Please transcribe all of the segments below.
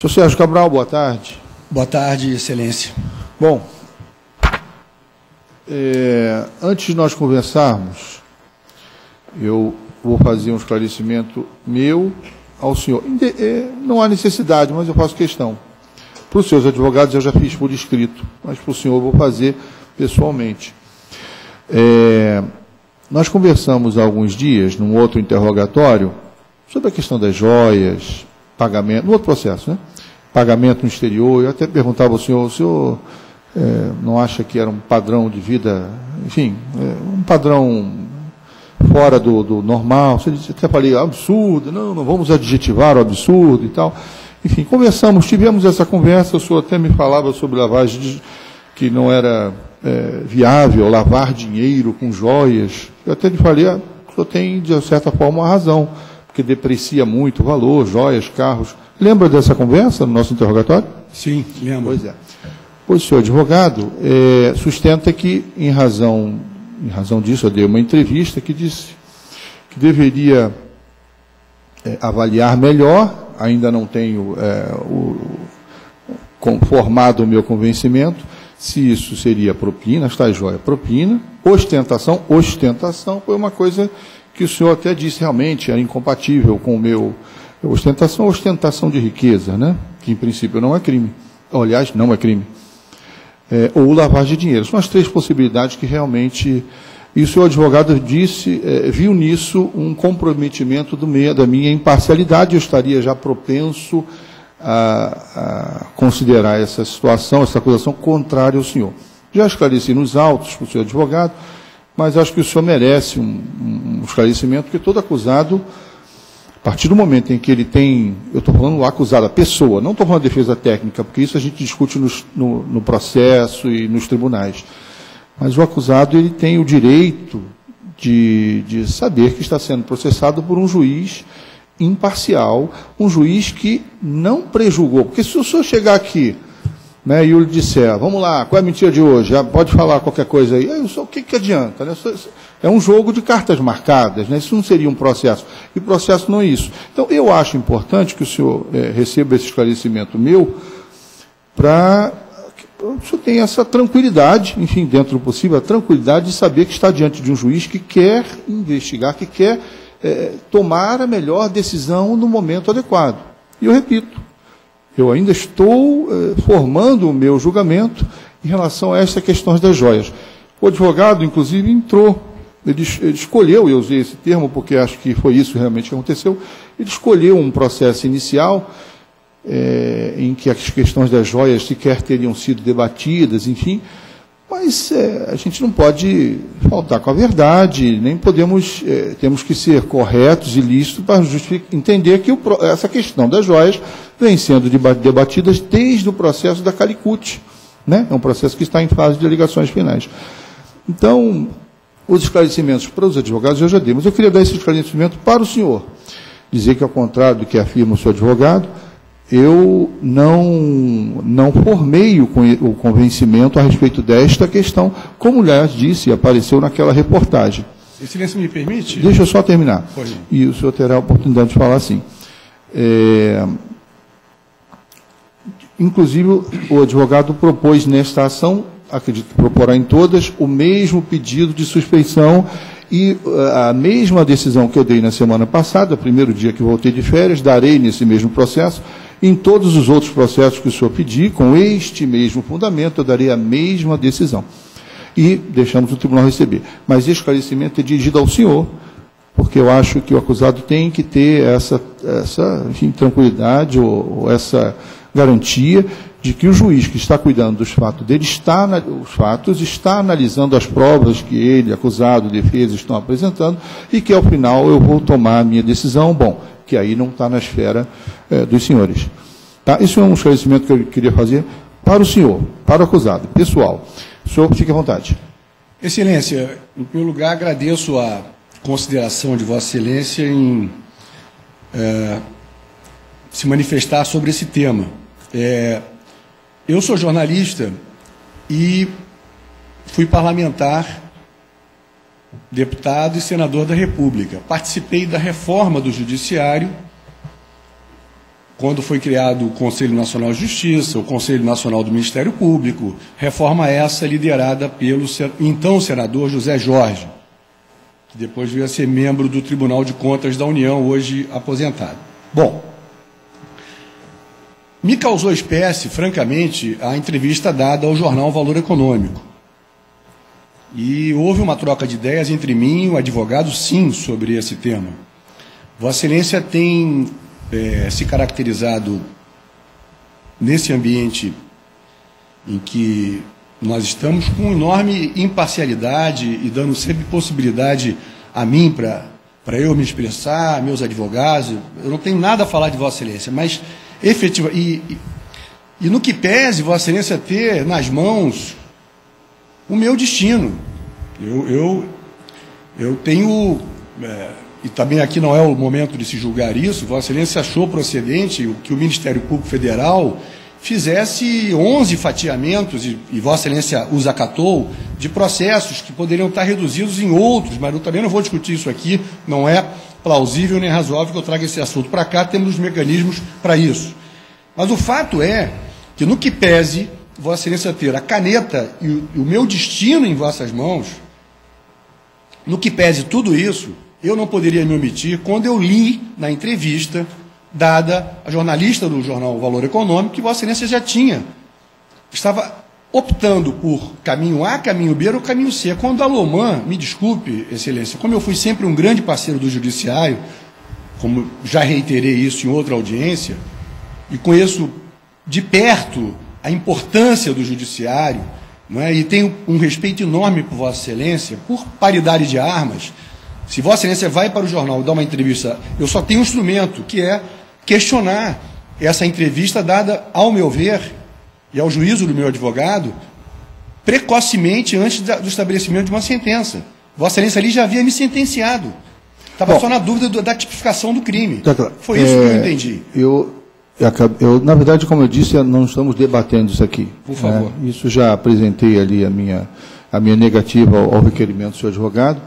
Senhor Sérgio Cabral, boa tarde. Boa tarde, excelência. Bom, antes de nós conversarmos, eu vou fazer um esclarecimento meu ao senhor. Não há necessidade, mas eu faço questão. Para os seus advogados eu já fiz por escrito, mas para o senhor eu vou fazer pessoalmente. Nós conversamos há alguns dias, num outro interrogatório, sobre a questão das joias, pagamento, no outro processo, né? Pagamento no exterior. Eu até perguntava ao senhor, o senhor não acha que era um padrão de vida, enfim, um padrão fora do normal? Você até falei, absurdo, não vamos adjetivar o absurdo e tal. Enfim, conversamos, tivemos essa conversa, o senhor até me falava sobre lavagem, que não era viável lavar dinheiro com joias. Eu até lhe falei, o senhor tem, de certa forma, uma razão, porque deprecia muito o valor, joias, carros. Lembra dessa conversa no nosso interrogatório? Sim, lembro. Pois é. Pois o senhor advogado sustenta que, em razão disso, eu dei uma entrevista que disse que deveria avaliar melhor, ainda não tenho formado o meu convencimento, se isso seria propina, esta joia propina, ostentação foi uma coisa que o senhor até disse realmente era incompatível com o meu... Ostentação de riqueza, né? Que em princípio não é crime. Aliás, não é crime. Ou lavagem de dinheiro. São as três possibilidades que realmente... E o senhor advogado disse, viu nisso um comprometimento da minha imparcialidade. Eu estaria já propenso a considerar essa situação, essa acusação contrária ao senhor. Já esclareci nos autos para o senhor advogado, mas acho que o senhor merece um esclarecimento, porque todo acusado... A partir do momento em que ele tem, eu estou falando o acusado, a pessoa, não estou falando defesa técnica, porque isso a gente discute no processo e nos tribunais. Mas o acusado, ele tem o direito de saber que está sendo processado por um juiz imparcial, um juiz que não prejulgou. Porque se o senhor chegar aqui, né, e eu lhe disser, vamos lá, qual é a mentira de hoje? Pode falar qualquer coisa aí. O que adianta? Né? É um jogo de cartas marcadas, né? Isso não seria um processo. E processo não é isso. Então, eu acho importante que o senhor receba esse esclarecimento meu para que o senhor tenha essa tranquilidade, enfim, dentro do possível, a tranquilidade de saber que está diante de um juiz que quer investigar, que quer tomar a melhor decisão no momento adequado. E eu repito, eu ainda estou formando o meu julgamento em relação a essas questões das joias. O advogado, inclusive, entrou, ele escolheu, eu usei esse termo porque acho que foi isso realmente que aconteceu, ele escolheu um processo inicial em que as questões das joias sequer teriam sido debatidas, enfim, mas a gente não pode faltar com a verdade, nem podemos, temos que ser corretos e lícitos para entender que essa questão das joias vem sendo debatida desde o processo da Calicut, né? É um processo que está em fase de alegações finais. Então, os esclarecimentos para os advogados eu já dei, mas eu queria dar esse esclarecimento para o senhor, dizer que, ao contrário do que afirma o seu advogado, eu não formei o convencimento a respeito desta questão, como, aliás, disse e apareceu naquela reportagem. Excelência, me permite? Deixa eu só terminar. Pode. E o senhor terá a oportunidade de falar assim. Inclusive, o advogado propôs nesta ação, acredito que proporá em todas, o mesmo pedido de suspeição e a mesma decisão que eu dei na semana passada, primeiro dia que voltei de férias, darei nesse mesmo processo. Em todos os outros processos que o senhor pedir, com este mesmo fundamento, eu darei a mesma decisão. E deixamos o tribunal receber. Mas esse esclarecimento é dirigido ao senhor, porque eu acho que o acusado tem que ter essa enfim, tranquilidade ou essa garantia de que o juiz que está cuidando dos fatos dele está analisando as provas que ele, acusado, defesa, estão apresentando, e que, ao final, eu vou tomar a minha decisão, que aí não está na esfera dos senhores. Tá? Isso é um esclarecimento que eu queria fazer para o senhor, para o acusado, pessoal. O senhor fique à vontade. Excelência, em primeiro lugar, agradeço a consideração de Vossa Excelência em se manifestar sobre esse tema. Eu sou jornalista e fui parlamentar, deputado e senador da República. Participei da reforma do Judiciário quando foi criado o Conselho Nacional de Justiça, o Conselho Nacional do Ministério Público, reforma essa liderada pelo então senador José Jorge, que depois veio a ser membro do Tribunal de Contas da União, hoje aposentado. Bom, me causou espécie, francamente, a entrevista dada ao jornal Valor Econômico. E houve uma troca de ideias entre mim e o advogado, sim, sobre esse tema. Vossa Excelência tem se caracterizado nesse ambiente em que nós estamos com enorme imparcialidade e dando sempre possibilidade a mim para eu me expressar, meus advogados. Eu não tenho nada a falar de Vossa Excelência, mas efetivamente, e no que pese Vossa Excelência ter nas mãos o meu destino. Eu tenho, e também aqui não é o momento de se julgar isso, Vossa Excelência achou procedente que o Ministério Público Federal fizesse 11 fatiamentos, e Vossa Excelência os acatou, de processos que poderiam estar reduzidos em outros, mas eu também não vou discutir isso aqui, não é plausível nem razoável que eu traga esse assunto para cá, temos os mecanismos para isso. Mas o fato é que, no que pese Vossa Excelência ter a caneta e o meu destino em vossas mãos, no que pese tudo isso, eu não poderia me omitir quando eu li na entrevista dada a jornalista do jornal Valor Econômico que Vossa Excelência já estava optando por caminho A, caminho B ou caminho C. Quando a Loman, me desculpe, Excelência, como eu fui sempre um grande parceiro do Judiciário, como já reiterei isso em outra audiência, e conheço de perto a importância do Judiciário, não é? E tenho um respeito enorme por Vossa Excelência, por paridade de armas. Se Vossa Excelência vai para o jornal dar uma entrevista, eu só tenho um instrumento, que é questionar essa entrevista dada, ao meu ver, e ao juízo do meu advogado, precocemente antes do estabelecimento de uma sentença. Vossa Excelência ali já havia me sentenciado. Estava só na dúvida da tipificação do crime. Tá claro. Foi isso que eu entendi. Na verdade, como eu disse, não estamos debatendo isso aqui. Por favor. Isso já apresentei ali a minha negativa ao requerimento do seu advogado.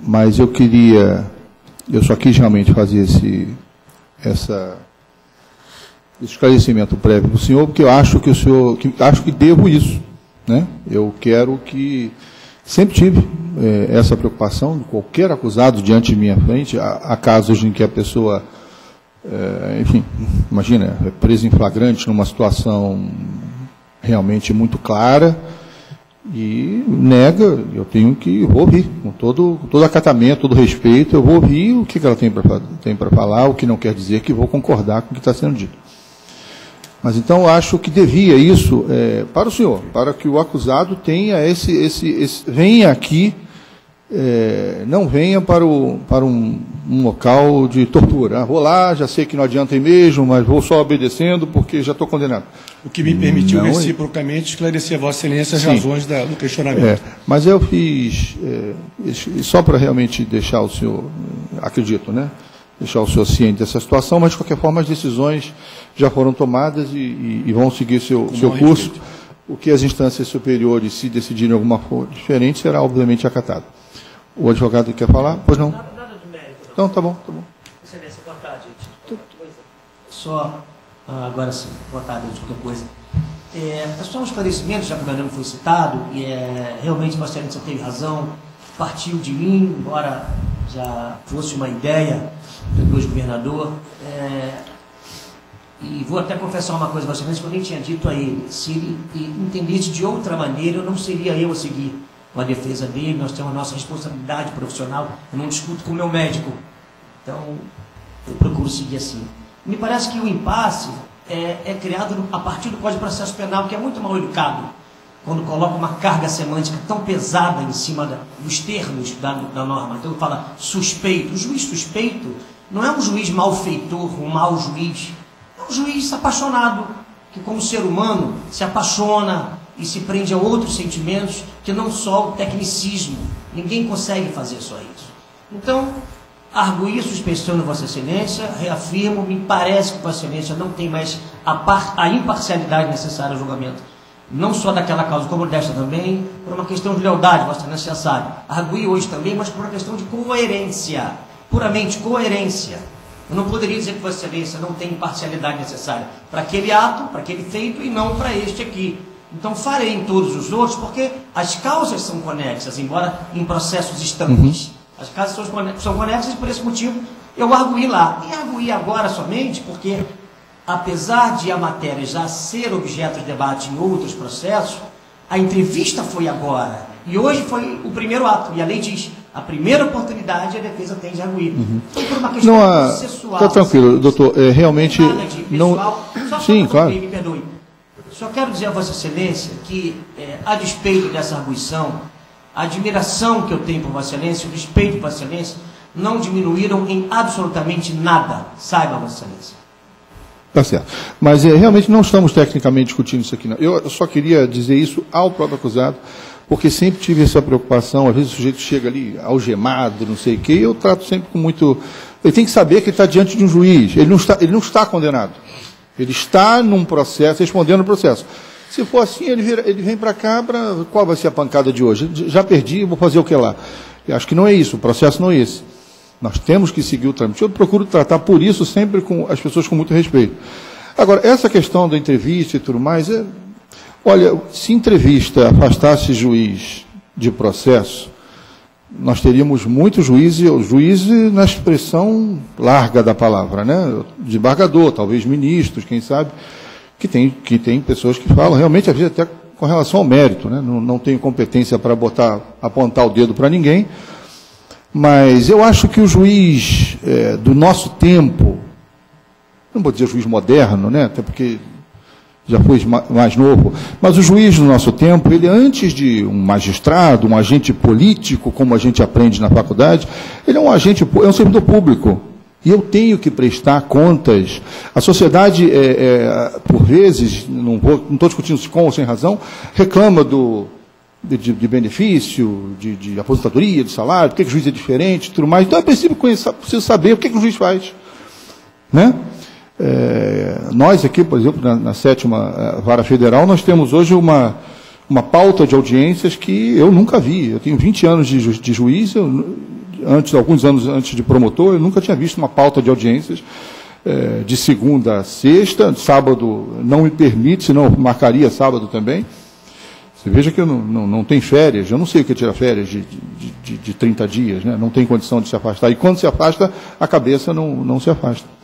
Mas eu só quis realmente fazer esse esclarecimento prévio para o senhor, porque eu acho que devo isso, né? Eu quero que sempre tive essa preocupação de qualquer acusado diante de minha frente. Há casos em que a pessoa enfim, imagina, é preso em flagrante numa situação realmente muito clara e nega. Eu vou ouvir, com todo acatamento, todo respeito, eu vou ouvir o que ela tem para falar, o que não quer dizer que vou concordar com o que está sendo dito. Mas então eu acho que devia isso para o senhor, para que o acusado tenha venha aqui, não venha para um local de tortura. Vou lá, já sei que não adianta ir mesmo, mas vou só obedecendo porque já estou condenado. O que me permitiu reciprocamente esclarecer a Vossa Excelência as razões do questionamento. Mas eu fiz, só para realmente deixar o senhor, acredito, né? Deixar o senhor ciente dessa situação, mas de qualquer forma as decisões já foram tomadas e vão seguir seu curso. O que as instâncias superiores, se decidirem alguma coisa diferente, será obviamente acatado. O advogado quer falar? Pois não? Nada de mérito. Então, tá bom. Excelência, boa tarde. Só, agora sim, boa tarde, qualquer coisa. Só um esclarecimento, já que o meu nome foi citado, e realmente Vossa Excelência teve razão, partiu de mim, embora já fosse uma ideia do ex-governador. E vou até confessar uma coisa, Vossa Excelência, que eu nem tinha dito a ele. Se ele entendesse de outra maneira, eu não seria eu a seguir com a defesa dele. Nós temos a nossa responsabilidade profissional. Eu não discuto com o meu médico. Então, eu procuro seguir assim. Me parece que o impasse é criado a partir do Código de Processo Penal, que é muito mal educado, quando coloca uma carga semântica tão pesada em cima dos termos da norma. Então, ele fala suspeito. O juiz suspeito não é um juiz malfeitor, um mau juiz. É um juiz apaixonado, que como ser humano se apaixona e se prende a outros sentimentos que não só o tecnicismo. Ninguém consegue fazer só isso. Então, arguí a suspensão de Vossa Excelência, reafirmo, me parece que Vossa Excelência não tem mais a imparcialidade necessária ao julgamento. Não só daquela causa, como desta também, por uma questão de lealdade, Vossa Excelência sabe. Arguí hoje também, mas por uma questão de coerência, puramente coerência. Eu não poderia dizer que Vossa Excelência não tem imparcialidade necessária para aquele ato, para aquele feito, e não para este aqui. Então farei em todos os outros, porque as causas são conexas, embora em processos estanques. As causas são conexas e por esse motivo eu arguí lá. E arguí agora somente porque, apesar de a matéria já ser objeto de debate em outros processos, a entrevista foi agora. E hoje foi o primeiro ato. E a lei diz, a primeira oportunidade a defesa tem de arguir. Então, por uma questão processual... Está tranquilo, doutor. Realmente... Nada de pessoal. Não... Sim, claro. Me perdoe. Só quero dizer a Vossa Excelência que, a despeito dessa arguição, a admiração que eu tenho por Vossa Excelência, o respeito por Vossa Excelência, não diminuíram em absolutamente nada. Saiba, Vossa Excelência. Tá certo. Mas realmente não estamos tecnicamente discutindo isso aqui, não. Eu só queria dizer isso ao próprio acusado, porque sempre tive essa preocupação. Às vezes o sujeito chega ali algemado, não sei o quê, e eu trato sempre com muito... Ele tem que saber que ele está diante de um juiz. Ele não está condenado. Ele está num processo, respondendo o processo. Se for assim, ele vem para cá, qual vai ser a pancada de hoje? Já perdi, vou fazer o que lá? Eu acho que não é isso, o processo não é esse. Nós temos que seguir o trâmite. Eu procuro tratar por isso sempre com as pessoas com muito respeito. Agora, essa questão da entrevista e tudo mais, olha, se entrevista afastasse juiz de processo, nós teríamos muitos juízes na expressão larga da palavra, né? Desembargador, talvez ministros, quem sabe, que tem pessoas que falam realmente, às vezes, até com relação ao mérito, né? Não tenho competência para apontar o dedo para ninguém, mas eu acho que o juiz do nosso tempo, não vou dizer juiz moderno, né? Até porque já foi mais novo, mas o juiz do nosso tempo, ele antes de um magistrado, um agente político, como a gente aprende na faculdade, ele é um servidor público. E eu tenho que prestar contas. A sociedade, por vezes, não estou discutindo se com ou sem razão, reclama de benefício, de aposentadoria, de salário, por que o juiz é diferente, tudo mais. Então é preciso saber o que o juiz faz. Né? Nós aqui, por exemplo, na 7ª Vara Federal, nós temos hoje uma pauta de audiências que eu nunca vi. Eu tenho 20 anos de juiz, alguns anos antes de promotor, eu nunca tinha visto uma pauta de audiências de segunda a sexta, sábado não me permite, senão marcaria sábado também. Você veja que eu não tenho férias, eu não sei o que é tirar férias de 30 dias, né? Não tem condição de se afastar. E quando se afasta, a cabeça não se afasta.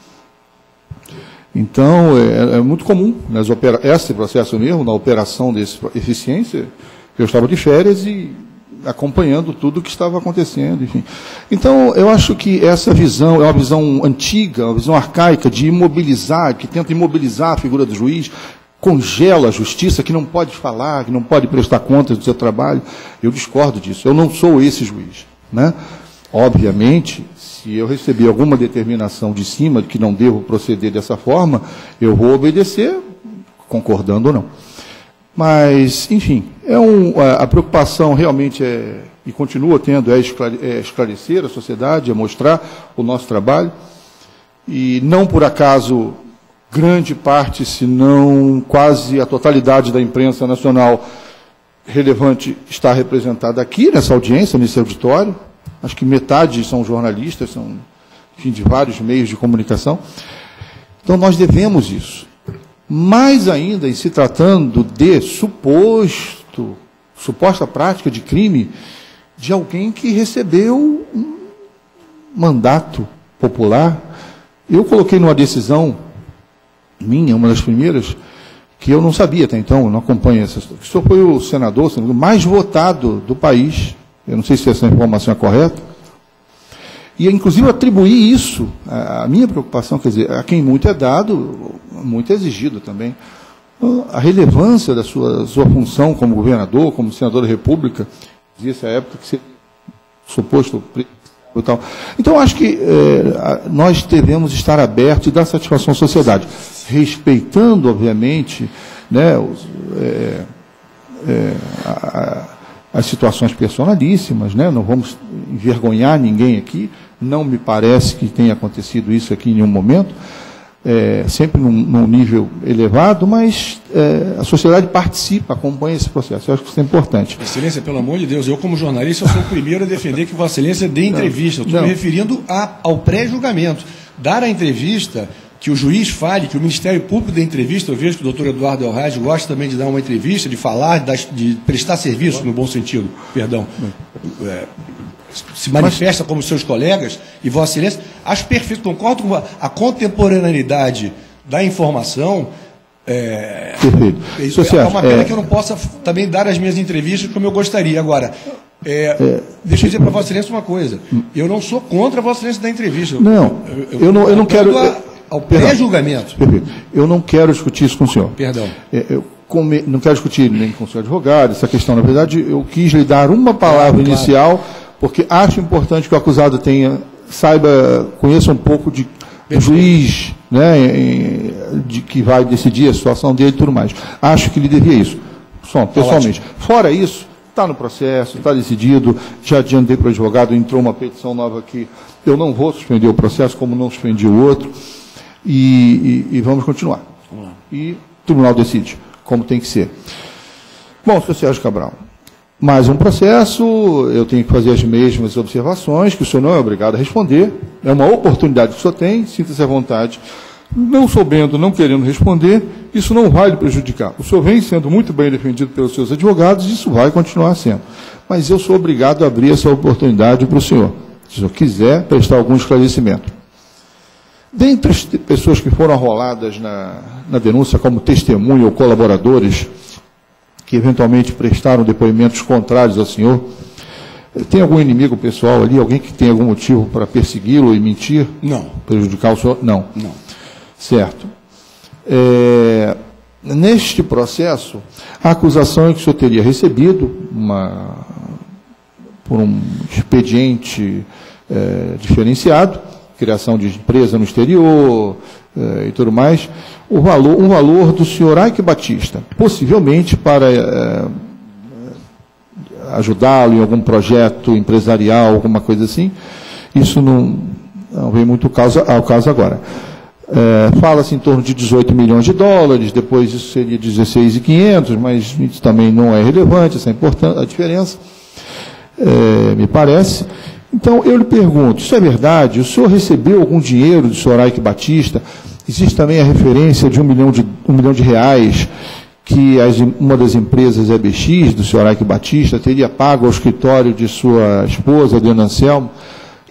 Então, é muito comum, esse processo mesmo, na operação dessa eficiência, eu estava de férias e acompanhando tudo o que estava acontecendo, enfim. Então, eu acho que essa visão é uma visão antiga, uma visão arcaica de imobilizar, que tenta imobilizar a figura do juiz, congela a justiça, que não pode falar, que não pode prestar contas do seu trabalho. Eu discordo disso, eu não sou esse juiz, né? Obviamente, se eu receber alguma determinação de cima de que não devo proceder dessa forma, eu vou obedecer, concordando ou não. Mas, enfim, a preocupação realmente e continua tendo, esclarecer a sociedade, mostrar o nosso trabalho, e não por acaso grande parte, se não quase a totalidade da imprensa nacional relevante está representada aqui nessa audiência, nesse auditório. Acho que metade são jornalistas, são, enfim, de vários meios de comunicação. Então, nós devemos isso. Mais ainda, em se tratando de suposta prática de crime de alguém que recebeu um mandato popular. Eu coloquei numa decisão minha, uma das primeiras, que eu não sabia até então, eu não acompanho essa história. O senhor foi o senador mais votado do país. Eu não sei se essa informação é correta. E, inclusive, atribuir isso, a minha preocupação, quer dizer, a quem muito é dado, muito é exigido também. A relevância da sua função como governador, como senador da República, dizia-se à época que seria suposto e tal. Então, acho que nós devemos estar abertos e dar satisfação à sociedade, respeitando, obviamente, né, as situações personalíssimas, né? Não vamos envergonhar ninguém aqui, não me parece que tenha acontecido isso aqui em nenhum momento, sempre num nível elevado, mas a sociedade participa, acompanha esse processo. Eu acho que isso é importante. Excelência, pelo amor de Deus, eu como jornalista, eu sou o primeiro a defender que Vossa Excelência dê entrevista. Eu estou me referindo ao pré-julgamento. dar a entrevista, que o juiz fale, que o Ministério Público dê entrevista. Eu vejo que o doutor Eduardo Elraj gosta também de dar uma entrevista, de falar, de prestar serviço, no bom sentido, perdão. Se manifesta como seus colegas, e Vossa Excelência, acho perfeito, concordo com a contemporaneidade da informação. Perfeito. É uma pena que eu não possa também dar as minhas entrevistas como eu gostaria. Agora, deixa eu dizer para Vossa Excelência uma coisa. Eu não sou contra a Vossa Excelência da entrevista. Não, eu não quero... Ao pré-julgamento. Perfeito. Eu não quero discutir isso com o senhor. Perdão. Não quero discutir nem com o senhor advogado, essa questão. Na verdade, eu quis lhe dar uma palavra inicial, porque acho importante que o acusado conheça um pouco do juiz, né, que vai decidir a situação dele e tudo mais. Acho que ele devia isso, pessoalmente. Fora isso, está no processo, está decidido, já adiantei para o advogado, entrou uma petição nova aqui. Eu não vou suspender o processo, como não suspendi o outro, e vamos continuar. Vamos lá. E o tribunal decide como tem que ser. Bom, senhor Sérgio Cabral, mais um processo, eu tenho que fazer as mesmas observações, que o senhor não é obrigado a responder, é uma oportunidade que o senhor tem, sinta-se à vontade. Não soubendo, não querendo responder, isso não vai lhe prejudicar. O senhor vem sendo muito bem defendido pelos seus advogados, e isso vai continuar sendo. Mas eu sou obrigado a abrir essa oportunidade para o senhor, se o senhor quiser prestar algum esclarecimento. Dentre as pessoas que foram arroladas na denúncia como testemunha ou colaboradores, que eventualmente prestaram depoimentos contrários ao senhor, tem algum inimigo pessoal ali, alguém que tem algum motivo para persegui-lo e mentir? Não. Prejudicar o senhor? Não. Não. Certo. Neste processo, a acusação é que o senhor teria recebido por um expediente diferenciado, criação de empresa no exterior e tudo mais, um valor do senhor Ike Batista, possivelmente para ajudá-lo em algum projeto empresarial, alguma coisa assim. Isso não vem muito ao caso agora. Fala-se em torno de 18 milhões de dólares, depois isso seria 16.500, mas isso também não é relevante, essa é importante, a diferença, me parece. Então, eu lhe pergunto, isso é verdade? O senhor recebeu algum dinheiro do senhor Ike Batista? Existe também a referência de 1 milhão de reais que uma das empresas EBX, do senhor Ike Batista, teria pago ao escritório de sua esposa, Adriana Anselmo.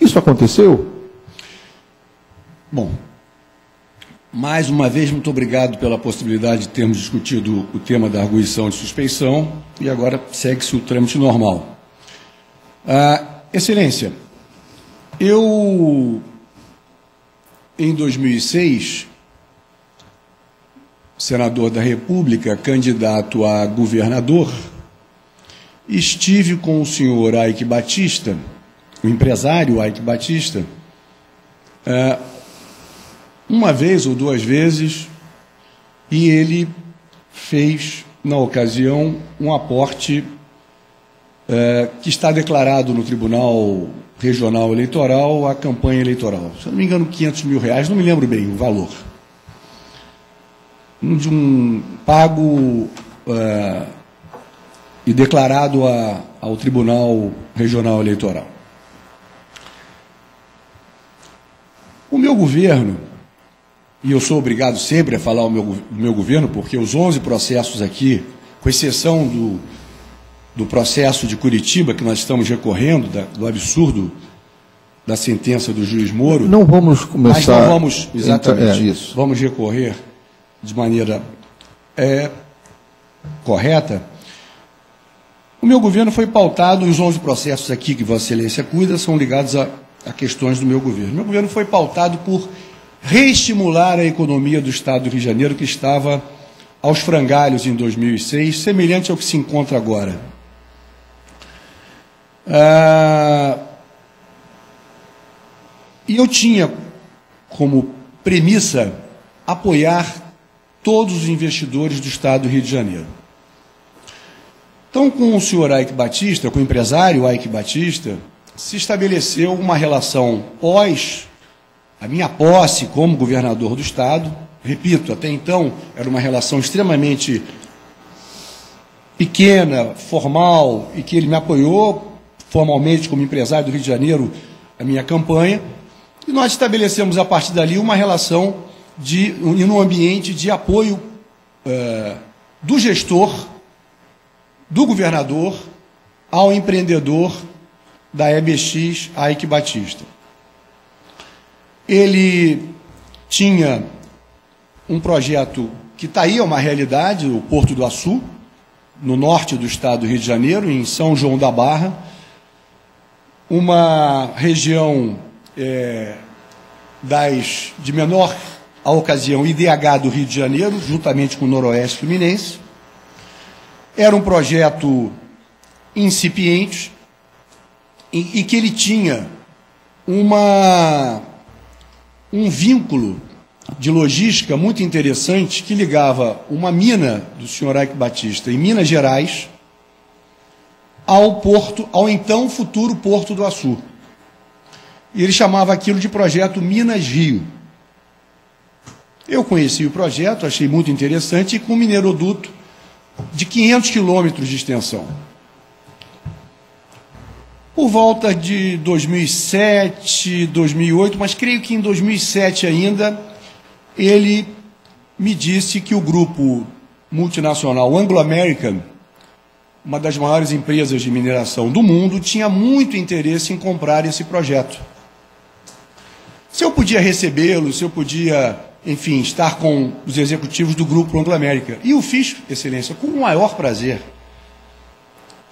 Isso aconteceu? Bom, mais uma vez, muito obrigado pela possibilidade de termos discutido o tema da arguição de suspeição, e agora segue-se o trâmite normal. Excelência, eu, em 2006, senador da República, candidato a governador, estive com o senhor Ike Batista, o empresário Ike Batista, uma vez ou duas vezes, e ele fez, na ocasião, um aporte que está declarado no Tribunal Regional Eleitoral à campanha eleitoral. Se eu não me engano, 500 mil reais, não me lembro bem o valor. De um pago e declarado ao Tribunal Regional Eleitoral. O meu governo, e eu sou obrigado sempre a falar o meu governo, porque os 11 processos aqui, com exceção do processo de Curitiba, que nós estamos recorrendo, do absurdo da sentença do juiz Moro. Não vamos começar... Mas não vamos, exatamente, isso. Vamos recorrer de maneira correta. O meu governo foi pautado, os 11 processos aqui que Vossa Excelência cuida, são ligados a questões do meu governo. Meu governo foi pautado por reestimular a economia do Estado do Rio de Janeiro, que estava aos frangalhos em 2006, semelhante ao que se encontra agora. E eu tinha como premissa apoiar todos os investidores do Estado do Rio de Janeiro. Então, com o senhor Ike Batista, com o empresário Ike Batista, se estabeleceu uma relação pós a minha posse como governador do Estado. Repito, até então era uma relação extremamente pequena, formal, e que ele me apoiou formalmente como empresário do Rio de Janeiro, a minha campanha, E nós estabelecemos, a partir dali, uma relação em um ambiente de apoio do gestor, do governador, ao empreendedor da EBX, Eike Batista. Ele tinha um projeto que está aí, é uma realidade, o Porto do Açu, no norte do estado do Rio de Janeiro, em São João da Barra, uma região de menor, à ocasião, IDH do Rio de Janeiro, juntamente com o Noroeste Fluminense. Era um projeto incipiente e que ele tinha um vínculo de logística muito interessante que ligava uma mina do senhor Eike Batista em Minas Gerais ao então futuro Porto do Açu. E ele chamava aquilo de projeto Minas Rio. Eu conheci o projeto, achei muito interessante, e com um mineroduto de 500 quilômetros de extensão. Por volta de 2007, 2008, mas creio que em 2007 ainda, ele me disse que o grupo multinacional Anglo-American, uma das maiores empresas de mineração do mundo, tinha muito interesse em comprar esse projeto. Se eu podia recebê-lo, se eu podia, enfim, estar com os executivos do grupo Anglo-American. E o fiz, Excelência, com o maior prazer,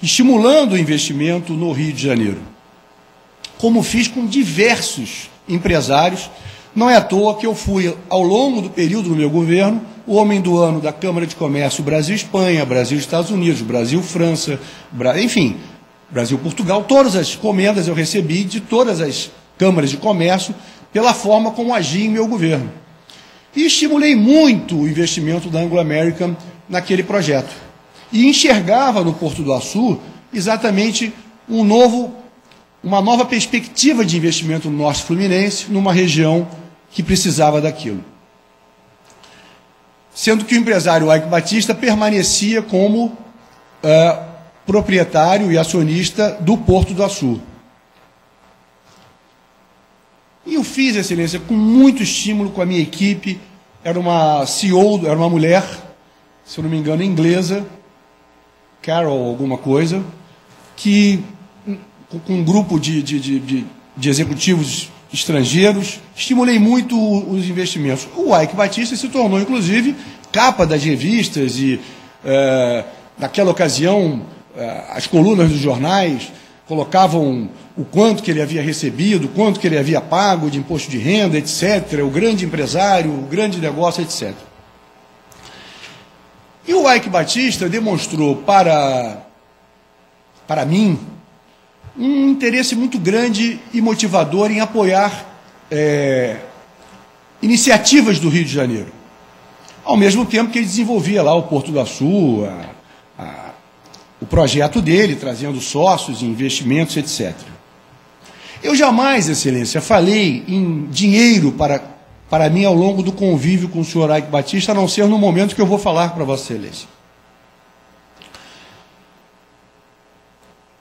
estimulando o investimento no Rio de Janeiro, como fiz com diversos empresários. Não é à toa que eu fui, ao longo do período do meu governo, o homem do ano da Câmara de Comércio Brasil-Espanha, Brasil-Estados Unidos, Brasil-França, enfim, Brasil-Portugal. Todas as comendas eu recebi de todas as câmaras de comércio pela forma como agi em meu governo. E estimulei muito o investimento da Anglo-American naquele projeto. E enxergava no Porto do Açu exatamente uma nova perspectiva de investimento no Norte Fluminense, numa região que precisava daquilo. Sendo que o empresário Eike Batista permanecia como proprietário e acionista do Porto do Açu. E eu fiz, Excelência, com muito estímulo com a minha equipe. Era uma CEO, era uma mulher, se eu não me engano, inglesa, Carol alguma coisa, que com um grupo de executivos estrangeiros, estimulei muito os investimentos. O Eike Batista se tornou, inclusive, capa das revistas e, naquela ocasião, as colunas dos jornais colocavam o quanto que ele havia recebido, o quanto que ele havia pago de imposto de renda, etc., o grande empresário, o grande negócio, etc. E o Eike Batista demonstrou para mim um interesse muito grande e motivador em apoiar iniciativas do Rio de Janeiro. Ao mesmo tempo que ele desenvolvia lá o Porto do Açu, o projeto dele, trazendo sócios, investimentos, etc. Eu jamais, Excelência, falei em dinheiro para mim ao longo do convívio com o senhor Eike Batista, a não ser no momento que eu vou falar para Vossa Excelência.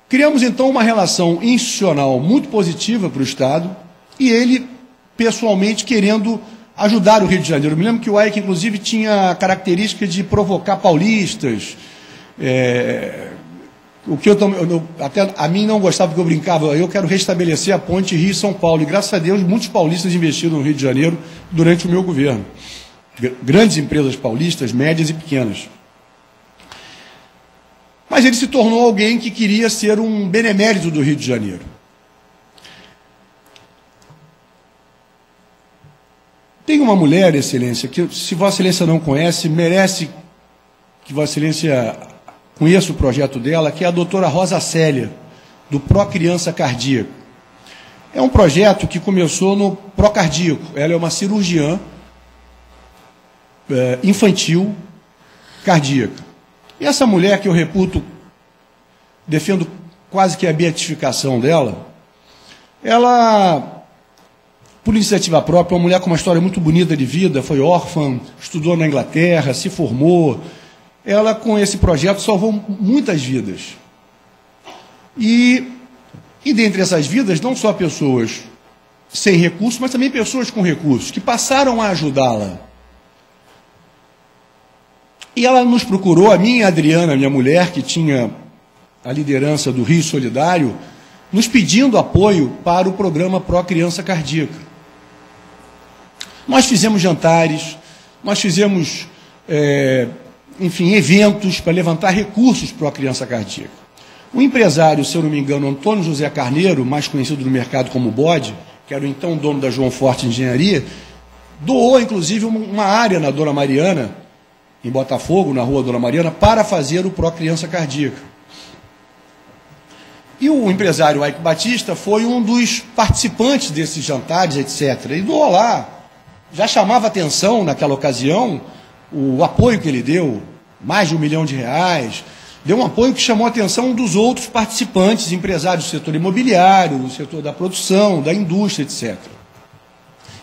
Criamos, então, uma relação institucional muito positiva para o Estado e ele, pessoalmente, querendo ajudar o Rio de Janeiro. Eu me lembro que o Eike, inclusive, tinha a característica de provocar paulistas, o que até a mim não gostava, porque eu brincava, eu quero restabelecer a ponte Rio-São Paulo, e graças a Deus muitos paulistas investiram no Rio de Janeiro durante o meu governo. Grandes empresas paulistas, médias e pequenas. Mas ele se tornou alguém que queria ser um benemérito do Rio de Janeiro. Tem uma mulher, Excelência, que se Vossa Excelência não conhece, merece que Vossa Excelência conheça o projeto dela, que é a doutora Rosa Célia, do Procriança Cardíaco. É um projeto que começou no Procardíaco. Ela é uma cirurgiã infantil cardíaca. E essa mulher que eu reputo, defendo quase que a beatificação dela, ela, por iniciativa própria, uma mulher com uma história muito bonita de vida, foi órfã, estudou na Inglaterra, se formou. Ela, com esse projeto, salvou muitas vidas. E dentre essas vidas, não só pessoas sem recursos, mas também pessoas com recursos, que passaram a ajudá-la. E ela nos procurou, a mim e a Adriana, minha mulher, que tinha a liderança do Rio Solidário, nos pedindo apoio para o programa Pró Criança Cardíaca. Nós fizemos jantares, nós fizemos, enfim, eventos para levantar recursos para a criança cardíaca. O empresário, se eu não me engano, Antônio José Carneiro, mais conhecido no mercado como Bode, que era o então dono da João Forte Engenharia, doou, inclusive, uma área na Dona Mariana, em Botafogo, na rua Dona Mariana, para fazer o Pró Criança Cardíaca. E o empresário Ike Batista foi um dos participantes desses jantares, etc. E doou lá. Já chamava atenção, naquela ocasião, o apoio que ele deu, mais de R$1 milhão. Deu um apoio que chamou a atenção dos outros participantes, empresários do setor imobiliário, do setor da produção, da indústria, etc.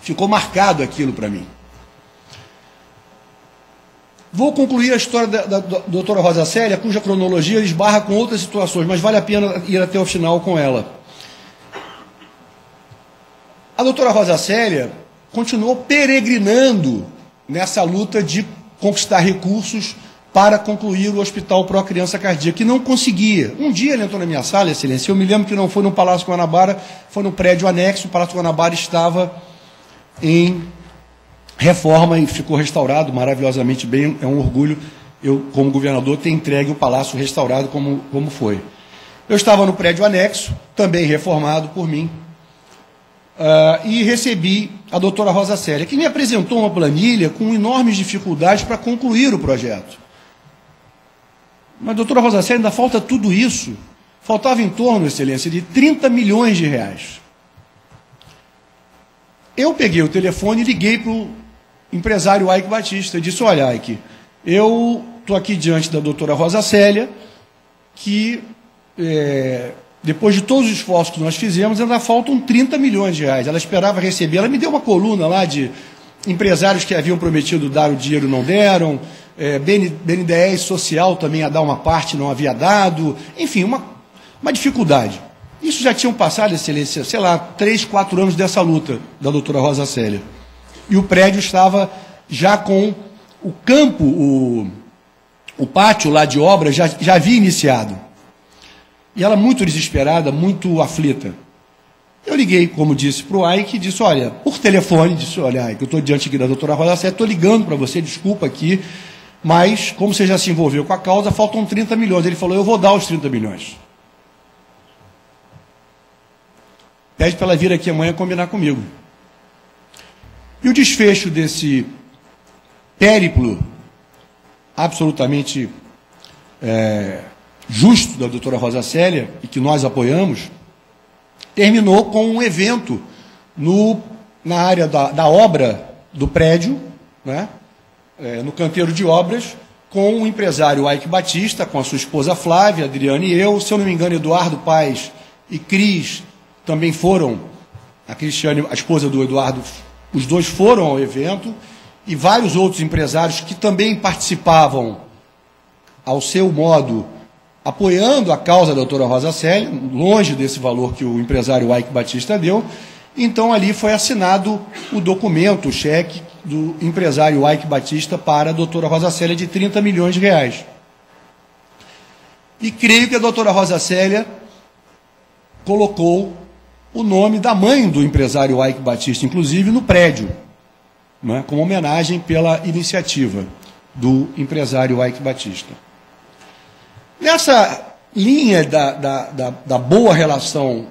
Ficou marcado aquilo para mim. Vou concluir a história da doutora Rosa Célia, cuja cronologia esbarra com outras situações, mas vale a pena ir até o final com ela. A doutora Rosa Célia continuou peregrinando nessa luta de conquistar recursos para concluir o Hospital Pró Criança Cardíaca, que não conseguia. Um dia ele entrou na minha sala, Excelência, eu me lembro que não foi no Palácio Guanabara, foi no prédio anexo, o Palácio Guanabara estava em reforma e ficou restaurado maravilhosamente bem, é um orgulho eu, como governador, ter entregue o palácio restaurado como foi. Eu estava no prédio anexo, também reformado por mim, e recebi a doutora Rosa Célia, que me apresentou uma planilha com enormes dificuldades para concluir o projeto. Mas, doutora Rosa Célia, ainda falta tudo isso. Faltava em torno, Excelência, de R$30 milhões. Eu peguei o telefone e liguei para o empresário Ike Batista. Eu disse, olha, Ike, eu estou aqui diante da doutora Rosa Célia, que depois de todos os esforços que nós fizemos, ainda faltam R$30 milhões. Ela esperava receber, ela me deu uma coluna lá de empresários que haviam prometido dar o dinheiro e não deram, BNDES social também ia dar uma parte, não havia dado, enfim, uma dificuldade. Isso já tinham passado, Excelência, sei lá, 3, 4 anos dessa luta da doutora Rosa Célia. E o prédio estava já com o campo, o pátio lá de obra já havia iniciado. E ela muito desesperada, muito aflita. Eu liguei, como disse, para o Ike e disse, olha, por telefone, disse, olha, Ike, eu estou diante aqui da doutora Rosa Célia, estou ligando para você, desculpa aqui, mas como você já se envolveu com a causa, faltam 30 milhões. Ele falou, eu vou dar os 30 milhões. Pede para ela vir aqui amanhã combinar comigo. E o desfecho desse périplo absolutamente justo da doutora Rosa Célia, e que nós apoiamos, terminou com um evento na área da obra do prédio, né, no canteiro de obras, com o empresário Ike Batista, com a sua esposa Flávia, Adriana e eu, se eu não me engano, Eduardo Paes e Cris também foram, a Cristiane, a esposa do Eduardo, os dois foram ao evento, e vários outros empresários que também participavam, ao seu modo, apoiando a causa da doutora Rosa Célia, longe desse valor que o empresário Ike Batista deu. Então, ali foi assinado o documento, o cheque do empresário Ike Batista para a doutora Rosa Célia de R$30 milhões. E creio que a doutora Rosa Célia colocou o nome da mãe do empresário Ike Batista, inclusive no prédio, né, como homenagem pela iniciativa do empresário Ike Batista. Nessa linha da boa relação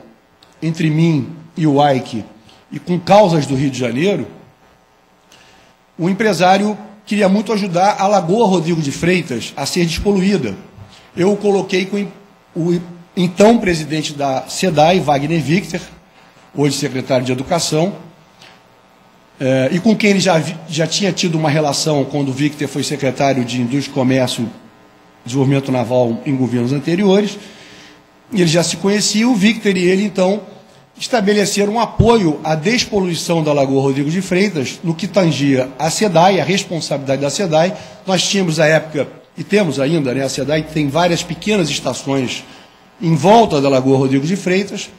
entre mim e o Ike, e com causas do Rio de Janeiro, o empresário queria muito ajudar a Lagoa Rodrigo de Freitas a ser despoluída. Eu o coloquei com o então presidente da SEDAI, Wagner Victor, hoje secretário de Educação, e com quem ele já tinha tido uma relação quando o Victor foi secretário de Indústria, Comércio e Desenvolvimento Naval em governos anteriores, e eles já se conheciam. O Victor e ele, então, estabeleceram um apoio à despoluição da Lagoa Rodrigo de Freitas, no que tangia a SEDAI, a responsabilidade da SEDAI. Nós tínhamos, à época, e temos ainda, né, a SEDAI tem várias pequenas estações em volta da Lagoa Rodrigo de Freitas.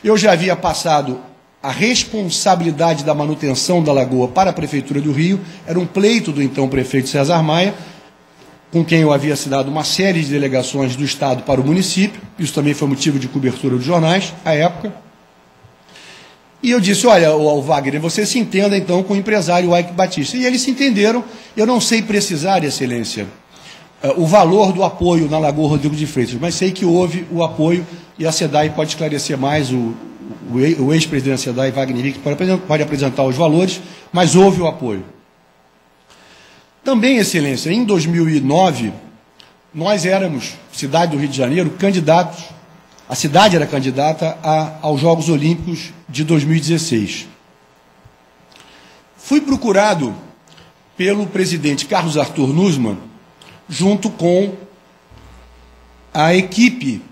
Eu já havia passado a responsabilidade da manutenção da lagoa para a Prefeitura do Rio. Era um pleito do então prefeito César Maia, com quem eu havia assinado uma série de delegações do Estado para o município. Isso também foi motivo de cobertura dos jornais, à época. E eu disse, olha, ao Wagner, você se entenda então com o empresário Eike Batista. E eles se entenderam. Eu não sei precisar, Excelência, o valor do apoio na Lagoa Rodrigo de Freitas, mas sei que houve o apoio, e a SEDAI pode esclarecer mais, o ex-presidente da SEDAI, Wagner Henrique, pode apresentar os valores, mas houve o apoio. Também, Excelência, em 2009, nós éramos, cidade do Rio de Janeiro, candidatos, a cidade era candidata aos Jogos Olímpicos de 2016. Fui procurado pelo presidente Carlos Arthur Nussmann, junto com a equipe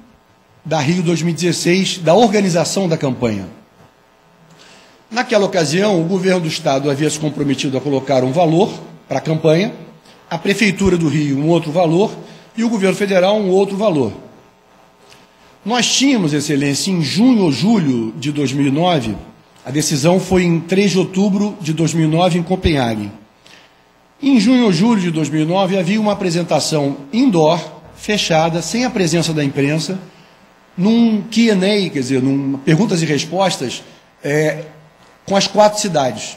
da Rio 2016, da organização da campanha. Naquela ocasião, o governo do Estado havia se comprometido a colocar um valor para a campanha, a Prefeitura do Rio um outro valor e o governo federal um outro valor. Nós tínhamos, Excelência, em junho ou julho de 2009, a decisão foi em 3 de outubro de 2009 em Copenhague. Em junho ou julho de 2009 havia uma apresentação indoor, fechada, sem a presença da imprensa, num Q&A, quer dizer, num perguntas e respostas, com as 4 cidades,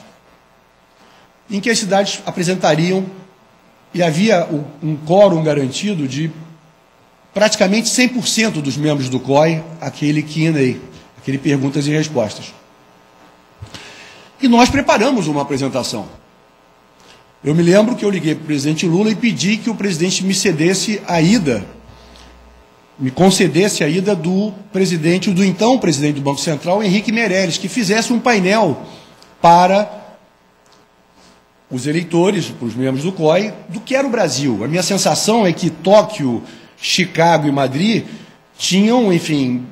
em que as cidades apresentariam, e havia um quórum garantido de praticamente 100% dos membros do COI, aquele Q&A, aquele perguntas e respostas. E nós preparamos uma apresentação. Eu me lembro que eu liguei para o presidente Lula e pedi que o presidente me cedesse a ida, me concedesse a ida do então presidente do Banco Central, Henrique Meirelles, que fizesse um painel para os eleitores, para os membros do COI, do que era o Brasil. A minha sensação é que Tóquio, Chicago e Madrid tinham, enfim,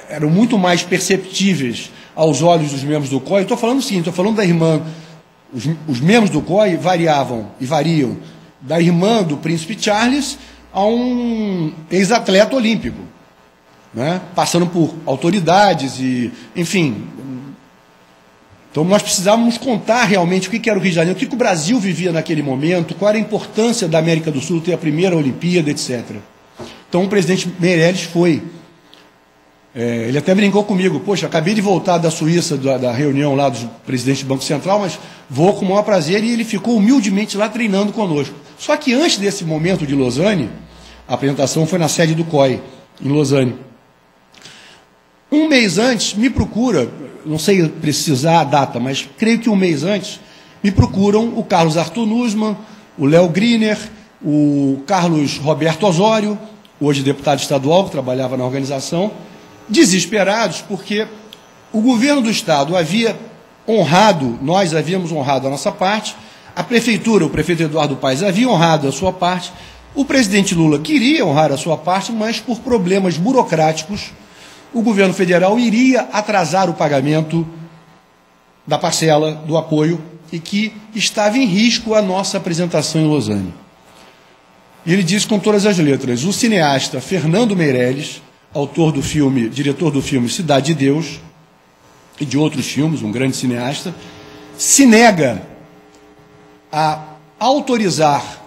eram muito mais perceptíveis aos olhos dos membros do COI. Estou falando o seguinte, estou falando da irmã, os membros do COI variavam e variam da irmã do príncipe Charles a um ex-atleta olímpico, né? Passando por autoridades e, enfim. Então nós precisávamos contar realmente o que era o Rio de Janeiro, o que o Brasil vivia naquele momento, qual era a importância da América do Sul ter a primeira Olimpíada, etc. Então o presidente Meirelles foi. Ele até brincou comigo, poxa, acabei de voltar da Suíça, da reunião lá dos presidentes do Banco Central, mas vou com o maior prazer, e ele ficou humildemente lá treinando conosco. Só que antes desse momento de Lausanne, a apresentação foi na sede do COI, em Lausanne. Um mês antes, me procura, não sei precisar a data, mas creio que um mês antes, me procuram o Carlos Arthur Nussmann, o Léo Griner, o Carlos Roberto Osório, hoje deputado estadual, que trabalhava na organização, desesperados, porque o governo do Estado havia honrado, nós havíamos honrado a nossa parte, a Prefeitura, o prefeito Eduardo Paes, havia honrado a sua parte, o presidente Lula queria honrar a sua parte, mas por problemas burocráticos, o governo federal iria atrasar o pagamento da parcela do apoio e que estava em risco a nossa apresentação em Lausanne. E ele disse com todas as letras, o cineasta Fernando Meirelles, autor do filme, diretor do filme Cidade de Deus, e de outros filmes, um grande cineasta, se nega a autorizar,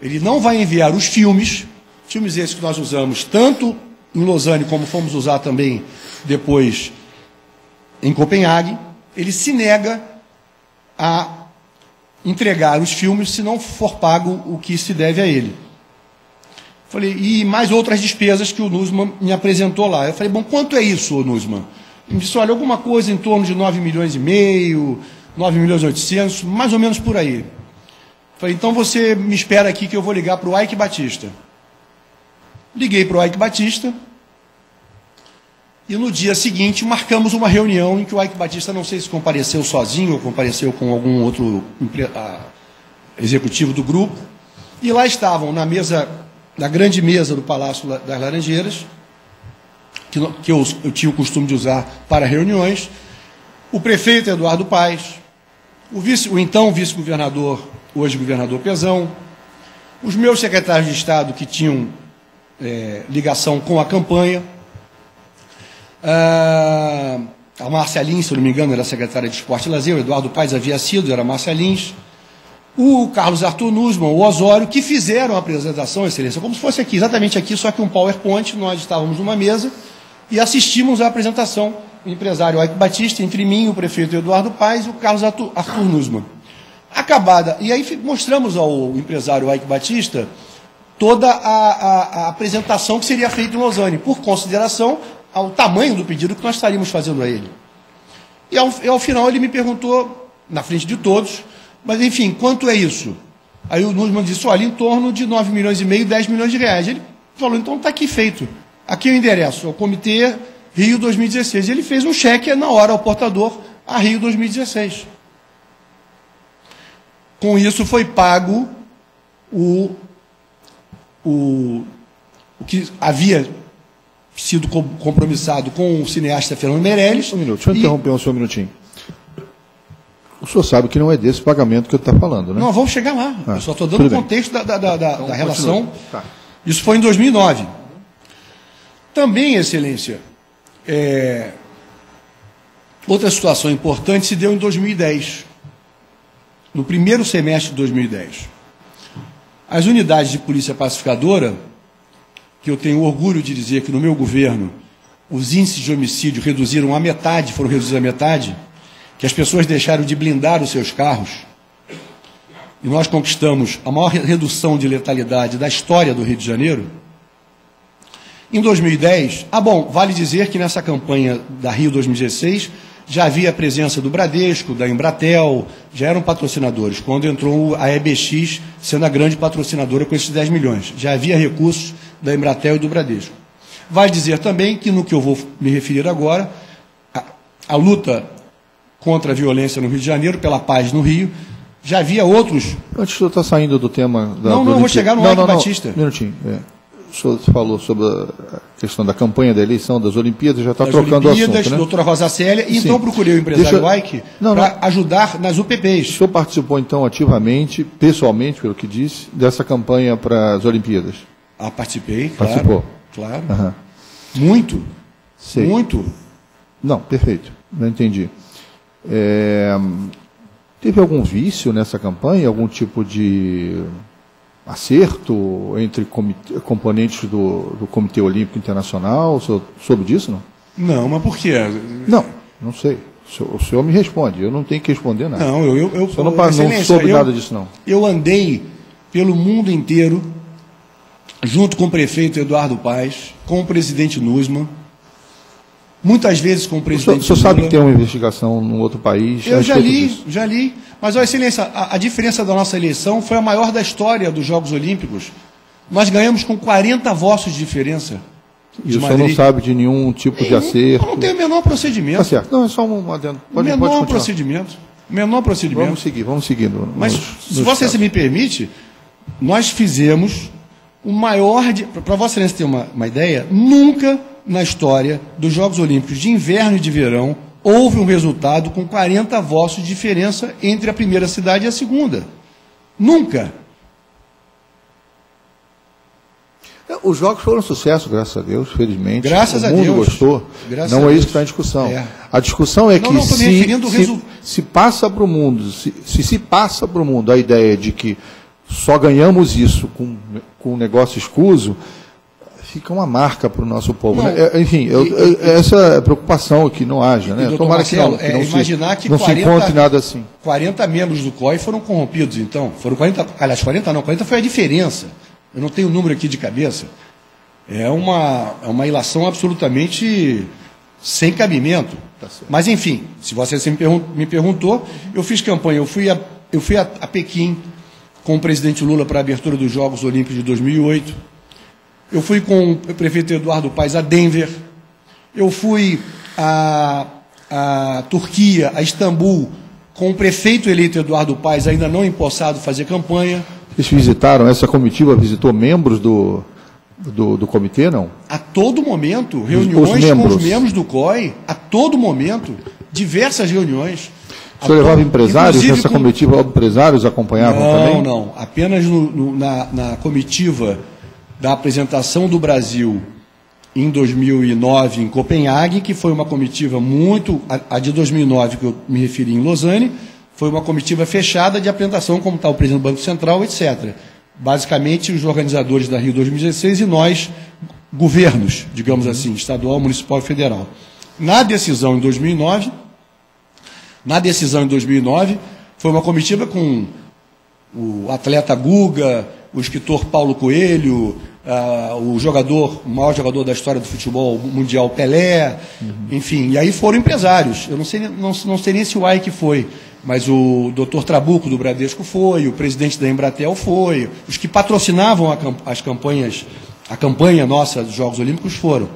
ele não vai enviar os filmes esses que nós usamos tanto em Lausanne como fomos usar também depois em Copenhague, ele se nega a entregar os filmes se não for pago o que se deve a ele. Falei, e mais outras despesas que o Nussmann me apresentou lá. Eu falei, bom, quanto é isso, Nussmann? Ele disse, olha, alguma coisa em torno de 9 milhões e meio, 9 milhões e 800, mais ou menos por aí. Falei, então você me espera aqui que eu vou ligar para o Eike Batista. Liguei para o Eike Batista e no dia seguinte marcamos uma reunião em que o Eike Batista, não sei se compareceu sozinho ou compareceu com algum outro executivo do grupo, e lá estavam na mesa, na grande mesa do Palácio das Laranjeiras, que eu tinha o costume de usar para reuniões, o prefeito Eduardo Paes, o então vice-governador, hoje governador Pezão, os meus secretários de Estado que tinham ligação com a campanha, A Márcia Lins, se eu não me engano, era secretária de Esporte e Lazer, o Eduardo Paes havia sido, era a Márcia Lins, o Carlos Arthur Nussmann, o Osório, que fizeram a apresentação, Excelência, como se fosse aqui, exatamente aqui, só que um PowerPoint, nós estávamos numa mesa e assistimos à apresentação, o empresário Eike Batista, entre mim, o prefeito Eduardo Paes e o Carlos Arthur Nussmann. Acabada, e aí mostramos ao empresário Eike Batista toda a apresentação que seria feita em Lausanne, por consideração ao tamanho do pedido que nós estaríamos fazendo a ele. E ao final ele me perguntou, na frente de todos, mas enfim, quanto é isso? Aí o Nussmann disse, olha, em torno de 9 milhões e meio, 10 milhões de reais. Ele falou, então está aqui feito. Aqui é o endereço, é o Comitê Rio 2016. E ele fez um cheque na hora ao portador a Rio 2016. Com isso foi pago o que havia sido compromissado com o cineasta Fernando Meirelles. Um minuto, deixa eu interromper só um minutinho. O senhor sabe que não é desse pagamento que eu estou falando, né? Não, vamos chegar lá. Eu só estou dando o contexto da relação. Tá. Isso foi em 2009. Também, Excelência, outra situação importante se deu em 2010. No primeiro semestre de 2010. As unidades de polícia pacificadora, que eu tenho orgulho de dizer que no meu governo os índices de homicídio reduziram à metade, foram reduzidos à metade, que as pessoas deixaram de blindar os seus carros, e nós conquistamos a maior redução de letalidade da história do Rio de Janeiro. Em 2010, vale dizer que nessa campanha da Rio 2016 já havia a presença do Bradesco, da Embratel, já eram patrocinadores, quando entrou a EBX sendo a grande patrocinadora com esses 10 milhões. Já havia recursos da Embratel e do Bradesco. Vale dizer também que, no que eu vou me referir agora, a luta contra a violência no Rio de Janeiro, pela paz no Rio, já havia outros... Antes de eu estar saindo do tema... Não, eu vou chegar no Eike Batista. Um minutinho. O senhor falou sobre a questão da campanha da eleição das Olimpíadas, já está trocando o assunto, né? Doutora Rosa Célia, e então procurei o empresário Eike para ajudar nas UPPs. O senhor participou, então, ativamente, pessoalmente, pelo que disse, dessa campanha para as Olimpíadas? Participei, Participou? Claro. Uhum. Muito. Sei. Muito. Não, perfeito. Não entendi. Teve algum vício nessa campanha? Algum tipo de acerto entre componentes do Comitê Olímpico Internacional? O senhor soube disso, não? Não, mas por quê? Não sei. O senhor me responde, eu não tenho que responder nada. Não, o senhor não soube nada disso, não. Eu andei pelo mundo inteiro, junto com o prefeito Eduardo Paes, com o presidente Nussmann, muitas vezes com o presidente... O senhor sabe que tem uma investigação num outro país? Eu já li. Mas, Excelência, a diferença da nossa eleição foi a maior da história dos Jogos Olímpicos. Nós ganhamos com 40 votos de diferença. E o senhor não sabe de nenhum tipo de acerto? Não tem o menor procedimento. Tá certo. Não, é só um adendo. Menor procedimento. Vamos seguindo. Mas, se você me permite, nós fizemos o maior... Para Vossa Excelência ter uma ideia, nunca na história dos Jogos Olímpicos de inverno e de verão houve um resultado com 40 votos de diferença entre a primeira cidade e a segunda. Nunca. Os jogos foram um sucesso, graças a Deus, felizmente. Graças a Deus. O mundo gostou. Não é isso que está em discussão. A discussão é que se passa para o mundo, se passa para o mundo a ideia de que só ganhamos isso com um negócio escuso, fica uma marca para o nosso povo. Né? Enfim, essa é a preocupação que não haja. Né? Tomara que não se encontre nada assim. 40 membros do COI foram corrompidos, então. Foram 40, aliás, 40 não, 40 foi a diferença. Eu não tenho o número aqui de cabeça. É uma ilação absolutamente sem cabimento. Tá certo. Mas, enfim, se você me perguntou, eu fiz campanha. Eu fui a Pequim com o presidente Lula para a abertura dos Jogos Olímpicos de 2008. Eu fui com o prefeito Eduardo Paes a Denver. Eu fui a Turquia, a Istambul, com o prefeito eleito Eduardo Paes, ainda não empossado, fazer campanha. Vocês visitaram, essa comitiva visitou membros do comitê, não? A todo momento, reuniões com os membros do COI, a todo momento, diversas reuniões. O senhor levava empresários nessa comitiva? Empresários acompanhavam também? Não. Apenas na comitiva da apresentação do Brasil em 2009 em Copenhague, que foi uma comitiva muito... A de 2009, que eu me referi em Lausanne, foi uma comitiva fechada de apresentação, como está o presidente do Banco Central, etc. Basicamente, os organizadores da Rio 2016 e nós, governos, digamos assim, estadual, municipal e federal. Na decisão em 2009, foi uma comitiva com o atleta Guga, o escritor Paulo Coelho, o maior jogador da história do futebol mundial, Pelé, enfim, e aí foram empresários. Eu não sei nem se o Ike foi, mas o Dr. Trabuco, do Bradesco, foi, o presidente da Embratel foi, os que patrocinavam a campanha nossa dos Jogos Olímpicos foram,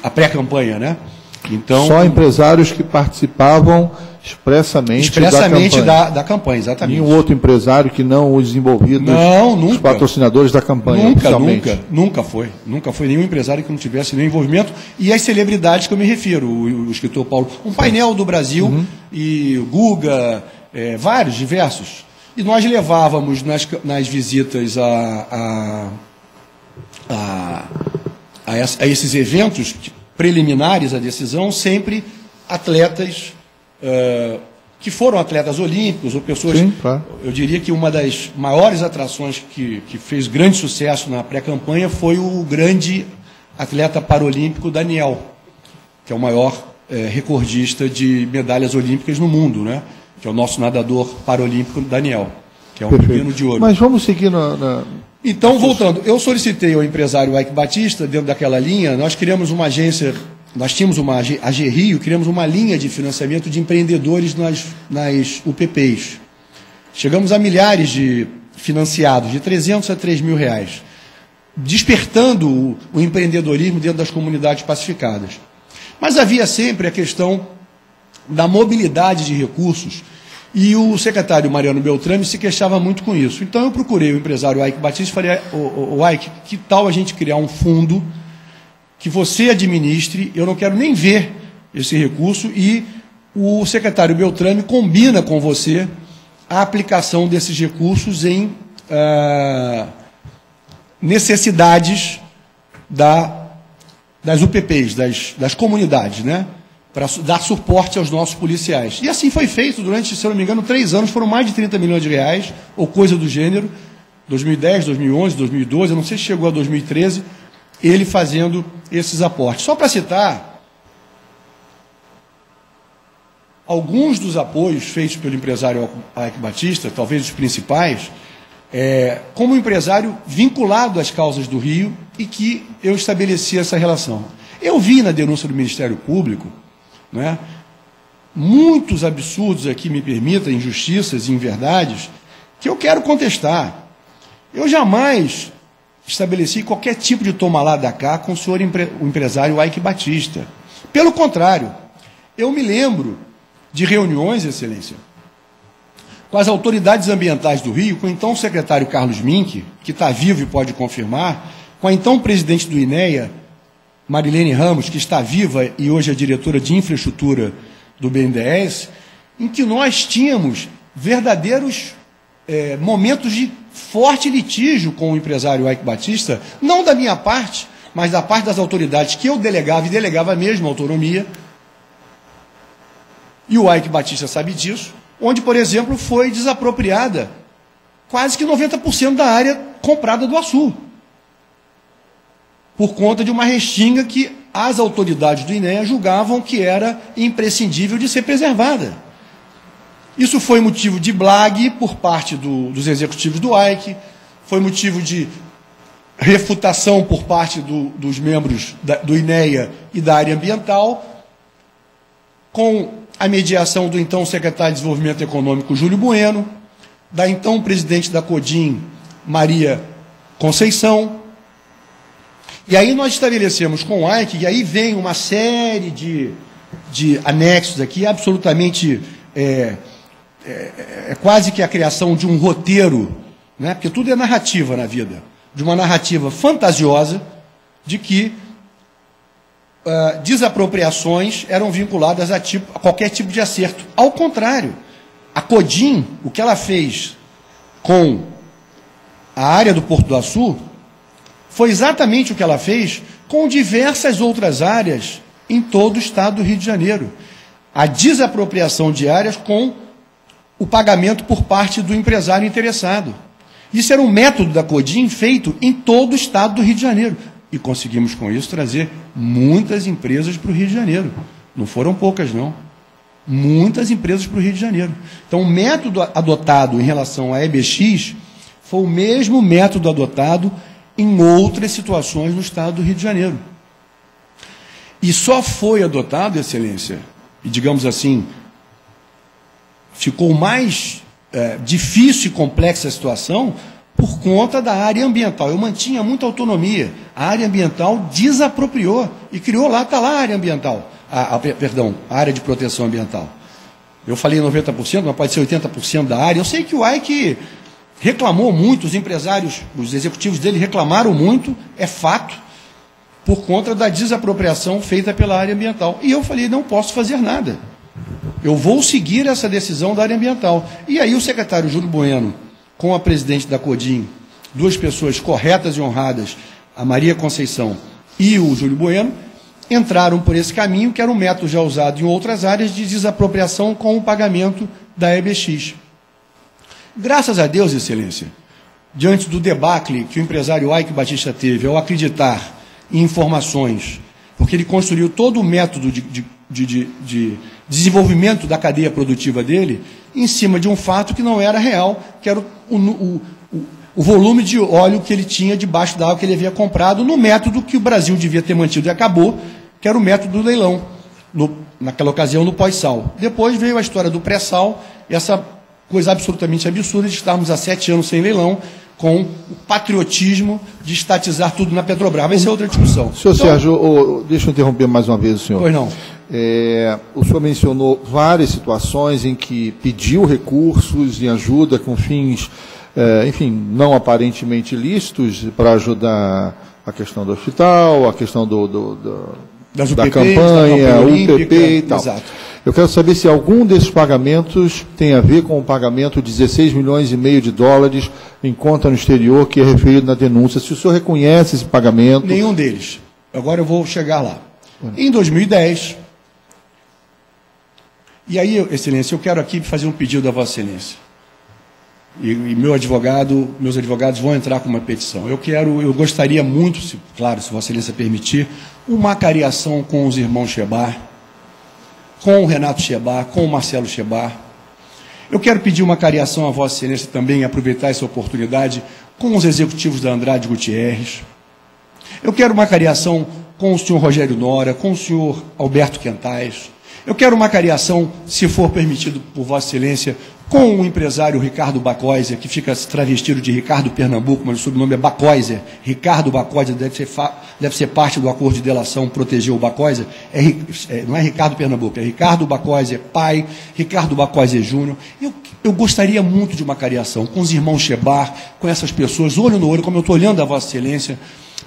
a pré-campanha, né? Então, só empresários que participavam expressamente da campanha, exatamente. Nenhum outro empresário que não os envolvidos, os patrocinadores da campanha. Nunca foi nenhum empresário que não tivesse nenhum envolvimento. E as celebridades que eu me refiro, o escritor Paulo, um painel do Brasil, e o Guga, vários, diversos. E nós levávamos nas visitas a esses eventos preliminares à decisão, sempre atletas que foram atletas olímpicos ou pessoas... Sim, claro. Eu diria que uma das maiores atrações que fez grande sucesso na pré-campanha foi o grande atleta paralímpico Daniel, que é o maior recordista de medalhas olímpicas no mundo, né? Que é o nosso nadador paralímpico Daniel, que é um menino de ouro. Mas vamos seguir Então, voltando, eu solicitei ao empresário Ike Batista, dentro daquela linha, nós criamos uma agência, nós tínhamos a GRIO, criamos uma linha de financiamento de empreendedores nas UPPs. Chegamos a milhares de financiados, de 300 a 3 mil reais, despertando o empreendedorismo dentro das comunidades pacificadas. Mas havia sempre a questão da mobilidade de recursos, e o secretário Mariano Beltrame se queixava muito com isso. Então eu procurei o empresário Ike Batista e falei, Ike, que tal a gente criar um fundo que você administre, eu não quero nem ver esse recurso, e o secretário Beltrame combina com você a aplicação desses recursos em necessidades das UPPs, das comunidades, né? Para dar suporte aos nossos policiais. E assim foi feito durante, se eu não me engano, 3 anos, foram mais de 30 milhões de reais, ou coisa do gênero, 2010, 2011, 2012, eu não sei se chegou a 2013, ele fazendo esses aportes. Só para citar, alguns dos apoios feitos pelo empresário Ike Batista, talvez os principais, como empresário vinculado às causas do Rio, e que eu estabeleci essa relação. Eu vi na denúncia do Ministério Público, né, muitos absurdos aqui, me permita, injustiças e inverdades, que eu quero contestar. Eu jamais estabeleci qualquer tipo de toma lá da cá com o senhor o empresário Ike Batista. Pelo contrário, eu me lembro de reuniões, Excelência, com as autoridades ambientais do Rio, com o então secretário Carlos Mink, que está vivo e pode confirmar, com a então presidente do INEA, Marilene Ramos, que está viva e hoje é diretora de infraestrutura do BNDES, em que nós tínhamos verdadeiros momentos de forte litígio com o empresário Ike Batista, não da minha parte, mas da parte das autoridades que eu delegava, e delegava mesmo a autonomia, e o Ike Batista sabe disso, onde, por exemplo, foi desapropriada quase que 90% da área comprada do Açu, por conta de uma restinga que as autoridades do INEA julgavam que era imprescindível de ser preservada. Isso foi motivo de blague por parte dos executivos do Ike, foi motivo de refutação por parte dos membros do INEA e da área ambiental, com a mediação do então secretário de Desenvolvimento Econômico, Júlio Bueno, da então presidente da CODIM, Maria Conceição. E aí nós estabelecemos com o Ike, e aí vem uma série de anexos aqui, absolutamente, quase que a criação de um roteiro, né? Porque tudo é narrativa na vida, de uma narrativa fantasiosa de que desapropriações eram vinculadas a qualquer tipo de acerto. Ao contrário, a CODIM, o que ela fez com a área do Porto do Açu, foi exatamente o que ela fez com diversas outras áreas em todo o estado do Rio de Janeiro. A desapropriação de áreas com o pagamento por parte do empresário interessado. Isso era um método da Codim feito em todo o estado do Rio de Janeiro. E conseguimos, com isso, trazer muitas empresas para o Rio de Janeiro. Não foram poucas, não. Muitas empresas para o Rio de Janeiro. Então, o método adotado em relação à EBX foi o mesmo método adotado em outras situações no estado do Rio de Janeiro. E só foi adotado, Excelência, e digamos assim, ficou mais difícil e complexa a situação por conta da área ambiental. Eu mantinha muita autonomia. A área ambiental desapropriou e criou lá, está lá a área ambiental. A área de proteção ambiental. Eu falei 90%, mas pode ser 80% da área. Eu sei que o AIC reclamou muito, os empresários, os executivos dele reclamaram muito, é fato, por conta da desapropriação feita pela área ambiental. E eu falei, não posso fazer nada. Eu vou seguir essa decisão da área ambiental. E aí o secretário Júlio Bueno, com a presidente da Codim, duas pessoas corretas e honradas, a Maria Conceição e o Júlio Bueno, entraram por esse caminho, que era um método já usado em outras áreas de desapropriação com o pagamento da EBX. Graças a Deus, Excelência, diante do debacle que o empresário AIC Batista teve ao acreditar em informações, porque ele construiu todo o método de desenvolvimento da cadeia produtiva dele em cima de um fato que não era real, que era o volume de óleo que ele tinha debaixo da água que ele havia comprado no método que o Brasil devia ter mantido e acabou, que era o método do leilão, naquela ocasião no pós-sal. Depois veio a história do pré-sal, e essa coisa absolutamente absurda de estarmos há 7 anos sem leilão, com o patriotismo de estatizar tudo na Petrobras. Mas essa é outra discussão. Senhor Sérgio, deixa eu interromper mais uma vez o senhor. Pois não. O senhor mencionou várias situações em que pediu recursos e ajuda com fins, enfim, não aparentemente lícitos para ajudar a questão do hospital, a questão das da UPPs, campanha, da UPP e tal. Exato. Eu quero saber se algum desses pagamentos tem a ver com o pagamento de 16 milhões e meio de dólares em conta no exterior, que é referido na denúncia. Se o senhor reconhece esse pagamento... Nenhum deles. Agora eu vou chegar lá. Em 2010, e aí, Excelência, eu quero aqui fazer um pedido a Vossa Excelência. E meus advogados vão entrar com uma petição. Eu gostaria muito, claro, se Vossa Excelência permitir, uma cariação com os irmãos Chebar, com o Renato Chebar, com o Marcelo Chebar. Eu quero pedir uma cariação a Vossa Excelência também, aproveitar essa oportunidade, com os executivos da Andrade Gutierrez. Eu quero uma cariação com o senhor Rogério Nora, com o senhor Alberto Quentais. Eu quero uma cariação, se for permitido por Vossa Excelência, com o empresário Ricardo Bacóiser, que fica travestido de Ricardo Pernambuco, mas o sobrenome é Bacóiser. Ricardo Bacóiser deve ser parte do acordo de delação, proteger o Bacóiser. Não é Ricardo Pernambuco, é Ricardo Bacóiser pai, Ricardo Bacóiser Júnior. Eu gostaria muito de uma cariação com os irmãos Chebar, com essas pessoas, olho no olho, como eu estou olhando a Vossa Excelência,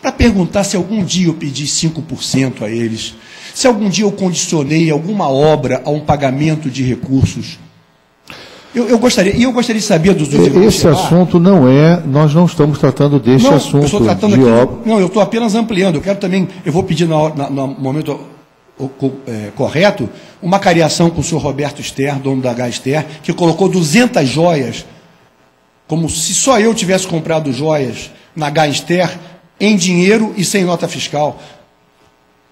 para perguntar se algum dia eu pedi 5% a eles, se algum dia eu condicionei alguma obra a um pagamento de recursos. Eu gostaria de saber dos Esse assunto não é, nós não estamos tratando deste assunto. Eu estou tratando aqui, não, eu estou apenas ampliando. Eu vou pedir no momento correto, uma cariação com o senhor Roberto Ster, dono da Gaster, que colocou 200 joias, como se só eu tivesse comprado joias na Gaster, em dinheiro e sem nota fiscal.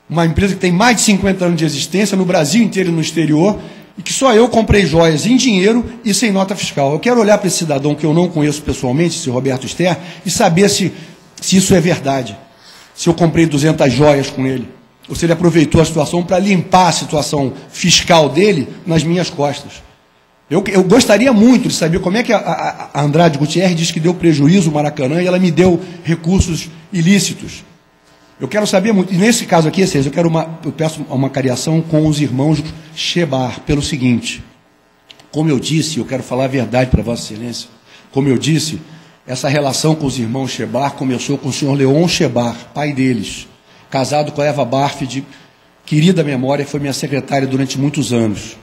Uma empresa que tem mais de 50 anos de existência no Brasil inteiro e no exterior, e que só eu comprei joias em dinheiro e sem nota fiscal. Eu quero olhar para esse cidadão que eu não conheço pessoalmente, esse Roberto Ster, e saber se isso é verdade. Se eu comprei 200 joias com ele, ou se ele aproveitou a situação para limpar a situação fiscal dele nas minhas costas. Eu gostaria muito de saber como é que a Andrade Gutierrez diz que deu prejuízo ao Maracanã e ela me deu recursos ilícitos. Eu quero saber muito, e nesse caso aqui, eu peço uma cariação com os irmãos Chebar, pelo seguinte: como eu disse, eu quero falar a verdade para Vossa Excelência, como eu disse, essa relação com os irmãos Chebar começou com o senhor Leon Chebar, pai deles, casado com a Eva Barf, de querida memória, que foi minha secretária durante muitos anos.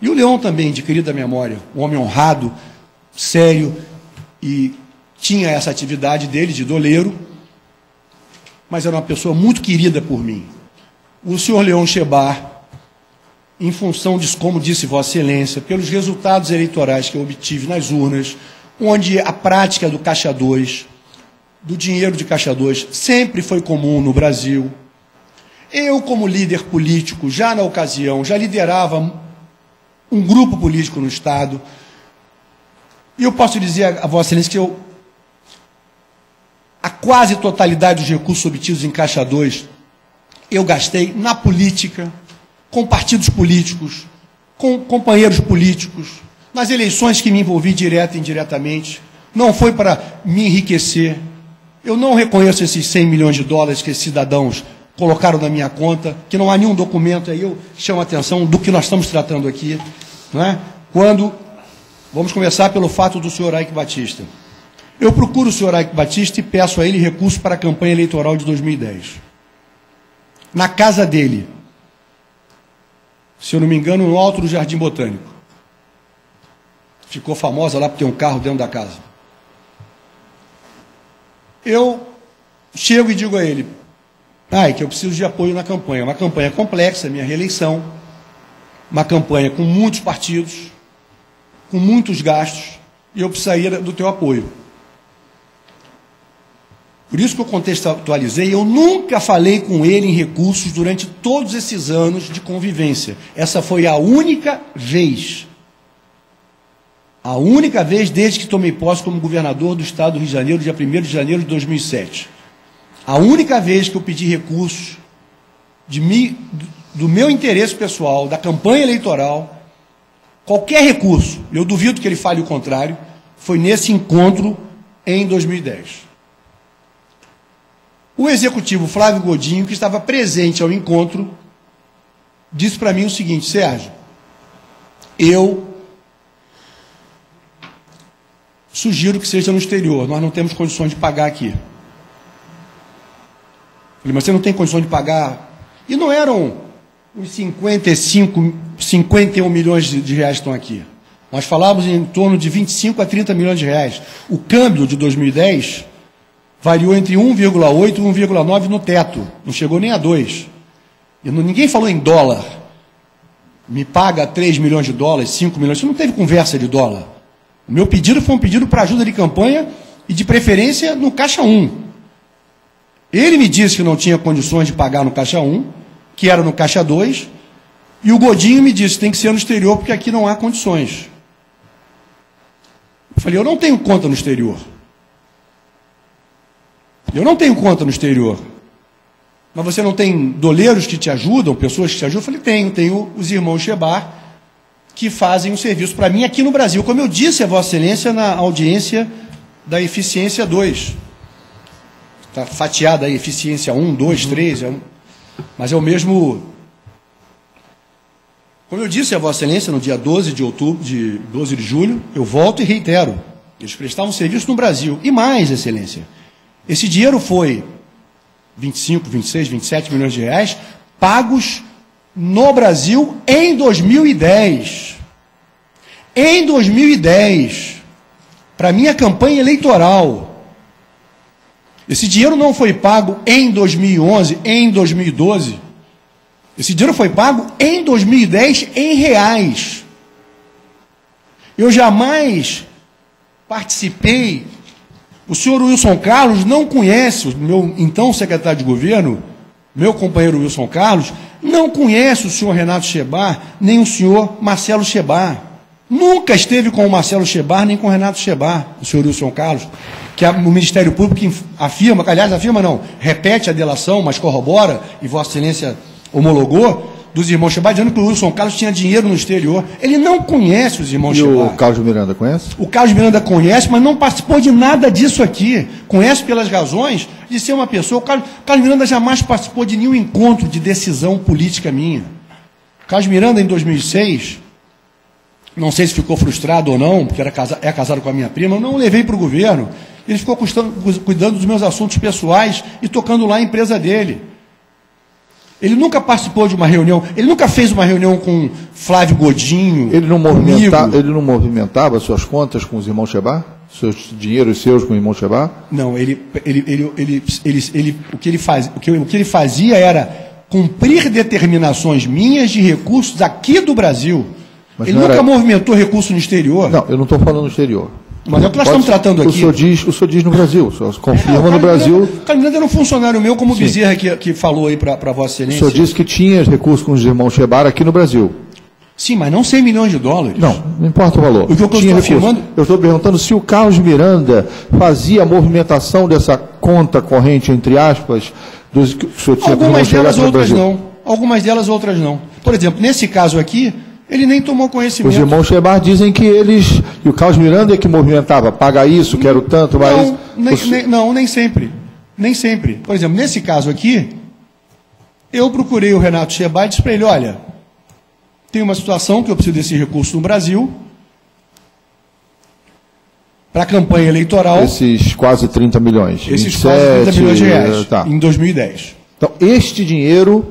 E o Leon também, de querida memória, um homem honrado, sério, e tinha essa atividade dele de doleiro. mas era uma pessoa muito querida por mim. O senhor Leon Shebar, em função disso, como disse Vossa Excelência, pelos resultados eleitorais que eu obtive nas urnas, onde a prática do Caixa 2, do dinheiro de Caixa 2, sempre foi comum no Brasil. Eu, como líder político, já na ocasião, já liderava um grupo político no Estado, e eu posso dizer a Vossa Excelência que a quase totalidade dos recursos obtidos em Caixa 2, eu gastei na política, com partidos políticos, com companheiros políticos, nas eleições que me envolvi direta e indiretamente. Não foi para me enriquecer. Eu não reconheço esses 100 milhões de dólares que esses cidadãos colocaram na minha conta, que não há nenhum documento, aí eu chamo a atenção do que nós estamos tratando aqui. Não é? Vamos começar pelo fato do senhor Eike Batista. Eu procuro o senhor Eike Batista e peço a ele recurso para a campanha eleitoral de 2010. Na casa dele, se eu não me engano, no alto do Jardim Botânico. Ficou famosa lá por ter um carro dentro da casa. Eu chego e digo a ele, que eu preciso de apoio na campanha. Uma campanha complexa, minha reeleição, uma campanha com muitos partidos, com muitos gastos, e eu precisaria do teu apoio. Por isso que eu contextualizei, eu nunca falei com ele em recursos durante todos esses anos de convivência. Essa foi a única vez. A única vez desde que tomei posse como governador do Estado do Rio de Janeiro, dia 1º de janeiro de 2007. A única vez que eu pedi recursos do meu interesse pessoal, da campanha eleitoral, qualquer recurso, eu duvido que ele fale o contrário, foi nesse encontro em 2010. O executivo Flávio Godinho, que estava presente ao encontro, disse para mim o seguinte: Sérgio, eu sugiro que seja no exterior, nós não temos condições de pagar aqui. Eu falei, mas você não tem condições de pagar? E não eram os 51 milhões de reais que estão aqui. Nós falávamos em torno de 25 a 30 milhões de reais. O câmbio de 2010 variou entre 1,8 e 1,9 no teto. Não chegou nem a 2. Ninguém falou em dólar. Me paga 3 milhões de dólares, 5 milhões. Isso não teve conversa de dólar. O meu pedido foi um pedido para ajuda de campanha e de preferência no Caixa 1. Ele me disse que não tinha condições de pagar no Caixa 1, que era no Caixa 2, e o Godinho me disse que tem que ser no exterior porque aqui não há condições. Eu falei, eu não tenho conta no exterior. Eu não tenho conta no exterior. Mas você não tem doleiros que te ajudam, pessoas que te ajudam? Eu falei, tenho os irmãos Shebar, que fazem um serviço para mim aqui no Brasil. Como eu disse a Vossa Excelência na audiência da Eficiência 2. Está fatiada aí, Eficiência 1, 2, 3, mas é o mesmo. Como eu disse a Vossa Excelência no dia 12 de julho, eu volto e reitero, eles prestavam serviço no Brasil. E mais, Excelência, esse dinheiro foi 25, 26, 27 milhões de reais pagos no Brasil em 2010. Em 2010, para minha campanha eleitoral. Esse dinheiro não foi pago em 2011, em 2012. Esse dinheiro foi pago em 2010 em reais. Eu jamais participei. O senhor Wilson Carlos não conhece, o meu então secretário de governo, meu companheiro Wilson Carlos, não conhece o senhor Renato Shebar, nem o senhor Marcelo Shebar. Nunca esteve com o Marcelo Shebar, nem com o Renato Shebar, o senhor Wilson Carlos, que o Ministério Público afirma, aliás, afirma não, repete a delação, mas corrobora, e Vossa Excelência homologou, dos irmãos Shebar, dizendo que o Wilson Carlos tinha dinheiro no exterior. Ele não conhece os irmãos Shebar. E o Carlos Miranda conhece? O Carlos Miranda conhece, mas não participou de nada disso aqui. Conhece pelas razões de ser uma pessoa. O Carlos Miranda jamais participou de nenhum encontro de decisão política minha. O Carlos Miranda, em 2006, não sei se ficou frustrado ou não, porque é casado com a minha prima, eu não o levei para o governo. Ele ficou cuidando dos meus assuntos pessoais e tocando lá a empresa dele. Ele nunca participou de uma reunião, ele nunca fez uma reunião com Flávio Godinho. Ele não movimentava suas contas com os irmãos Shebar? Dinheiros seus com o irmão Shebar? Não, o que ele fazia era cumprir determinações minhas de recursos aqui do Brasil. Mas ele nunca movimentou recurso no exterior. Não, eu não estou falando no exterior. Mas é o que nós estamos tratando aqui. O senhor diz no Brasil, o senhor confirma no Brasil. O Carlos Miranda era um funcionário meu, como o Bezerra que falou aí para Vossa Excelência. O senhor disse que tinha recursos com os irmãos Shebar aqui no Brasil. Sim, mas não 100 milhões de dólares. Não importa o valor. O que eu estou afirmando... Eu estou perguntando se o Carlos Miranda fazia a movimentação dessa conta corrente, entre aspas, dos que o senhor tinha com os irmãos Shebar no Brasil. Não. Algumas delas, outras não. Por exemplo, nesse caso aqui, ele nem tomou conhecimento. Os irmãos Shebar dizem que eles... E o Carlos Miranda é que movimentava, paga isso, quero tanto, mas... Nem sempre. Nem sempre. Por exemplo, nesse caso aqui, eu procurei o Renato Shebar e disse para ele, olha, tem uma situação que eu preciso desse recurso no Brasil, para a campanha eleitoral... Esses quase 30 milhões. Esses quase 30 milhões de reais, em 2010. Então, este dinheiro...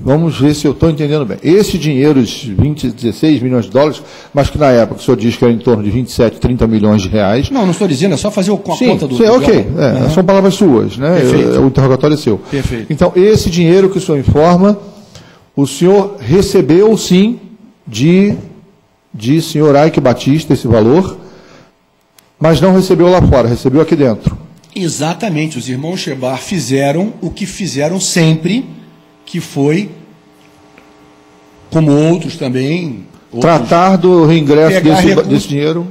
Vamos ver se eu estou entendendo bem. Esse dinheiro, os 16 milhões de dólares, mas que na época o senhor diz que era em torno de 27, 30 milhões de reais. Não estou dizendo, é só fazer a conta do... Sim, ok. São palavras suas, né? O interrogatório é seu. Perfeito. Então, esse dinheiro que o senhor informa, o senhor recebeu, sim, de senhor Ike Batista, esse valor, mas não recebeu lá fora, recebeu aqui dentro. Exatamente. Os irmãos Shebar fizeram o que fizeram sempre, que foi, como outros também... Tratar do reingresso desse dinheiro?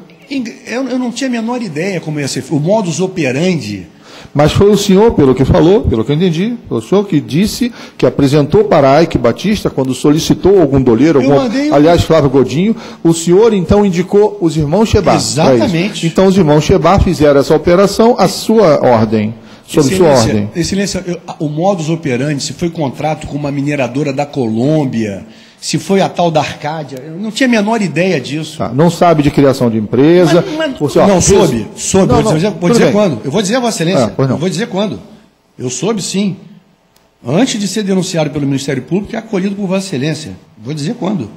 Eu não tinha a menor ideia como ia ser. O modus operandi... Mas foi o senhor, pelo que falou, pelo que eu entendi, foi o senhor que disse, que apresentou para Ike Batista, quando solicitou algum doleiro, aliás, Flávio Godinho, o senhor então indicou os irmãos Shebar. Exatamente. Então os irmãos Shebar fizeram essa operação à sua ordem. Sob sua ordem. Excelência, o modus operandi, se foi contrato com uma mineradora da Colômbia, se foi a tal da Arcádia, eu não tinha a menor ideia disso. Não sabe de criação de empresa. Soube. Vou dizer quando. Eu vou dizer a Vossa Excelência. Eu vou dizer quando. Eu soube sim. Antes de ser denunciado pelo Ministério Público e acolhido por Vossa Excelência. Vou dizer quando.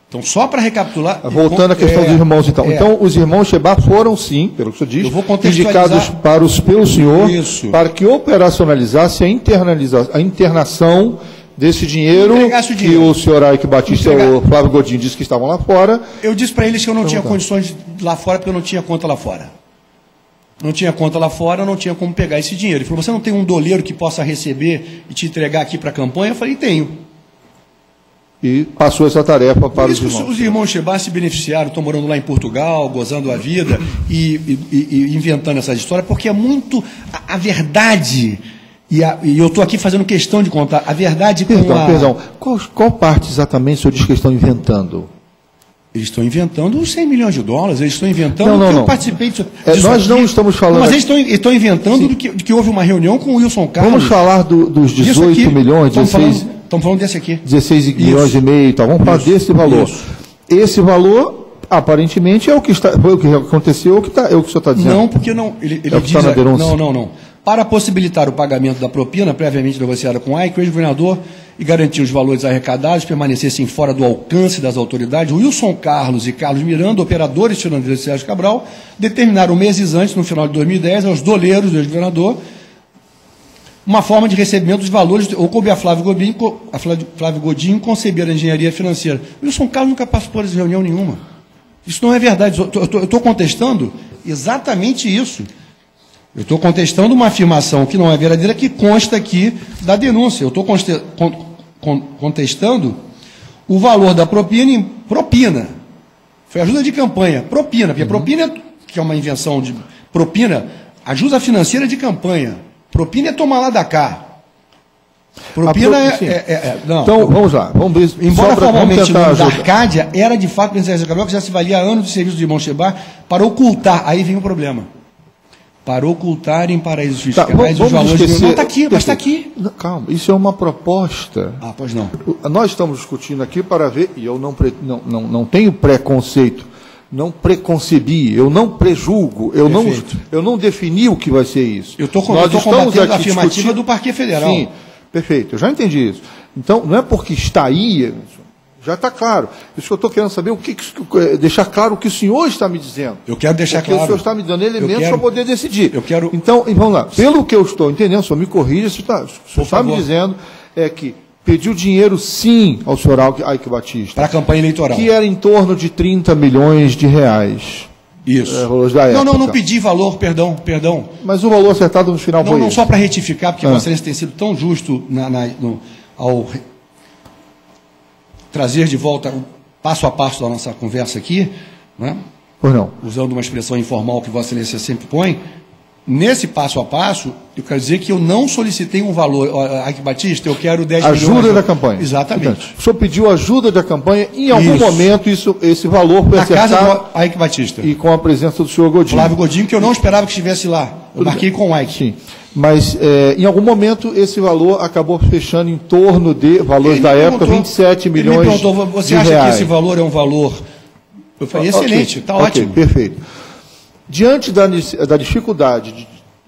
Então, só para recapitular... Voltando à questão dos irmãos, então. Então, os irmãos Shebar foram, sim, pelo que o senhor diz, indicados pelo senhor, para que operacionalizasse a internação desse dinheiro que o senhor Ike Batista e o Flávio Godinho disse que estavam lá fora. Eu disse para eles que eu não tinha condições de ir lá fora, porque eu não tinha conta lá fora. Não tinha conta lá fora, não tinha como pegar esse dinheiro. Ele falou, você não tem um doleiro que possa receber e te entregar aqui para a campanha? Eu falei, tenho. E passou essa tarefa para os irmãos. Os irmãos Shebar se beneficiaram, estão morando lá em Portugal, gozando a vida e inventando essas histórias, porque é muito a verdade, e eu estou aqui fazendo questão de contar, a verdade com Perdão, qual parte exatamente o senhor diz que estão inventando? Eles estão inventando os 100 milhões de dólares, eles estão inventando não. Eu participei disso. Nós não estamos falando... Mas eles estão inventando de que houve uma reunião com o Wilson Carlos. Vamos falar dos 18 milhões, 16... Estamos falando desse aqui. 16 milhões e meio, tá? Vamos falar desse valor. Isso. Esse valor, aparentemente, é o que foi o que aconteceu, é o que o senhor está dizendo. Não, porque não. Ele diz. Na denúncia. Não. Para possibilitar o pagamento da propina previamente negociada com o Ike, o ex-governador e garantir os valores arrecadados permanecessem fora do alcance das autoridades, Wilson Carlos e Carlos Miranda, operadores finlandeiros de Sérgio Cabral, determinaram meses antes, no final de 2010, aos doleiros do ex-governador, uma forma de recebimento dos valores, ou coube a Flávio Godinho conceber a engenharia financeira. Wilson Carlos nunca participou de reunião nenhuma. Isso não é verdade. Eu estou contestando exatamente isso. Eu estou contestando uma afirmação que não é verdadeira, que consta aqui da denúncia. Eu estou contestando o valor da propina em propina. Foi ajuda de campanha, propina, porque propina, que é uma invenção de propina, ajuda financeira de campanha. Propina é tomar lá da cá. Propina não. Então, vamos lá. Vamos ver. Embora formalmente o nome da Arcádia era de fato presidente Sérgio Cabral, que já se valia anos de serviço de irmão Shebar para ocultar. Aí vem o problema. Para ocultar em paraísos fiscais os valores. Não, está aqui, mas está aqui. Calma, isso é uma proposta. Pois não. Nós estamos discutindo aqui para ver, e eu não tenho preconceito. Não preconcebi, eu não prejulgo, eu não defini o que vai ser isso. Eu estou combatendo a afirmativa do Parquê Federal. Sim, perfeito, eu já entendi isso. Então, não é porque está aí, Já está claro. Isso que eu estou querendo saber, deixar claro o que o senhor está me dizendo. Eu quero deixar claro. Porque o senhor está me dando elementos para poder decidir. Então, vamos lá. Pelo que eu estou entendendo, o senhor me corrija, o senhor está me dizendo que pediu dinheiro, sim, ao senhor Eike Batista. Para a campanha eleitoral. Que era em torno de 30 milhões de reais. Isso. Da época. Não pedi valor, perdão. Mas o valor acertado no final foi Não, só para retificar, porque Vossa Excelência tem sido tão justo ao trazer de volta o passo a passo da nossa conversa aqui, né? Pois não. Usando uma expressão informal que Vossa Excelência sempre põe. Nesse passo a passo, eu quero dizer que eu não solicitei um valor. Eike Batista, eu quero 10 milhões. Ajuda da campanha. Exatamente. Portanto, o senhor pediu ajuda da campanha, em algum momento esse valor foi acertado. Na casa do Eike Batista. E com a presença do senhor Godinho. Flávio Godinho, que eu não esperava que estivesse lá. Eu marquei com o Eike. Sim. Mas, em algum momento, esse valor acabou fechando em torno de valores da época, 27 milhões de reais. Ele me perguntou, você acha que esse valor é um valor... Eu falei, excelente, está ótimo. Perfeito. Diante da dificuldade de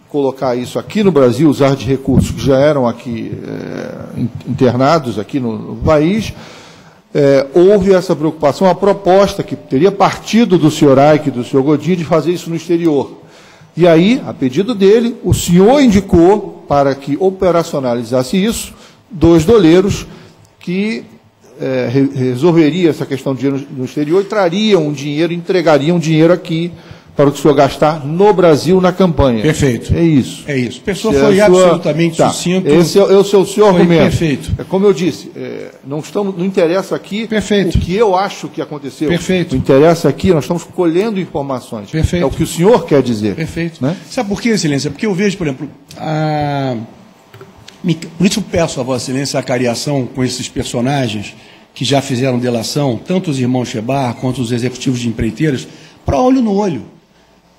colocar isso aqui no Brasil, usar de recursos que já eram aqui internados aqui no país, houve essa preocupação, a proposta que teria partido do senhor Eike e do senhor Godinho de fazer isso no exterior. E aí, a pedido dele, o senhor indicou para que operacionalizasse isso 2 doleiros que resolveria essa questão de dinheiro no exterior e trariam um dinheiro, entregariam dinheiro aqui para o senhor gastar no Brasil na campanha. Perfeito. É isso. É isso. A pessoa foi absolutamente sucinto. Esse é o seu argumento. Perfeito. Como eu disse, não interessa aqui perfeito. O que eu acho que aconteceu. Perfeito. Não interessa aqui, nós estamos colhendo informações. Perfeito. É o que o senhor quer dizer. Perfeito. Né? Sabe por quê, Excelência? Porque eu vejo, por exemplo, por isso eu peço a Vossa Excelência a cariação com esses personagens que já fizeram delação, tanto os irmãos Chebar quanto os executivos de empreiteiras, para olho no olho.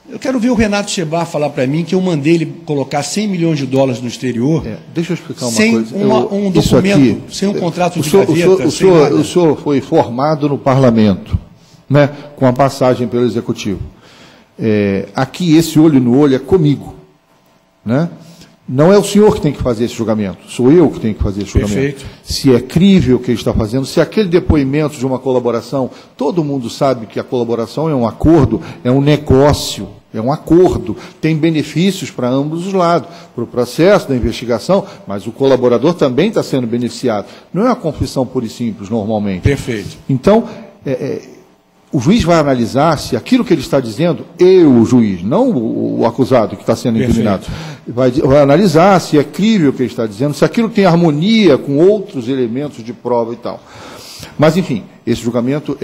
Eu quero ver o Renato Chebar falar para mim que eu mandei ele colocar 100 milhões de dólares no exterior. Deixa eu explicar uma sem coisa. Um documento, sem um contrato de gaveta, o senhor foi formado no parlamento, né, com a passagem pelo executivo. Aqui, esse olho no olho é comigo. Né? Não é o senhor que tem que fazer esse julgamento, sou eu que tenho que fazer esse julgamento. Perfeito. Se é crível o que ele está fazendo, se aquele depoimento de uma colaboração, todo mundo sabe que a colaboração é um acordo, é um negócio, é um acordo, tem benefícios para ambos os lados, para o processo da investigação, mas o colaborador também está sendo beneficiado. Não é uma confissão pura e simples, normalmente. Perfeito. Então, o juiz vai analisar se aquilo que ele está dizendo, o juiz, não o acusado que está sendo incriminado, vai analisar se é crível o que ele está dizendo, se aquilo tem harmonia com outros elementos de prova e tal. Mas, enfim, esse julgamento,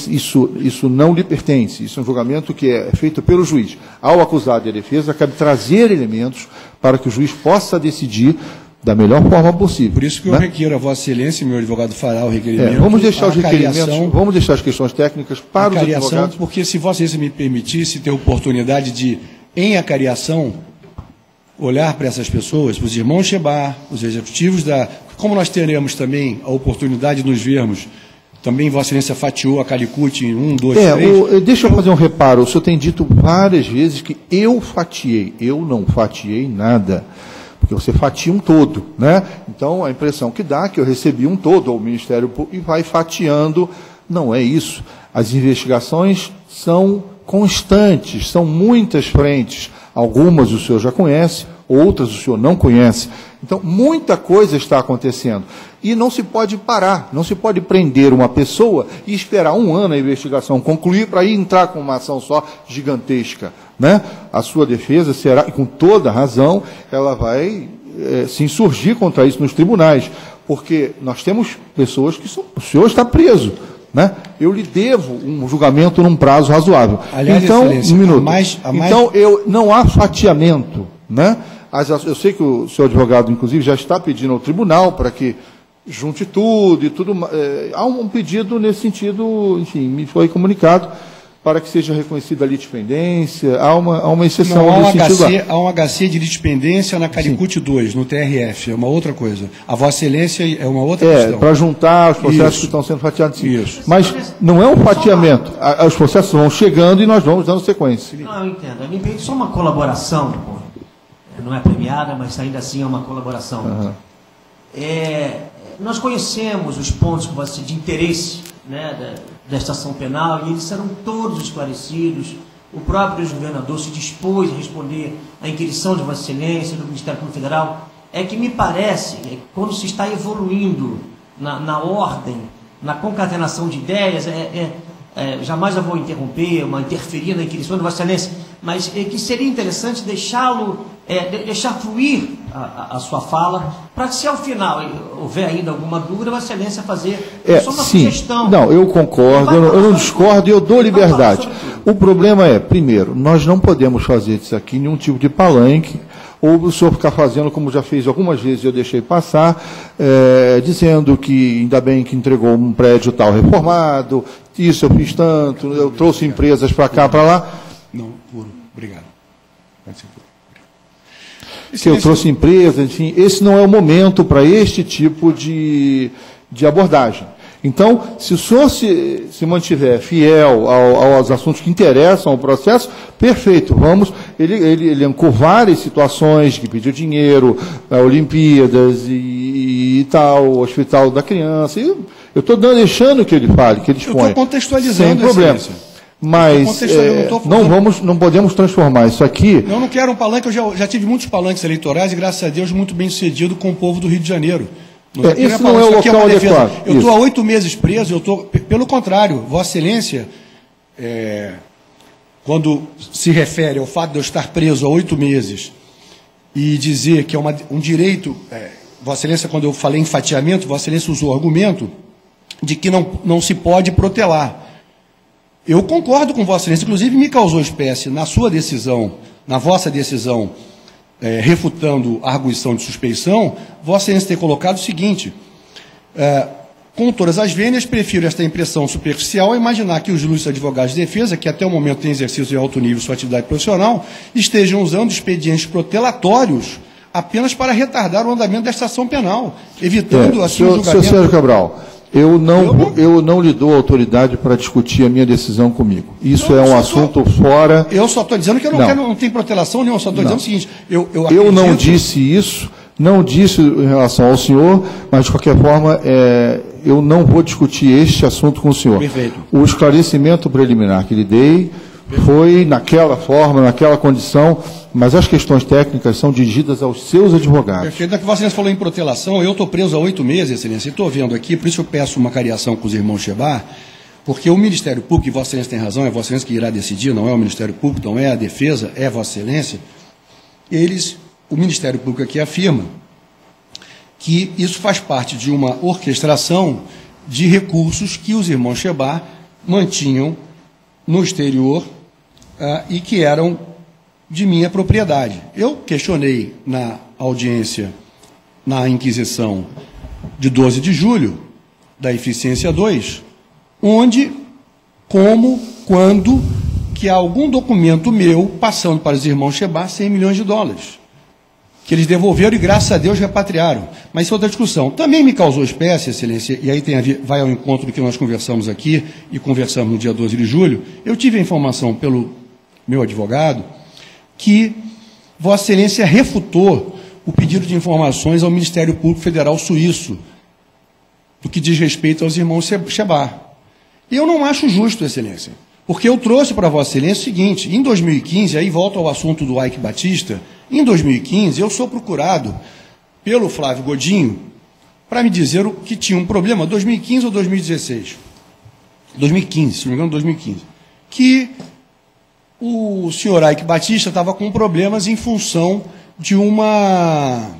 isso não lhe pertence, isso é um julgamento que é feito pelo juiz. Ao acusado e à defesa, cabe trazer elementos para que o juiz possa decidir da melhor forma possível. Por isso que eu requeiro a Vossa Excelência, meu advogado fará o requerimento. Vamos deixar os requerimentos, vamos deixar as questões técnicas para os advogados. Porque se Vossa Excelência me permitisse ter oportunidade de, em acariação, olhar para essas pessoas, para os irmãos Chebar, os executivos como nós teremos também a oportunidade de nos vermos, também Vossa Excelência fatiou a Calicut em 1, 2, 3. Deixa eu fazer um reparo. O senhor tem dito várias vezes que eu fatiei. Eu não fatiei nada. Porque você fatia um todo, né? Então, a impressão que dá é que eu recebi um todo ao Ministério Público e vai fatiando. Não é isso. As investigações são constantes, são muitas frentes. Algumas o senhor já conhece, outras o senhor não conhece. Então, muita coisa está acontecendo. E não se pode parar, não se pode prender uma pessoa e esperar 1 ano a investigação concluir para ir entrar com uma ação só gigantesca. Né? A sua defesa será, e com toda razão, ela vai se insurgir contra isso nos tribunais, porque nós temos pessoas que o senhor está preso. Né? Eu lhe devo um julgamento num prazo razoável. Aliás, então, Excelência, um minuto. Então, não há fatiamento. Né? Eu sei que o senhor advogado, inclusive, já está pedindo ao tribunal para que junte tudo e tudo. Há um pedido nesse sentido, enfim, me foi comunicado para que seja reconhecida a litispendência. Há uma exceção nesse sentido. Há um HC de litispendência na Calicut 2, no TRF, é uma outra coisa. A Vossa Excelência é uma outra questão. Para juntar os processos que estão sendo fatiados. Isso. Mas não é um fatiamento. Os processos vão chegando e nós vamos dando sequência. Não, eu entendo. Me pede só uma colaboração. Não é premiada, mas ainda assim é uma colaboração. nós conhecemos os pontos de interesse, né, desta ação penal, e eles serão todos esclarecidos. O próprio governador se dispôs a responder à inquirição de Vossa Excelência, do Ministério Público Federal. É que me parece, quando se está evoluindo na ordem, na concatenação de ideias, jamais eu vou interferir na inquirição de Vossa Excelência, mas que seria interessante deixar fluir a sua fala, para que se ao final houver ainda alguma dúvida, Vossa Excelência fazer só uma sugestão. Não, eu concordo, eu não discordo e eu dou liberdade. O problema é, primeiro, nós não podemos fazer disso aqui nenhum tipo de palanque, ou o senhor ficar fazendo, como já fez algumas vezes, eu deixei passar, dizendo que ainda bem que entregou um prédio tal reformado, isso eu fiz tanto, eu trouxe empresas para cá, para lá. Não, puro. Obrigado. Pode ser puro. Que eu trouxe empresas, enfim, esse não é o momento para este tipo de abordagem. Então, se o senhor se mantiver fiel aos assuntos que interessam ao processo, perfeito, vamos. Ele elencou várias situações que pediu dinheiro, Olimpíadas e tal, Hospital da Criança. Eu estou deixando que ele fale, que ele exponha. Eu estou contextualizando. Sem problema. Mas não podemos transformar isso aqui. Eu não quero um palanque, eu já tive muitos palanques eleitorais e, graças a Deus, muito bem sucedido com o povo do Rio de Janeiro. Isso não é o local adequado. Eu estou há 8 meses preso, pelo contrário, Vossa Excelência, quando se refere ao fato de eu estar preso há 8 meses e dizer que é um direito, Vossa Excelência, quando eu falei em fatiamento, Vossa Excelência usou o argumento de que não se pode protelar. Eu concordo com Vossa Excelência, inclusive me causou espécie na sua decisão, na vossa decisão, refutando a arguição de suspeição, Vossa Excelência ter colocado o seguinte: com todas as vênias, prefiro esta impressão superficial a imaginar que os ilustres advogados de defesa, que até o momento têm exercido em alto nível sua atividade profissional, estejam usando expedientes protelatórios apenas para retardar o andamento desta ação penal, evitando assim o julgamento. Senhor Sérgio Cabral, eu não lhe dou autoridade para discutir a minha decisão comigo. Isso é um assunto fora... Eu só estou dizendo que eu não tem protelação nenhuma, só estou dizendo o seguinte... Eu não disse isso, não disse em relação ao senhor, mas, de qualquer forma, eu não vou discutir este assunto com o senhor. Perfeito. O esclarecimento preliminar que lhe dei foi naquela forma, naquela condição, mas as questões técnicas são dirigidas aos seus advogados. Perfeito. Vossa Excelência falou em protelação, eu estou preso há 8 meses, Excelência, e estou vendo aqui, por isso eu peço uma cariação com os irmãos Chebar, porque o Ministério Público, e Vossa Excelência tem razão, é Vossa Excelência que irá decidir, não é o Ministério Público, não é a defesa, é Vossa Excelência, o Ministério Público aqui afirma que isso faz parte de uma orquestração de recursos que os irmãos Chebar mantinham no exterior e que eram de minha propriedade. Eu questionei na audiência, na inquisição de 12 de julho, da Eficiência 2, onde, como, quando, que há algum documento meu passando para os irmãos Chebar $100 milhões, que eles devolveram e, graças a Deus, repatriaram. Mas isso é outra discussão. Também me causou espécie, Excelência, e aí vai ao encontro do que nós conversamos aqui, e conversamos no dia 12 de julho, eu tive a informação pelo meu advogado, que Vossa Excelência refutou o pedido de informações ao Ministério Público Federal Suíço, do que diz respeito aos irmãos Chebar. E eu não acho justo, Excelência, porque eu trouxe para Vossa Excelência o seguinte: em 2015, aí volto ao assunto do Ike Batista, em 2015 eu sou procurado pelo Flávio Godinho para me dizer que tinha um problema, 2015 ou 2016? 2015, se não me engano, 2015, que o senhor Ike Batista estava com problemas em função de uma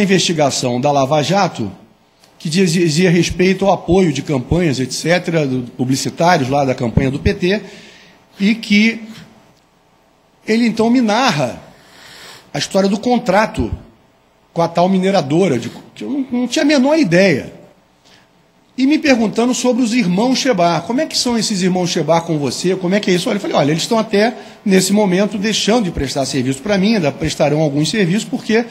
investigação da Lava Jato que dizia respeito ao apoio de campanhas, etc., publicitários lá da campanha do PT, e que ele então me narra a história do contrato com a tal mineradora, que eu não tinha a menor ideia. E me perguntando sobre os irmãos Chebar. Como é que são esses irmãos Chebar com você? Como é que é isso? Eu falei, olha, eles estão até, nesse momento, deixando de prestar serviço para mim, ainda prestarão alguns serviços, porque,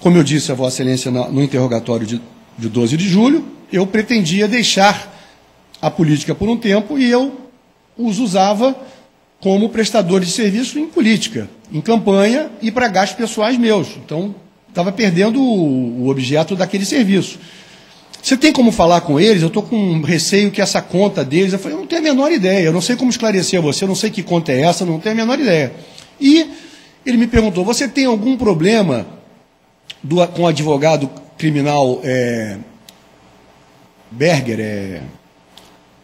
como eu disse a Vossa Excelência no interrogatório de 12 de julho, eu pretendia deixar a política por um tempo e eu os usava como prestadores de serviço em política, em campanha e para gastos pessoais meus. Então, estava perdendo o objeto daquele serviço. Você tem como falar com eles? Eu estou com receio que essa conta deles... Eu falei, eu não tenho a menor ideia, eu não sei como esclarecer a você, eu não sei que conta é essa, eu não tenho a menor ideia. E ele me perguntou, você tem algum problema com o advogado criminal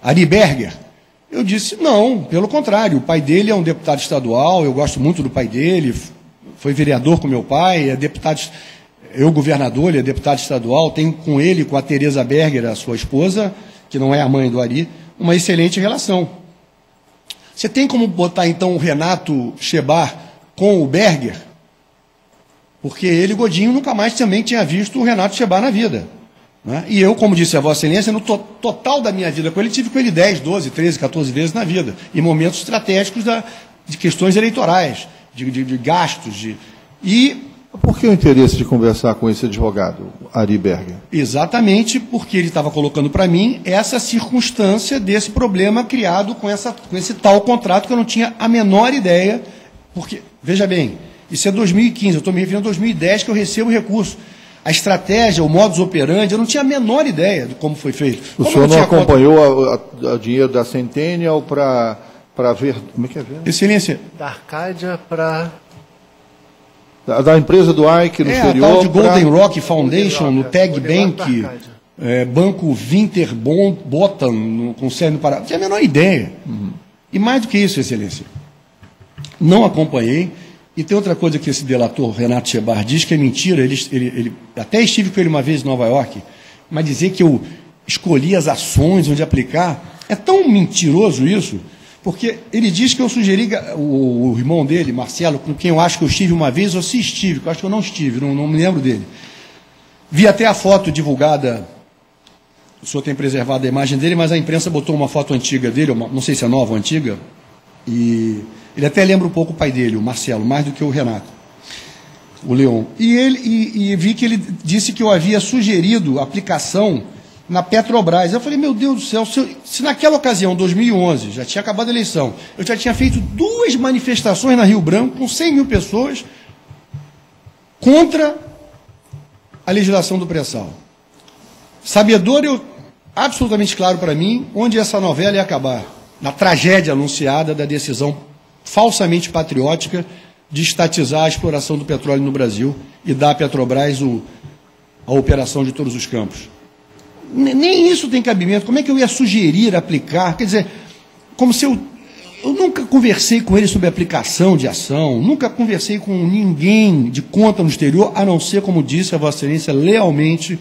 Ari Berger? Eu disse, não, pelo contrário, o pai dele é um deputado estadual, eu gosto muito do pai dele, foi vereador com meu pai, é deputado... Eu, governador, ele é deputado estadual, tenho com ele, com a Tereza Berger, a sua esposa, que não é a mãe do Ari, uma excelente relação. Você tem como botar, então, o Renato Chebar com o Berger? Porque ele, Godinho, nunca mais também tinha visto o Renato Chebar na vida. Né? E eu, como disse a Vossa Excelência, no total da minha vida com ele, tive com ele 10, 12, 13, 14 vezes na vida, em momentos estratégicos de questões eleitorais, de gastos. Por que o interesse de conversar com esse advogado, Ari Berger? Exatamente porque ele estava colocando para mim essa circunstância desse problema criado com esse tal contrato que eu não tinha a menor ideia. Porque, veja bem, isso é 2015, eu estou me referindo a 2010 que eu recebo o recurso. A estratégia, o modus operandi, eu não tinha a menor ideia de como foi feito. O senhor não acompanhou o dinheiro da Centennial para ver... Como é que é? Excelência. Da Arcádia para... Da empresa do Ike no exterior. A tal de Golden Rock Foundation, no Tag Bank, Banco Winterbotham, com sede no Pará. Não tinha a menor ideia. E mais do que isso, Excelência, não acompanhei. E tem outra coisa que esse delator, Renato Chebar, diz que é mentira. Ele até estive com ele uma vez em Nova York, mas dizer que eu escolhi as ações onde aplicar, é tão mentiroso isso. Porque ele diz que eu sugeri, o irmão dele, Marcelo, com quem eu acho que eu estive uma vez, ou se estive, que eu acho que eu não estive, não me lembro dele. Vi até a foto divulgada, o senhor tem preservado a imagem dele, mas a imprensa botou uma foto antiga dele, não sei se é nova ou antiga, e ele até lembra um pouco o pai dele, o Marcelo, mais do que o Renato, o Leon. E vi que ele disse que eu havia sugerido a aplicação na Petrobras. Eu falei, meu Deus do céu, se naquela ocasião, 2011, já tinha acabado a eleição, eu já tinha feito 2 manifestações na Rio Branco, com 100 mil pessoas, contra a legislação do pré-sal. Sabedor, absolutamente claro para mim, onde essa novela ia acabar. Na tragédia anunciada da decisão falsamente patriótica de estatizar a exploração do petróleo no Brasil e dar à Petrobras a operação de todos os campos. Nem isso tem cabimento. Como é que eu ia sugerir aplicar? Quer dizer, como se eu nunca conversei com ele sobre aplicação de ação, nunca conversei com ninguém de conta no exterior, a não ser, como disse a Vossa Excelência, lealmente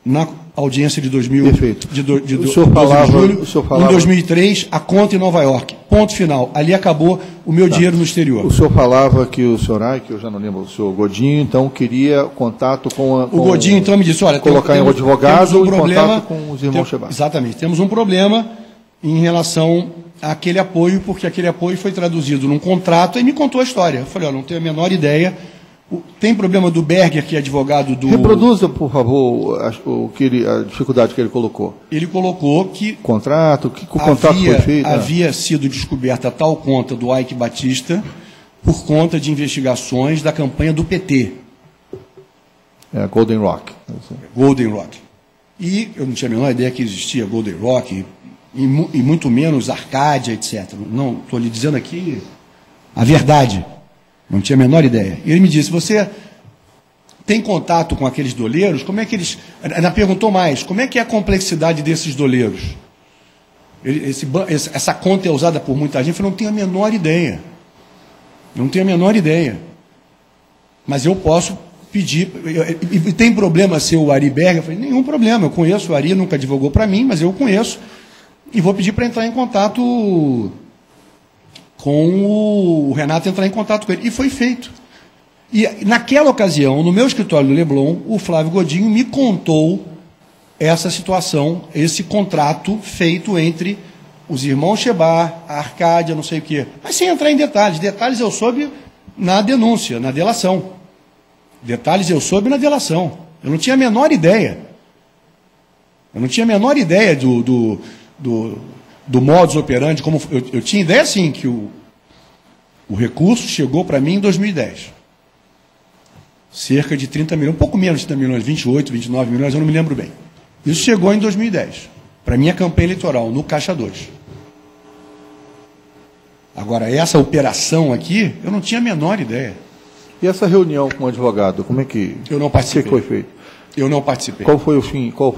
na audiência de 2000, Perfeito. de o senhor falava, julho, o senhor falava, em 2003, a conta em Nova York. Ponto final. Ali acabou o meu dinheiro no exterior. O senhor falava que o senhor, que eu já não lembro, o senhor Godinho, então queria contato com o Godinho, então, me disse, olha, colocar em um advogado e contato com os irmãos Chebar. Exatamente. Temos um problema em relação àquele apoio, porque aquele apoio foi traduzido num contrato e me contou a história. Eu falei, olha, não tenho a menor ideia. Tem problema do Berger, que é advogado do... Reproduza, por favor, a dificuldade que ele colocou. Ele colocou que... Contrato, que o contrato foi feito? Havia sido descoberta tal conta do Ike Batista por conta de investigações da campanha do PT. Golden Rock. Golden Rock. E eu não tinha a menor ideia que existia Golden Rock, e muito menos Arcádia, etc. Não, estou lhe dizendo aqui a verdade. Não tinha a menor ideia. E ele me disse, você tem contato com aqueles doleiros? Como é que eles... Ela perguntou mais, como é que é a complexidade desses doleiros? Essa conta é usada por muita gente. Eu falei, não tenho a menor ideia. Não tenho a menor ideia. Mas eu posso pedir... E tem problema ser o Ari Berger? Eu falei, nenhum problema. Eu conheço o Ari, nunca divulgou para mim, mas eu conheço. E vou pedir para entrar em contato... com o Renato, entrar em contato com ele. E foi feito. E naquela ocasião, no meu escritório do Leblon, o Flávio Godinho me contou essa situação, esse contrato feito entre os irmãos Chebar, a Arcádia, não sei o quê. Mas sem entrar em detalhes. Detalhes eu soube na denúncia, na delação. Detalhes eu soube na delação. Eu não tinha a menor ideia. Eu não tinha a menor ideia do modus operandi, como eu tinha ideia, sim, que o recurso chegou para mim em 2010. cerca de 30 milhões, um pouco menos de 30 milhões, 28, 29 milhões, eu não me lembro bem. Isso chegou em 2010, para a minha campanha eleitoral, no Caixa 2. Agora, essa operação aqui, eu não tinha a menor ideia. E essa reunião com o advogado, como é que... Eu não participei. O que foi feito? Eu não participei. Qual foi o fim? Como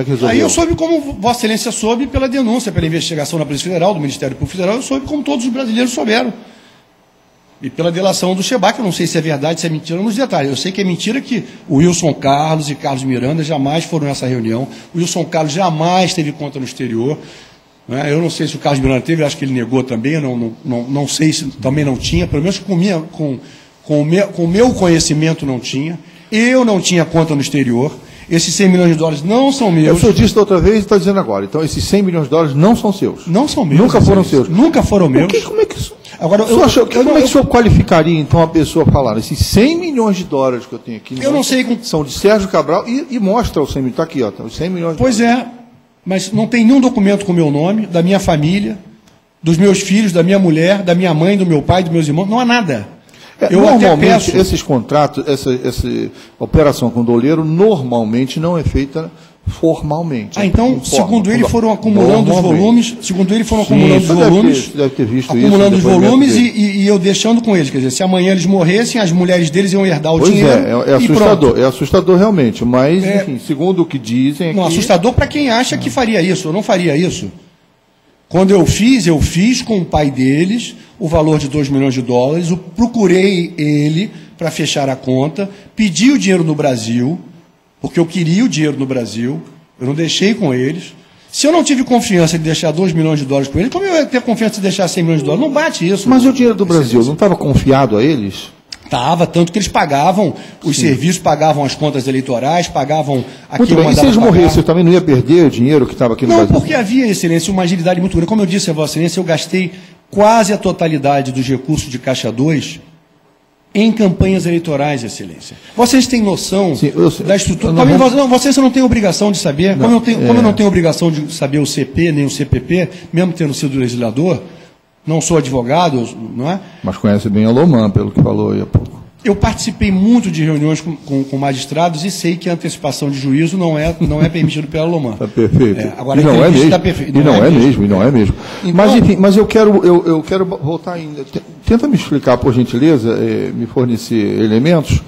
é que resolveu? Aí eu soube como Vossa Excelência soube pela denúncia, pela investigação na Polícia Federal, do Ministério Público Federal, eu soube como todos os brasileiros souberam. E pela delação do Shebach, que eu não sei se é verdade, se é mentira, nos detalhes. Eu sei que é mentira que o Wilson Carlos e Carlos Miranda jamais foram nessa reunião. O Wilson Carlos jamais teve conta no exterior. Né? Eu não sei se o Carlos Miranda teve, acho que ele negou também, eu não sei se também não tinha, pelo menos com o meu conhecimento não tinha. Eu não tinha conta no exterior. Esses 100 milhões de dólares não são meus. O senhor disse da outra vez e está dizendo agora. Então, esses 100 milhões de dólares não são seus. Não são meus. Nunca foram seus. Nunca foram meus. Como é que isso... Agora, como é que o senhor qualificaria, então, a pessoa falar esses 100 milhões de dólares que eu tenho aqui? Eu não sei... São de Sérgio Cabral e mostra os 100 milhões. Está aqui, ó, os 100 milhões de dólares. Pois é, mas não tem nenhum documento com o meu nome, da minha família, dos meus filhos, da minha mulher, da minha mãe, do meu pai, dos meus irmãos. Não há nada. Normalmente, esses contratos, essa operação com doleiro, normalmente não é feita formalmente. Então, segundo ele, foram acumulando os volumes. Segundo ele, foram acumulando os volumes. Deve ter visto acumulando os volumes e eu deixando com eles. Quer dizer, se amanhã eles morressem, as mulheres deles iam herdar o dinheiro. É assustador. É assustador realmente. Mas, enfim, segundo o que dizem. Não, assustador para quem acha que faria isso. Eu não faria isso. Quando eu fiz com o pai deles o valor de 2 milhões de dólares, eu procurei ele para fechar a conta, pedi o dinheiro no Brasil, porque eu queria o dinheiro no Brasil, eu não deixei com eles. Se eu não tive confiança de deixar 2 milhões de dólares com eles, como eu ia ter confiança de deixar 100 milhões de dólares? Não bate isso. Mas o dinheiro do Brasil não estava confiado a eles? Estava, tanto que eles pagavam os serviços, pagavam as contas eleitorais, pagavam aquilo que eu mandava pagar. E se eles morressem, eu também não ia perder o dinheiro que estava aqui no Brasil? Não, porque havia, Excelência, uma agilidade muito grande. Como eu disse a Vossa Excelência, eu gastei quase a totalidade dos recursos de Caixa 2 em campanhas eleitorais, Excelência. Vocês têm noção da estrutura? Também, vocês não têm obrigação de saber. Como eu não tenho obrigação de saber o CP nem o CPP, mesmo tendo sido legislador, não sou advogado, não é? Mas conhece bem a Lomã, pelo que falou aí há pouco. Eu participei muito de reuniões com magistrados e sei que a antecipação de juízo não é permitido pela Lomã. Está perfeito. Agora, e não é mesmo. Tá perfeito. E não é mesmo. Então, mas, enfim, mas eu quero voltar ainda. Tenta me explicar, por gentileza, me fornecer elementos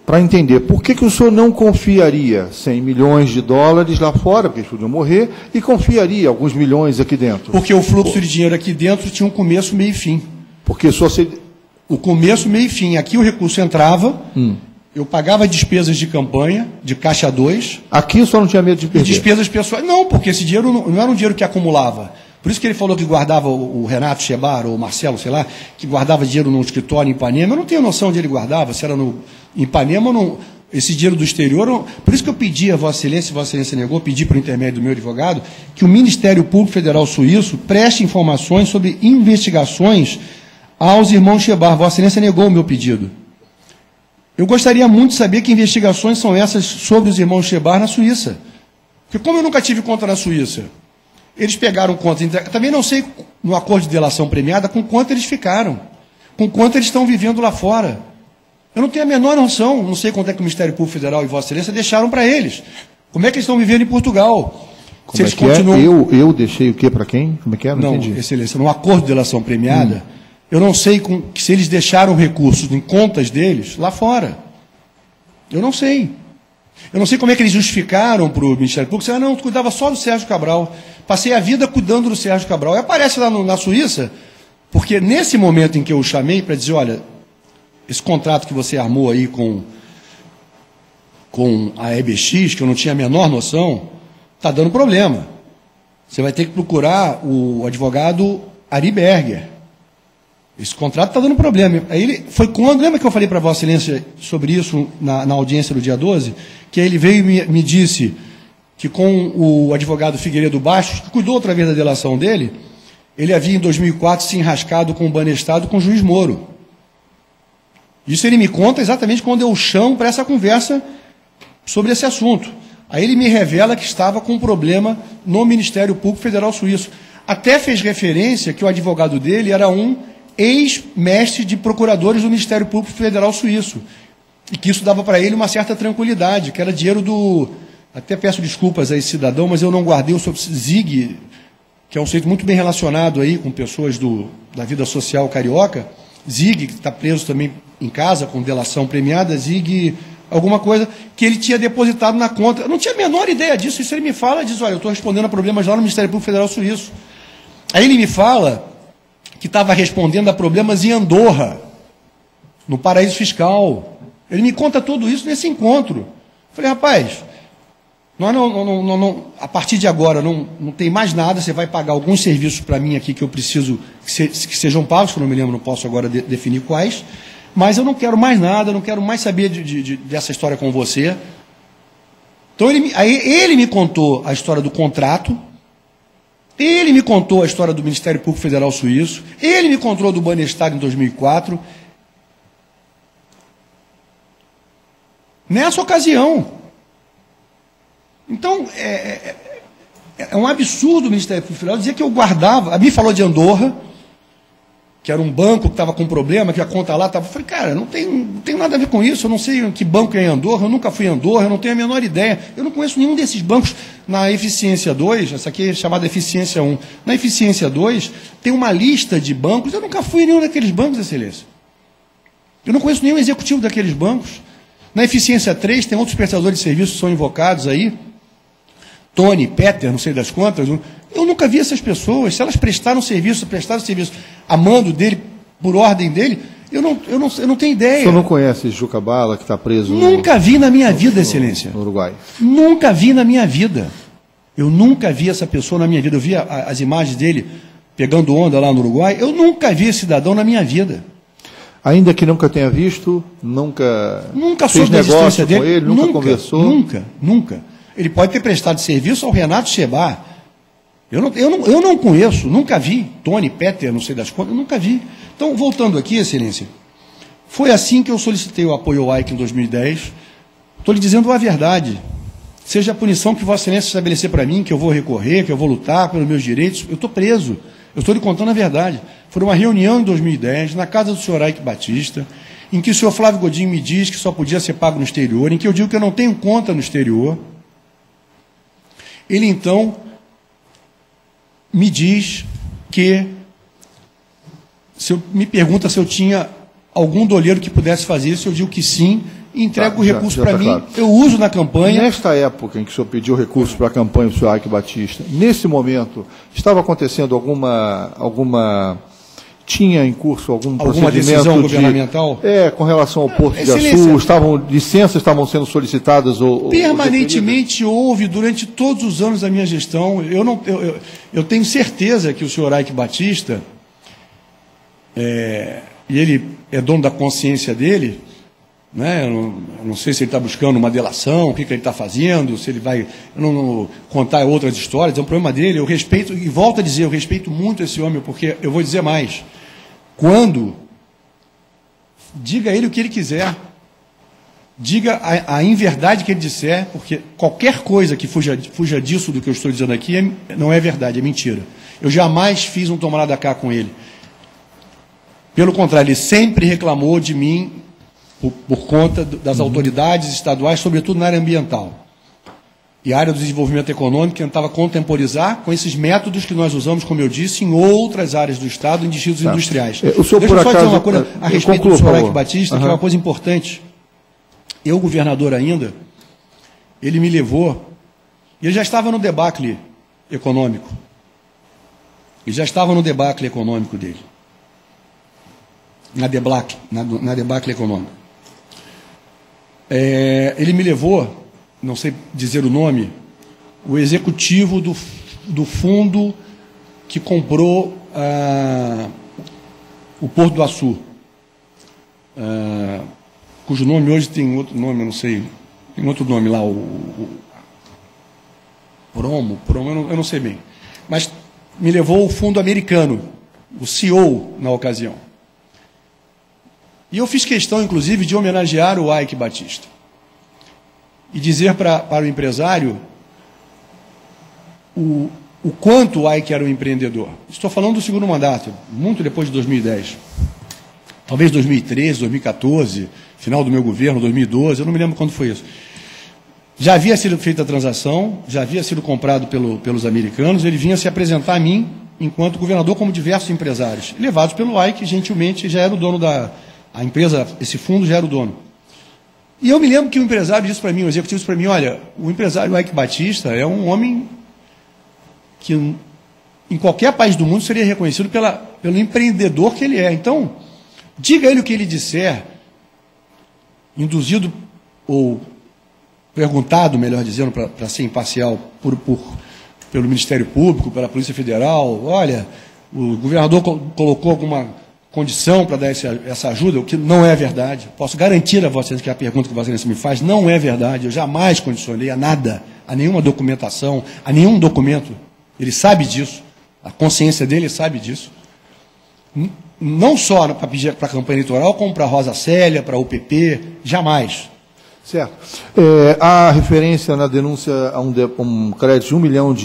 para entender por que o senhor não confiaria 100 milhões de dólares lá fora, porque eles podiam morrer, e confiaria alguns milhões aqui dentro. Porque o fluxo de dinheiro aqui dentro tinha um começo, meio e fim. Porque só se... O começo, meio e fim. Aqui o recurso entrava, eu pagava despesas de campanha, de Caixa 2. Aqui o senhor não tinha medo de perder? E despesas pessoais. Não, porque esse dinheiro não era um dinheiro que acumulava. Por isso que ele falou que guardava o Renato Shebach, ou o Marcelo, sei lá, que guardava dinheiro no escritório em Ipanema. Eu não tenho noção onde ele guardava, se era em Ipanema ou não. Esse dinheiro do exterior. Por isso que eu pedi a Vossa Excelência negou, pedi por intermédio do meu advogado, que o Ministério Público Federal Suíço preste informações sobre investigações aos irmãos Shebach. Vossa Excelência negou o meu pedido. Eu gostaria muito de saber que investigações são essas sobre os irmãos Shebach na Suíça. Porque como eu nunca tive conta na Suíça, eles pegaram conta. Também não sei, no acordo de delação premiada, com quanto eles ficaram. Com quanto eles estão vivendo lá fora. Eu não tenho a menor noção. Não sei quanto é que o Ministério Público Federal e Vossa Excelência deixaram para eles. Como é que eles estão vivendo em Portugal? Como se eles continuam... Eu deixei o quê para quem? Como é que é? Não, Excelência, no acordo de delação premiada, eu não sei se eles deixaram recursos em contas deles lá fora. Eu não sei. Eu não sei como é que eles justificaram para o Ministério Público. Não, eu cuidava só do Sérgio Cabral. Passei a vida cuidando do Sérgio Cabral. E aparece lá na Suíça, porque nesse momento em que eu o chamei para dizer, olha, esse contrato que você armou aí com a EBX, que eu não tinha a menor noção, está dando problema. Você vai ter que procurar o advogado Ari Berger. Esse contrato está dando problema. Aí ele foi quando, lembra que eu falei para Vossa Excelência sobre isso na audiência do dia 12? Que aí ele veio e me disse que com o advogado Figueiredo Bastos, que cuidou outra vez da delação dele, ele havia em 2004 se enrascado com o Banestado com o juiz Moro. Isso ele me conta exatamente quando eu o chamo para essa conversa sobre esse assunto. Aí ele me revela que estava com um problema no Ministério Público Federal Suíço. Até fez referência que o advogado dele era um ex-mestre de procuradores do Ministério Público Federal Suíço. e que isso dava para ele uma certa tranquilidade, que era dinheiro do... Até peço desculpas a esse cidadão, mas eu não guardei o Zig, que é um sujeito muito bem relacionado aí com pessoas da vida social carioca. Zig, que está preso também em casa com delação premiada, Zig, alguma coisa que ele tinha depositado na conta. Eu não tinha a menor ideia disso. Isso ele me fala, diz, olha, eu estou respondendo a problemas lá no Ministério Público Federal Suíço. Aí ele me fala que estava respondendo a problemas em Andorra, no paraíso fiscal. Ele me conta tudo isso nesse encontro. Eu falei, rapaz, a partir de agora não tem mais nada, você vai pagar alguns serviços para mim aqui que eu preciso que sejam pagos, que eu não me lembro, não posso agora definir quais, mas eu não quero mais nada, não quero mais saber dessa história com você. Então ele me contou a história do contrato, ele me contou a história do Ministério Público Federal Suíço, ele me contou do Banestado em 2004. Nessa ocasião. Então, é um absurdo o Ministério Público Federal dizer que eu guardava. A mim falou de Andorra, que era um banco que estava com problema, que a conta lá estava. Eu falei, cara, não tem nada a ver com isso, eu não sei que banco é em Andorra, eu nunca fui em Andorra, eu não tenho a menor ideia. Eu não conheço nenhum desses bancos. Na Eficiência 2, essa aqui é chamada Eficiência 1. Na Eficiência 2, tem uma lista de bancos, eu nunca fui em nenhum daqueles bancos, Excelência. Eu não conheço nenhum executivo daqueles bancos. Na Eficiência 3, tem outros prestadores de serviços que são invocados aí. Tony, Peter, não sei das quantas. Eu nunca vi essas pessoas. Se elas prestaram serviço a mando dele, por ordem dele, eu não tenho ideia. O senhor não conhece Juca Bala, que está preso? Nunca vi na minha vida, Excelência. No Uruguai. Nunca vi na minha vida. Eu nunca vi essa pessoa na minha vida. Eu vi as imagens dele pegando onda lá no Uruguai. Eu nunca vi esse cidadão na minha vida. Ainda que nunca tenha visto, nunca soube da existência dele, com ele, nunca conversou? Nunca. Ele pode ter prestado serviço ao Renato Chebar. Eu não conheço, nunca vi. Tony, Peter, não sei das quantas, eu nunca vi. Então, voltando aqui, Excelência, foi assim que eu solicitei o apoio ao AIC em 2010. Estou lhe dizendo a verdade. Seja a punição que Vossa Excelência estabelecer para mim, que eu vou recorrer, que eu vou lutar pelos meus direitos, eu estou preso. Eu estou lhe contando a verdade. Foi uma reunião em 2010, na casa do senhor Aike Batista, em que o senhor Flávio Godinho me diz que só podia ser pago no exterior, em que eu digo que eu não tenho conta no exterior. Ele, então, me diz que, me pergunta se eu tinha algum doleiro que pudesse fazer isso, eu digo que sim, e entrego o recurso para mim, claro. Eu uso na campanha. Nesta época em que o senhor pediu recurso para a campanha do senhor Aike Batista, nesse momento, estava acontecendo alguma tinha em curso alguma decisão governamental? Com relação ao Porto de Açu, licenças estavam sendo solicitadas? Permanentemente houve, durante todos os anos da minha gestão. Eu tenho certeza que o senhor Aike Batista, e ele é dono da consciência dele, né? Eu não sei se ele está buscando uma delação, o que ele está fazendo, se ele vai não contar outras histórias, é um problema dele. Eu respeito, e volto a dizer, eu respeito muito esse homem, porque eu vou dizer mais. Diga a ele o que ele quiser, diga a inverdade que ele disser, porque qualquer coisa que fuja disso do que eu estou dizendo aqui não é verdade, é mentira. Eu jamais fiz um tomar da cá com ele. Pelo contrário, ele sempre reclamou de mim por conta das autoridades estaduais, sobretudo na área ambiental. E a área do desenvolvimento econômico, que tentava contemporizar com esses métodos que nós usamos, como eu disse, em outras áreas do Estado, em distritos industriais. Deixa eu só dizer uma coisa a respeito do senhor Aike Batista, que é uma coisa importante. Eu, governador ainda, ele me levou, ele já estava no debacle econômico. Ele já estava no debacle econômico dele. Na debacle econômica. Ele me levou, não sei dizer o nome, o executivo do fundo que comprou o Porto do Açu, cujo nome hoje tem outro nome, eu não sei, tem outro nome lá, Promo, eu não sei bem. Mas me levou o fundo americano, o CEO na ocasião. E eu fiz questão, inclusive, de homenagear o Aike Batista. E dizer para o empresário o quanto o Aike era um empreendedor. Estou falando do segundo mandato, muito depois de 2010. talvez 2013, 2014, final do meu governo, 2012, eu não me lembro quando foi isso. Já havia sido feita a transação, já havia sido comprado pelos americanos, ele vinha se apresentar a mim, enquanto governador, como diversos empresários, levados pelo Ike, gentilmente já era o dono a empresa, esse fundo já era o dono. E eu me lembro que o empresário disse para mim, o executivo disse para mim, olha, o empresário Ike Batista é um homem que em qualquer país do mundo seria reconhecido pelo empreendedor que ele é. Então, diga a ele o que ele disser, induzido ou perguntado, melhor dizendo, para ser imparcial, pelo Ministério Público, pela Polícia Federal, olha, o governador colocou alguma condição para dar essa ajuda, o que não é verdade. Posso garantir a vocês que a pergunta que vocês me faz não é verdade. Eu jamais condicionei a nada, a nenhuma documentação, a nenhum documento. Ele sabe disso, a consciência dele sabe disso. Não só para a campanha eleitoral, como para a Rosa Célia, para a UPP, jamais. Certo. Há referência na denúncia a um crédito de R$1 milhão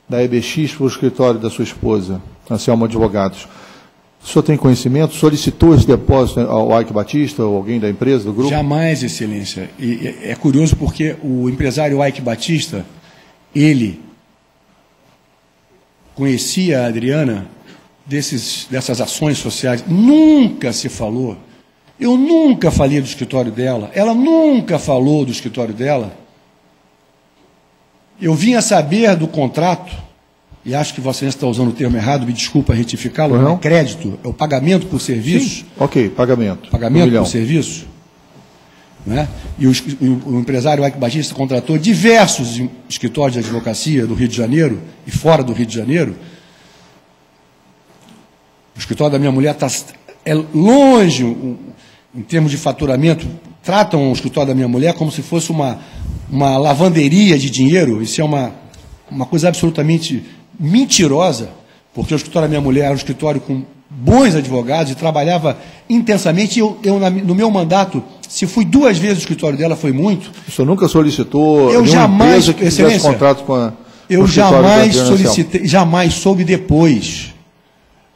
da EBX para o escritório da sua esposa, Anselmo Advogados. O senhor tem conhecimento? Solicitou esse depósito ao Ike Batista ou alguém da empresa, do grupo? Jamais, Excelência. E é curioso porque o empresário Ike Batista, ele conhecia a Adriana dessas ações sociais. Nunca se falou. Eu nunca falei do escritório dela. Ela nunca falou do escritório dela. Eu vim a saber do contrato, e acho que Vossa Excelência está usando o termo errado, me desculpa retificá-lo, não é crédito, é o pagamento por serviço. Sim. Ok, pagamento. Pagamento por serviço. Né? E o empresário Ike Batista contratou diversos escritórios de advocacia do Rio de Janeiro e fora do Rio de Janeiro. O escritório da minha mulher é longe, em termos de faturamento, tratam o escritório da minha mulher como se fosse uma lavanderia de dinheiro. Isso é uma coisa absolutamente mentirosa, porque o escritório da minha mulher era um escritório com bons advogados e trabalhava intensamente. Eu no meu mandato, se fui 2 vezes no escritório dela, foi muito. O senhor nunca solicitou eu jamais, empresa que fizesse contrato com a... Eu jamais solicitei, jamais soube depois.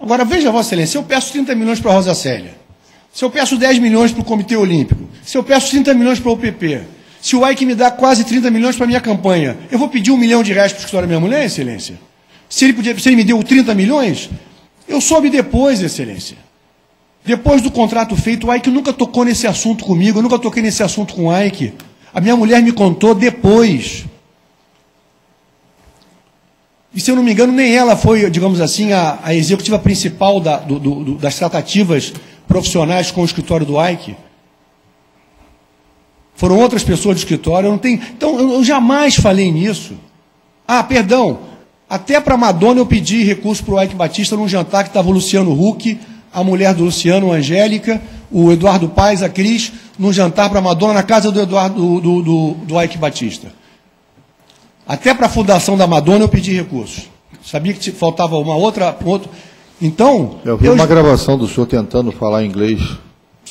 Agora, veja, Vossa Excelência, se eu peço 30 milhões para a Rosa Célia, se eu peço 10 milhões para o Comitê Olímpico, se eu peço 30 milhões para o UPP, se o Ike me dá quase 30 milhões para a minha campanha, eu vou pedir R$1 milhão para o escritório da minha mulher, Excelência? Se ele me deu 30 milhões, eu soube depois, Excelência. Depois do contrato feito, o Ike nunca tocou nesse assunto comigo, eu nunca toquei nesse assunto com o Ike. A minha mulher me contou depois. E, se eu não me engano, nem ela foi, digamos assim, a executiva principal das tratativas profissionais com o escritório do Ike. Foram outras pessoas do escritório. Então, eu jamais falei nisso. Ah, perdão, até para a Madonna eu pedi recurso para o Ike Batista num jantar que estava o Luciano Huck, a mulher do Luciano, a Angélica, o Eduardo Paes, a Cris, num jantar para a Madonna na casa do Ike Batista. Até para a fundação da Madonna eu pedi recursos. Sabia que faltava uma outra... Então... Eu vi uma gravação do senhor tentando falar inglês.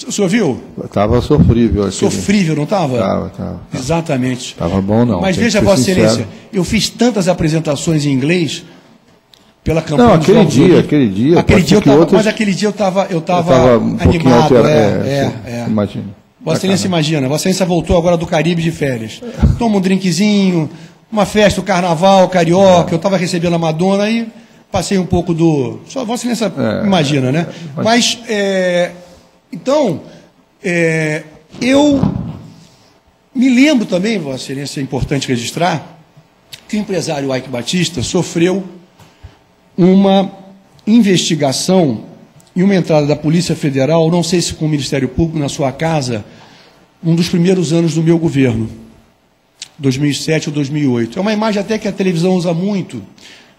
O senhor viu? Estava sofrível. Sofrível, não estava? Estava. Exatamente. Estava bom, não. Mas veja, Vossa Excelência, eu fiz tantas apresentações em inglês pela campanha... Não, aquele dia mas aquele dia eu estava animado. Imagina. Vossa Excelência imagina, Vossa Excelência voltou agora do Caribe de férias. Toma um drinkzinho, uma festa, o carnaval carioca, eu estava recebendo a Madonna e passei um pouco do... Só Vossa Excelência imagina, né? Mas, então, eu me lembro também, Vossa Excelência, é importante registrar, que o empresário Ike Batista sofreu uma investigação e uma entrada da Polícia Federal, não sei se com o Ministério Público, na sua casa, um dos primeiros anos do meu governo, 2007 ou 2008. É uma imagem até que a televisão usa muito.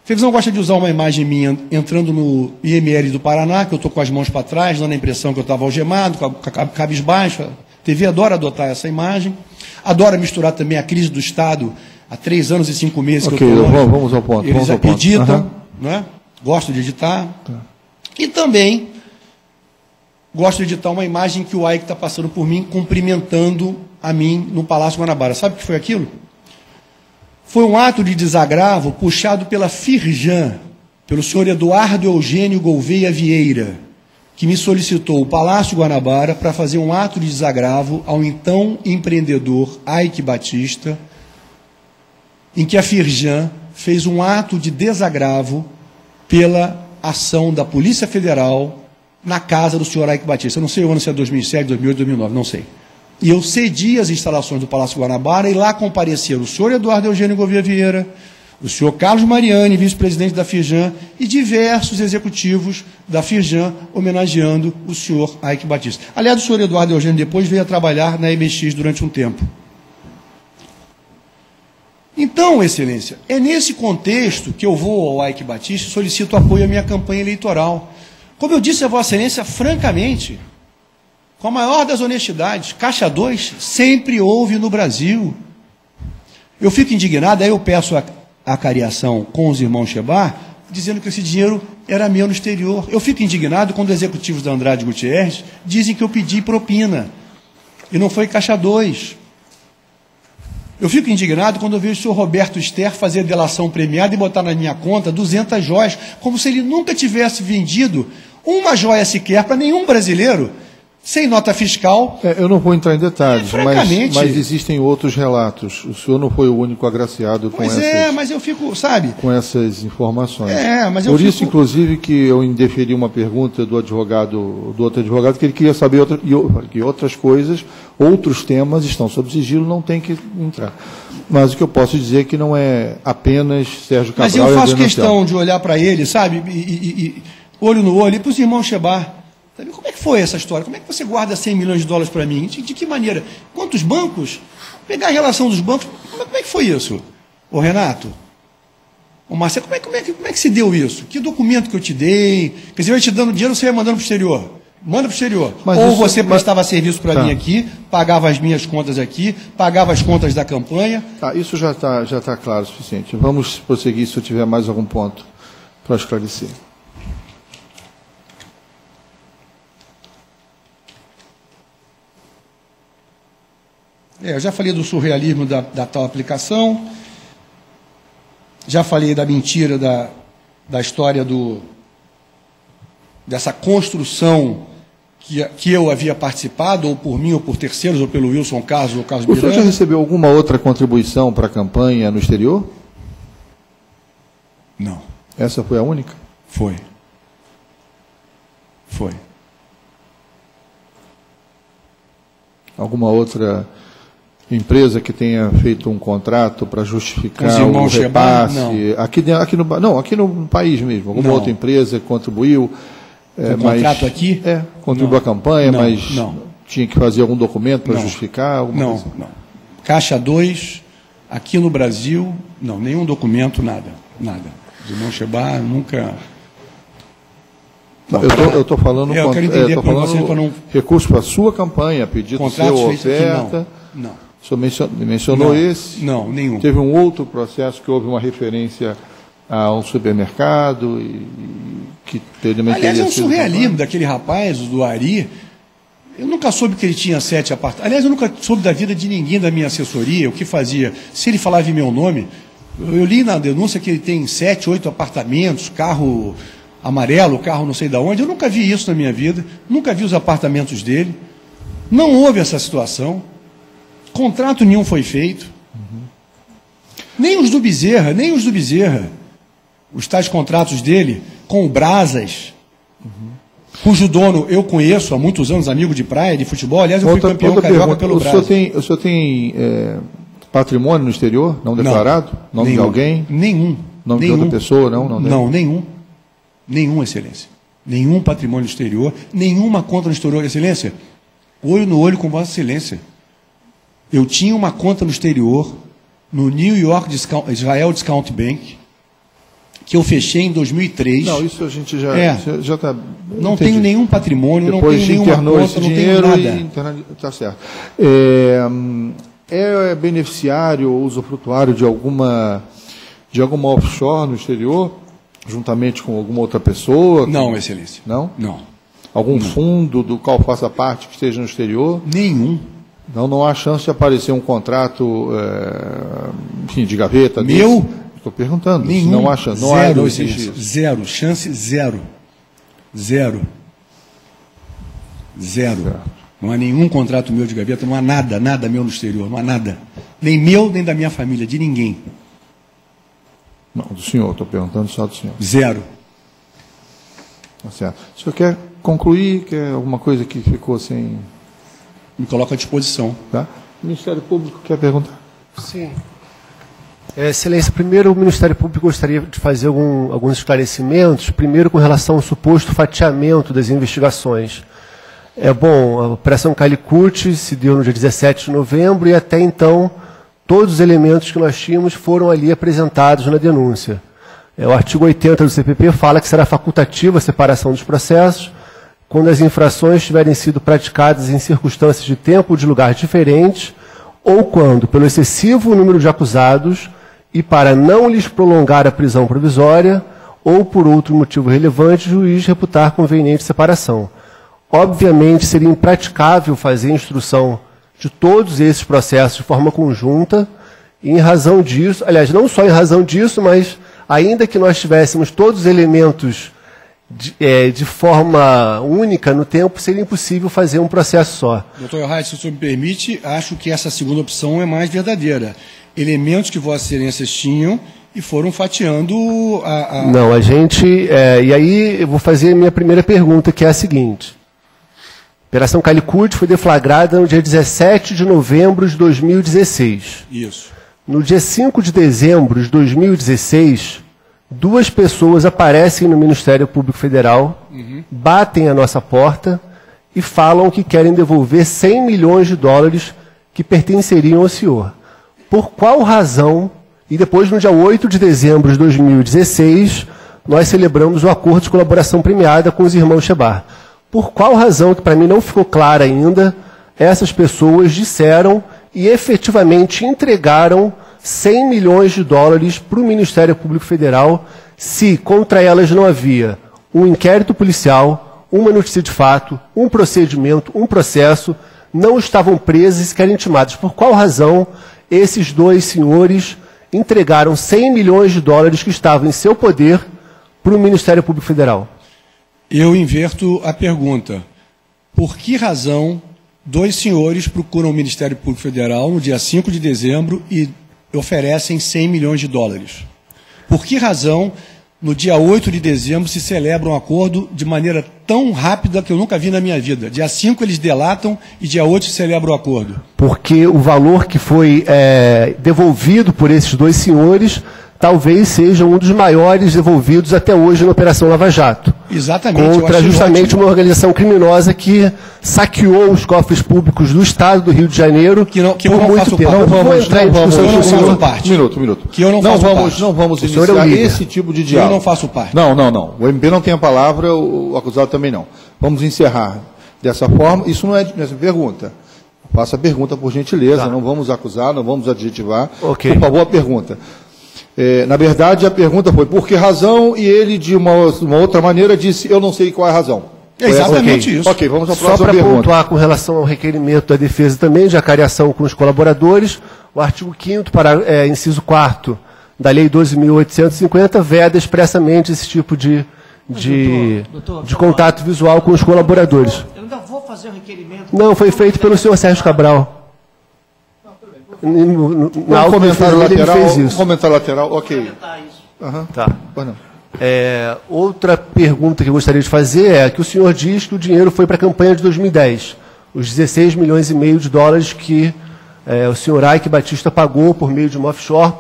A televisão gosta de usar uma imagem minha entrando no IML do Paraná, que eu estou com as mãos para trás, dando a impressão que eu estava algemado, cabisbaixo. A TV adora adotar essa imagem. Adora misturar também a crise do Estado há 3 anos e 5 meses que eu estou longe. Vamos ao ponto. Eles editam, né? Gosto de editar. Tá. E também gosto de editar uma imagem que o Ike está passando por mim, cumprimentando a mim no Palácio Guanabara. Sabe o que foi aquilo? Foi um ato de desagravo puxado pela Firjan, pelo senhor Eduardo Eugênio Gouveia Vieira, que me solicitou o Palácio Guanabara para fazer um ato de desagravo ao então empreendedor Ike Batista, em que a Firjan fez um ato de desagravo pela ação da Polícia Federal na casa do senhor Ike Batista. Eu não sei o ano se é 2007, 2008, 2009, não sei. E eu cedi as instalações do Palácio Guanabara e lá compareceram o senhor Eduardo Eugênio Gouveia Vieira, o senhor Carlos Mariani, vice-presidente da Firjan, e diversos executivos da Firjan homenageando o senhor Ike Batista. Aliás, o senhor Eduardo Eugênio depois veio a trabalhar na MX durante um tempo. Então, Excelência, é nesse contexto que eu vou ao Ike Batista e solicito apoio à minha campanha eleitoral. Como eu disse a Vossa Excelência, francamente, com a maior das honestidades, Caixa 2 sempre houve no Brasil. Eu fico indignado, aí eu peço a cariação com os irmãos Chebar, dizendo que esse dinheiro era meu no exterior. Eu fico indignado quando os executivos da Andrade Gutierrez dizem que eu pedi propina, e não foi Caixa 2. Eu fico indignado quando eu vejo o senhor Roberto Ster fazer delação premiada e botar na minha conta 200 joias, como se ele nunca tivesse vendido uma joia sequer para nenhum brasileiro, sem nota fiscal. Eu não vou entrar em detalhes, francamente, mas existem outros relatos. O senhor não foi o único agraciado com mas eu fico, sabe, com essas informações. Mas Por isso, inclusive, que eu indeferi uma pergunta do outro advogado, que ele queria saber que outras coisas, outros temas estão sob sigilo, não tem que entrar. Mas o que eu posso dizer é que não é apenas Sérgio Cabral. Mas eu faço questão de olhar para ele, sabe, e olho no olho, e para os irmãos Chebar. Como é que foi essa história? Como é que você guarda 100 milhões de dólares para mim? De que maneira? Quantos bancos? Pegar a relação dos bancos. Como é que foi isso? Ô Renato, ô Marcelo, como é que se deu isso? Que documento que eu te dei? Quer dizer, eu ia te dando dinheiro, você ia mandando para o exterior. Manda para o exterior. Ou você prestava serviço para mim aqui, pagava as minhas contas aqui, pagava as contas da campanha. Isso já tá claro o suficiente. Vamos prosseguir se eu tiver mais algum ponto para esclarecer. Eu já falei do surrealismo da tal aplicação, já falei da mentira da história dessa construção que eu havia participado, ou por mim, ou por terceiros, ou pelo Wilson Carlos, ou Carlos Miranda. O senhor já recebeu alguma outra contribuição para a campanha no exterior? Não. Essa foi a única? Foi. Alguma outra empresa que tenha feito um contrato para justificar o repasse? Aqui no país mesmo. Alguma outra empresa que contribuiu? Contrato aqui? Contribuiu a campanha, mas tinha que fazer algum documento para justificar? Não. Caixa 2, aqui no Brasil, não, nenhum documento, nada. Os irmãos Chebar nunca... Eu estou falando... Eu quero entender para você, para não... Recurso para a sua campanha, pedido seu, oferta... Não. O senhor mencionou esse? Não, nenhum. Teve um outro processo que houve uma referência a um supermercado que também... Aliás, é um surrealismo daquele rapaz, do Ari. Eu nunca soube que ele tinha 7 apartamentos. Aliás, eu nunca soube da vida de ninguém da minha assessoria, o que fazia. Se ele falava em meu nome, eu li na denúncia que ele tem 7, 8 apartamentos, carro amarelo, carro não sei de onde. Eu nunca vi isso na minha vida, nunca vi os apartamentos dele. Não houve essa situação. Contrato nenhum foi feito. Nem os do Bezerra, os tais contratos dele com o Brasas, cujo dono eu conheço há muitos anos, amigo de praia, de futebol. Aliás, eu fui campeão carioca pelo Brasas. O senhor tem patrimônio no exterior, não declarado? Nome de alguém? Nenhum. Nome de outra pessoa? Não, nenhum. Nenhum, Excelência. Nenhum patrimônio no exterior, nenhuma conta no exterior, Excelência. Olho no olho com Vossa Excelência. Eu tinha uma conta no exterior, no New York Israel Discount Bank, que eu fechei em 2003. Não, isso a gente já está... Não tenho nenhum patrimônio, depois não tenho nenhuma conta, não tenho nada. Está certo. É beneficiário ou usufrutuário de alguma offshore no exterior, juntamente com alguma outra pessoa? Não, Excelência. Não? Não. Algum fundo do qual faça parte que esteja no exterior? Nenhum. Não há chance de aparecer um contrato, enfim, de gaveta? Meu? Estou perguntando. Nenhum. Não há chance. Zero, não existe isso. Zero. Chance zero. Zero. Não há nenhum contrato meu de gaveta, não há nada, nada meu no exterior, não há nada. Nem meu, nem da minha família, de ninguém. Não, do senhor, estou perguntando só do senhor. Zero. Tá certo. O senhor quer concluir? Quer alguma coisa que ficou sem... Me coloco à disposição. Tá? O Ministério Público quer perguntar? Sim. Excelência, primeiro o Ministério Público gostaria de fazer alguns esclarecimentos, primeiro com relação ao suposto fatiamento das investigações. Bom, a Operação Calicut se deu no dia 17 de novembro e até então todos os elementos que nós tínhamos foram ali apresentados na denúncia. O artigo 80 do CPP fala que será facultativa a separação dos processos quando as infrações tiverem sido praticadas em circunstâncias de tempo ou de lugar diferentes ou quando, pelo excessivo número de acusados e para não lhes prolongar a prisão provisória ou por outro motivo relevante, o juiz reputar conveniente separação. Obviamente, seria impraticável fazer a instrução de todos esses processos de forma conjunta, e em razão disso, aliás, não só em razão disso, mas ainda que nós tivéssemos todos os elementos de forma única no tempo, seria impossível fazer um processo só. Doutor Elhard, se o senhor me permite, acho que essa segunda opção é mais verdadeira. Elementos que Vossas Excelências tinham e foram fatiando a... Não, a gente... e aí eu vou fazer a minha primeira pergunta, que é a seguinte. A Operação Calicut foi deflagrada no dia 17 de novembro de 2016. Isso. No dia 5 de dezembro de 2016, 2 pessoas aparecem no Ministério Público Federal, batem a nossa porta e falam que querem devolver 100 milhões de dólares que pertenceriam ao senhor. Por qual razão, e depois no dia 8 de dezembro de 2016, nós celebramos o acordo de colaboração premiada com os irmãos Chebar. Por qual razão, que para mim não ficou clara ainda, essas pessoas disseram e efetivamente entregaram 100 milhões de dólares para o Ministério Público Federal, se contra elas não havia um inquérito policial, uma notícia de fato, um procedimento, um processo, não estavam presas e sequer intimadas. Por qual razão esses 2 senhores entregaram 100 milhões de dólares que estavam em seu poder para o Ministério Público Federal? Eu inverto a pergunta. Por que razão 2 senhores procuram o Ministério Público Federal no dia 5 de dezembro e oferecem 100 milhões de dólares? Por que razão, no dia 8 de dezembro, se celebra um acordo de maneira tão rápida que eu nunca vi na minha vida? Dia 5 eles delatam e dia 8 se celebra o acordo. Porque o valor que foi devolvido por esses 2 senhores talvez seja um dos maiores devolvidos até hoje na Operação Lava Jato. Exatamente. Contra justamente uma organização criminosa que saqueou os cofres públicos do Estado do Rio de Janeiro que eu por não muito faço tempo. parte. Não vamos parte. Minuto. Que eu não faço parte. Não vamos O senhor é o iniciar líder. esse tipo de Eu diálogo. não faço parte. Não. O MP não tem a palavra, o acusado também não. Vamos encerrar dessa forma. Isso não é essa pergunta. Faça a pergunta, por gentileza. Tá. Não vamos acusar, não vamos adjetivar. Ok. Por favor, a pergunta. Na verdade, a pergunta foi por que razão, e ele, de uma outra maneira, disse, eu não sei qual é a razão. É exatamente isso. Ok, vamos à Só próxima para pergunta. pontuar com relação ao requerimento da defesa também, de acariação com os colaboradores, o artigo 5º, para inciso 4º da Lei 12.850, veda expressamente esse tipo de contato visual com os colaboradores. Eu ainda vou fazer o requerimento. Não, foi feito pelo senhor Sérgio Cabral. No Um comentário ele lateral, fez isso. comentário lateral, ok. Aham. Tá. Pois não. Outra pergunta que eu gostaria de fazer é que o senhor diz que o dinheiro foi para a campanha de 2010, os 16 milhões e meio de dólares que o senhor Ike Batista pagou por meio de uma offshore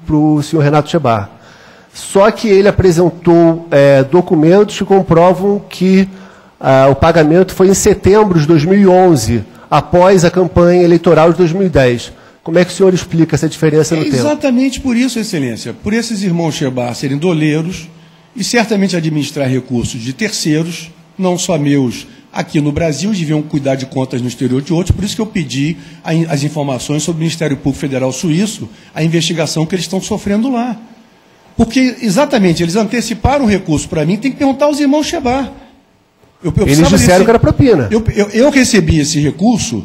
para o senhor Renato Chebar. Só que ele apresentou documentos que comprovam que o pagamento foi em setembro de 2011, após a campanha eleitoral de 2010. Como é que o senhor explica essa diferença no tempo? Exatamente por isso, Excelência. Por esses irmãos Chebar serem doleiros e certamente administrar recursos de terceiros, não só meus aqui no Brasil, deviam cuidar de contas no exterior de outros. Por isso que eu pedi as informações sobre o Ministério Público Federal Suíço, a investigação que eles estão sofrendo lá. Porque, exatamente, eles anteciparam o recurso para mim, tem que perguntar aos irmãos Chebar. Eles disseram que era propina. Eu recebi esse recurso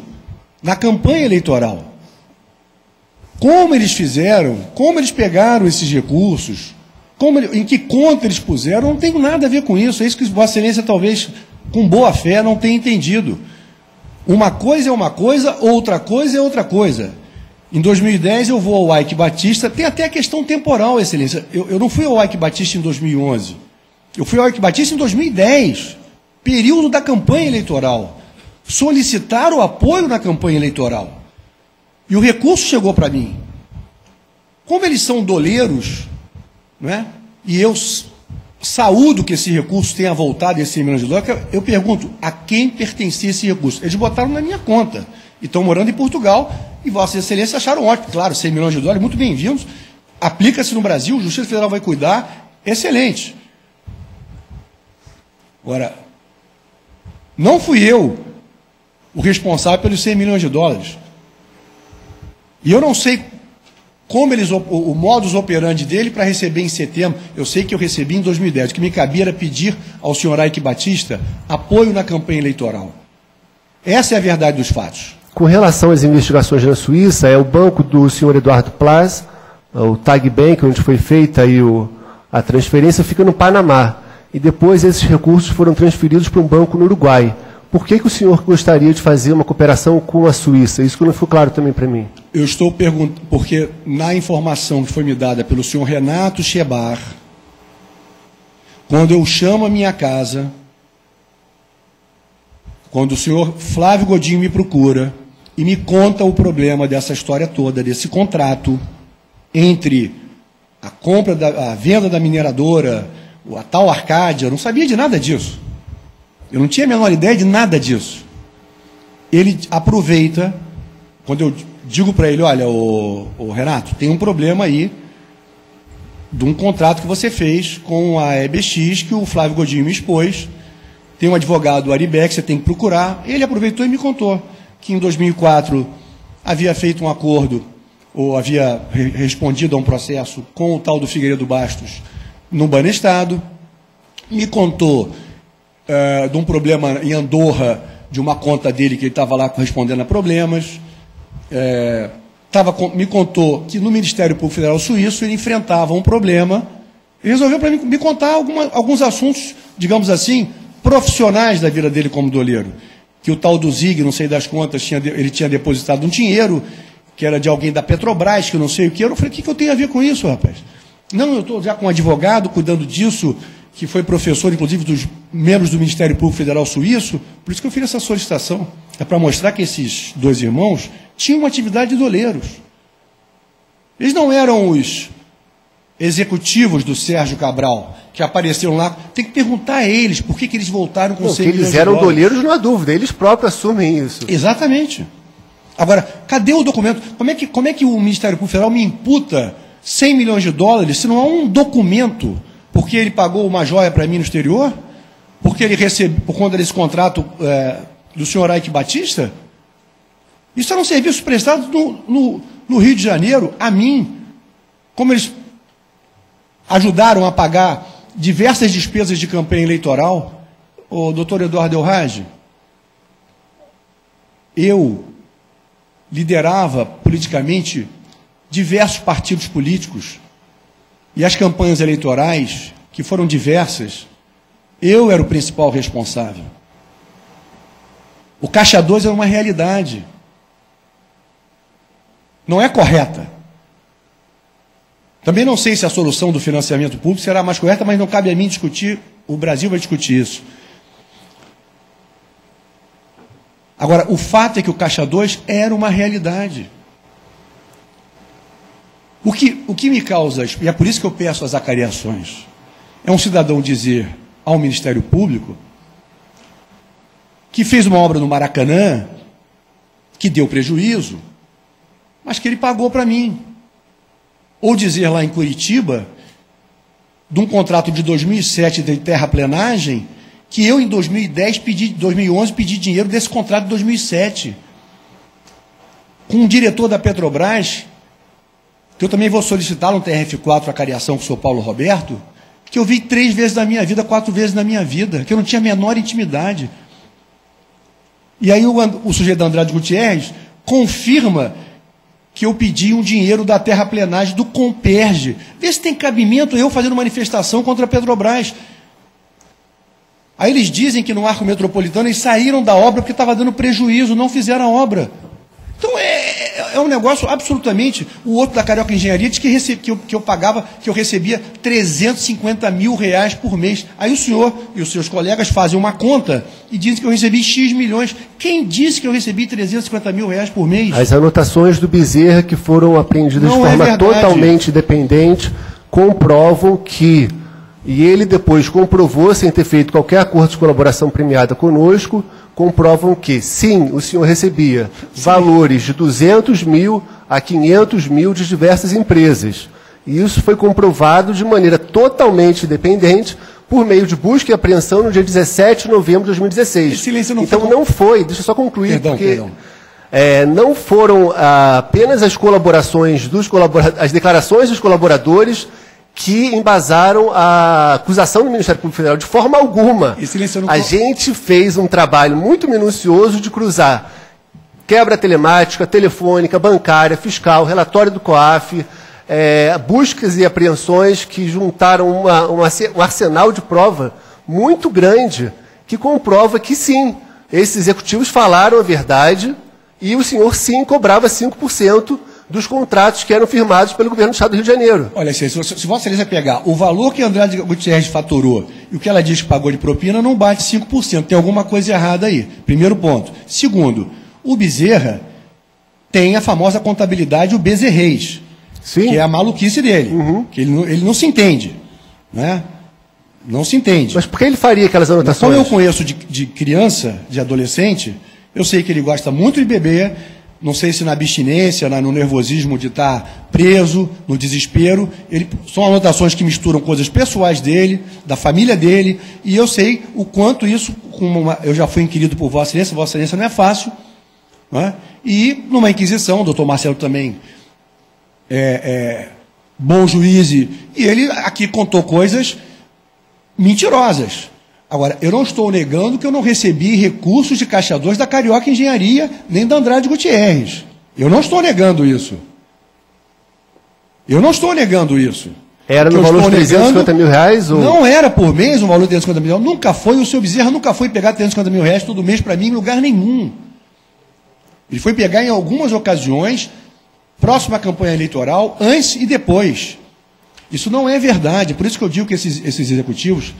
na campanha eleitoral. Como eles fizeram, como eles pegaram esses recursos, em que conta eles puseram, não tem nada a ver com isso. É isso que Vossa Excelência talvez com boa fé, não tenha entendido. Uma coisa é uma coisa, outra coisa é outra coisa. Em 2010 eu vou ao Ike Batista, tem até a questão temporal, Excelência. Eu não fui ao Ike Batista em 2011. Eu fui ao Ike Batista em 2010, período da campanha eleitoral. Solicitar o apoio na campanha eleitoral. E o recurso chegou para mim. Como eles são doleiros, né? E eu saúdo que esse recurso tenha voltado, esse $100 milhões, eu pergunto, a quem pertencia esse recurso? Eles botaram na minha conta. E estão morando em Portugal, e Vossa Excelência acharam ótimo. Claro, $100 milhões, muito bem-vindos. Aplica-se no Brasil, a Justiça Federal vai cuidar. Excelente. Agora, não fui eu o responsável pelos $100 milhões. E eu não sei como o modus operandi dele para receber em setembro. Eu sei que eu recebi em 2010. O que me cabia era pedir ao senhor Ike Batista apoio na campanha eleitoral. Essa é a verdade dos fatos. Com relação às investigações na Suíça, é o banco do senhor Eduardo Plas, o Tag Bank, onde foi feita aí a transferência, fica no Panamá. E depois esses recursos foram transferidos para um banco no Uruguai. Por que o senhor gostaria de fazer uma cooperação com a Suíça? Isso que não ficou claro também para mim. Eu estou perguntando, porque na informação que foi me dada pelo senhor Renato Chebar, quando eu chamo a minha casa, quando o senhor Flávio Godinho me procura e me conta o problema dessa história toda, desse contrato entre a compra, a venda da mineradora, a tal Arcádia, eu não sabia de nada disso. Eu não tinha a menor ideia de nada disso. Ele aproveita, quando eu digo para ele, olha, o Renato, tem um problema aí de um contrato que você fez com a EBX, que o Flávio Godinho me expôs, tem um advogado, o Aribeck, você tem que procurar. Ele aproveitou e me contou que em 2004 havia feito um acordo, ou havia respondido a um processo com o tal do Figueiredo Bastos no Banestado, me contou de um problema em Andorra, de uma conta dele, que ele estava lá respondendo a problemas, me contou que no Ministério Público Federal Suíço ele enfrentava um problema, e resolveu para mim me contar alguns assuntos, digamos assim, profissionais da vida dele como doleiro, que o tal do Zig, não sei das contas, ele tinha depositado um dinheiro, que era de alguém da Petrobras, que eu não sei o que, eu falei, o que eu tenho a ver com isso, rapaz? Não, eu estou já com um advogado cuidando disso, que foi professor, inclusive, dos membros do Ministério Público Federal Suíço, por isso que eu fiz essa solicitação. É para mostrar que esses dois irmãos tinham uma atividade de doleiros. Eles não eram os executivos do Sérgio Cabral, que apareceram lá. Tem que perguntar a eles por que eles voltaram com 100 milhões de dólares. Eles eram doleiros, não há dúvida, eles próprios assumem isso. Exatamente. Agora, cadê o documento? Como é que o Ministério Público Federal me imputa $100 milhões se não há um documento? Porque ele pagou uma joia para mim no exterior? Porque ele recebeu, por conta desse contrato do senhor Ike Batista? Isso era um serviço prestado no Rio de Janeiro, a mim. Como eles ajudaram a pagar diversas despesas de campanha eleitoral. O doutor Eduardo Elrage, eu liderava politicamente diversos partidos políticos. E as campanhas eleitorais, que foram diversas, eu era o principal responsável. O Caixa 2 era uma realidade. Não é correta. Também não sei se a solução do financiamento público será mais correta, mas não cabe a mim discutir, o Brasil vai discutir isso. Agora, o fato é que o Caixa 2 era uma realidade. O que me causa, e é por isso que eu peço as acariações, é um cidadão dizer ao Ministério Público que fez uma obra no Maracanã, que deu prejuízo, mas que ele pagou para mim. Ou dizer lá em Curitiba, de um contrato de 2007 de terraplenagem, que eu em 2011 pedi dinheiro desse contrato de 2007. Com um diretor da Petrobras, que eu também vou solicitar um TRF4 a cariação com o senhor Paulo Roberto, que eu vi 3 vezes na minha vida, 4 vezes na minha vida, que eu não tinha a menor intimidade. E aí o sujeito da Andrade Gutierrez confirma que eu pedi um dinheiro da terraplenagem do Comperge. Vê se tem cabimento eu fazendo manifestação contra a Petrobras. Aí eles dizem que no Arco Metropolitano eles saíram da obra porque estava dando prejuízo, não fizeram a obra. Então é um negócio absolutamente... O outro da Carioca Engenharia diz que eu recebia 350 mil reais por mês. Aí o senhor e os seus colegas fazem uma conta e dizem que eu recebi X milhões. Quem disse que eu recebi 350 mil reais por mês? As anotações do Bezerra, que foram apreendidas de forma totalmente independente, comprovam que... E ele depois comprovou, sem ter feito qualquer acordo de colaboração premiada conosco, comprovam que, sim, o senhor recebia valores de 200 mil a 500 mil de diversas empresas. E isso foi comprovado de maneira totalmente independente por meio de busca e apreensão no dia 17 de novembro de 2016. Então não foi, deixa eu só concluir, porque não foram apenas as colaborações as declarações dos colaboradores que embasaram a acusação do Ministério Público Federal de forma alguma. A gente fez um trabalho muito minucioso de cruzar quebra telemática, telefônica, bancária, fiscal, relatório do COAF, buscas e apreensões que juntaram um arsenal de prova muito grande que comprova que, sim, esses executivos falaram a verdade e o senhor, sim, cobrava 5% dos contratos que eram firmados pelo governo do Estado do Rio de Janeiro. Olha, se Vossa Excelência pegar o valor que a Andrade Gutierrez faturou e o que ela diz que pagou de propina, não bate 5%. Tem alguma coisa errada aí. Primeiro ponto. Segundo, o Bezerra tem a famosa contabilidade, o Bezerrez, que é a maluquice dele, que ele não se entende. Né? Não se entende. Mas por que ele faria aquelas anotações? Como eu conheço de criança, de adolescente, eu sei que ele gosta muito de beber. Não sei se na abstinência, no nervosismo de estar preso, no desespero. São anotações que misturam coisas pessoais dele, da família dele, e eu sei o quanto isso, eu já fui inquirido por Vossa Excelência não é fácil. Não é? E numa inquisição, o doutor Marcelo também bom juiz, e ele aqui contou coisas mentirosas. Agora, eu não estou negando que eu não recebi recursos de Caixa 2 da Carioca Engenharia, nem da Andrade Gutierrez. Eu não estou negando isso. Eu não estou negando isso. Era no valor de 350 mil reais? Ou... Não era por mês um valor de 350 mil reais. Nunca foi, o seu Bezerra nunca foi pegar 350 mil reais todo mês para mim em lugar nenhum. Ele foi pegar em algumas ocasiões, próxima à campanha eleitoral, antes e depois. Isso não é verdade. Por isso que eu digo que esses executivos...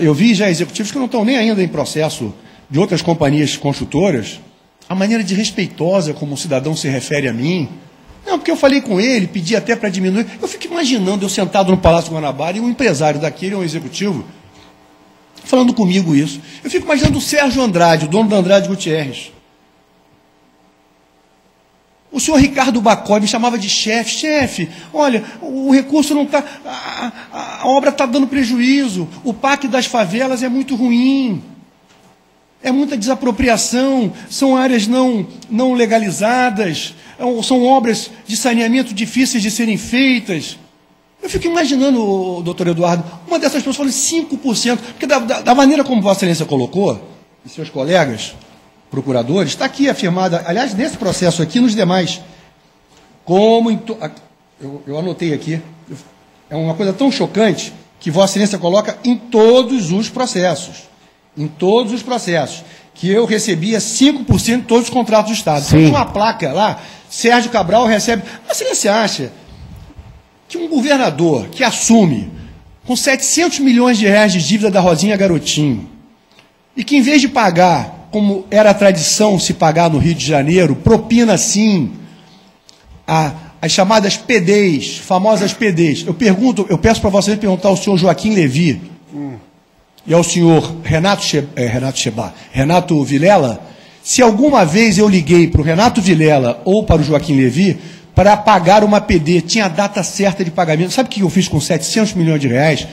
Eu vi já executivos que não estão nem ainda em processo de outras companhias construtoras, a maneira desrespeitosa como o cidadão se refere a mim. Não, porque eu falei com ele, pedi até para diminuir. Eu fico imaginando eu sentado no Palácio Guanabara e um empresário daquele, um executivo, falando comigo isso. Eu fico imaginando o Sérgio Andrade, o dono da Andrade Gutierrez. O senhor Ricardo Bacó me chamava de chefe. Chefe, olha, o recurso não está... A obra está dando prejuízo. O PAC das favelas é muito ruim. É muita desapropriação. São áreas não legalizadas. São obras de saneamento difíceis de serem feitas. Eu fico imaginando, doutor Eduardo, uma dessas pessoas falando 5%. Porque da maneira como Vossa Excelência colocou, e seus colegas... procuradores, está aqui afirmada, aliás, nesse processo aqui, nos demais, eu anotei aqui, é uma coisa tão chocante que Vossa Excelência coloca em todos os processos, que eu recebia 5% de todos os contratos do Estado. Tem uma placa lá, Sérgio Cabral recebe... Vossa Excelência acha que um governador que assume com 700 milhões de reais de dívida da Rosinha Garotinho, e que em vez de pagar como era a tradição se pagar no Rio de Janeiro, propina sim as chamadas PDs, famosas PDs. Eu peço para vocês perguntar ao senhor Joaquim Levy e ao senhor Renato Vilela, se alguma vez eu liguei para o Renato Vilela ou para o Joaquim Levy para pagar uma PD, tinha a data certa de pagamento. Sabe o que eu fiz com 700 milhões de reais?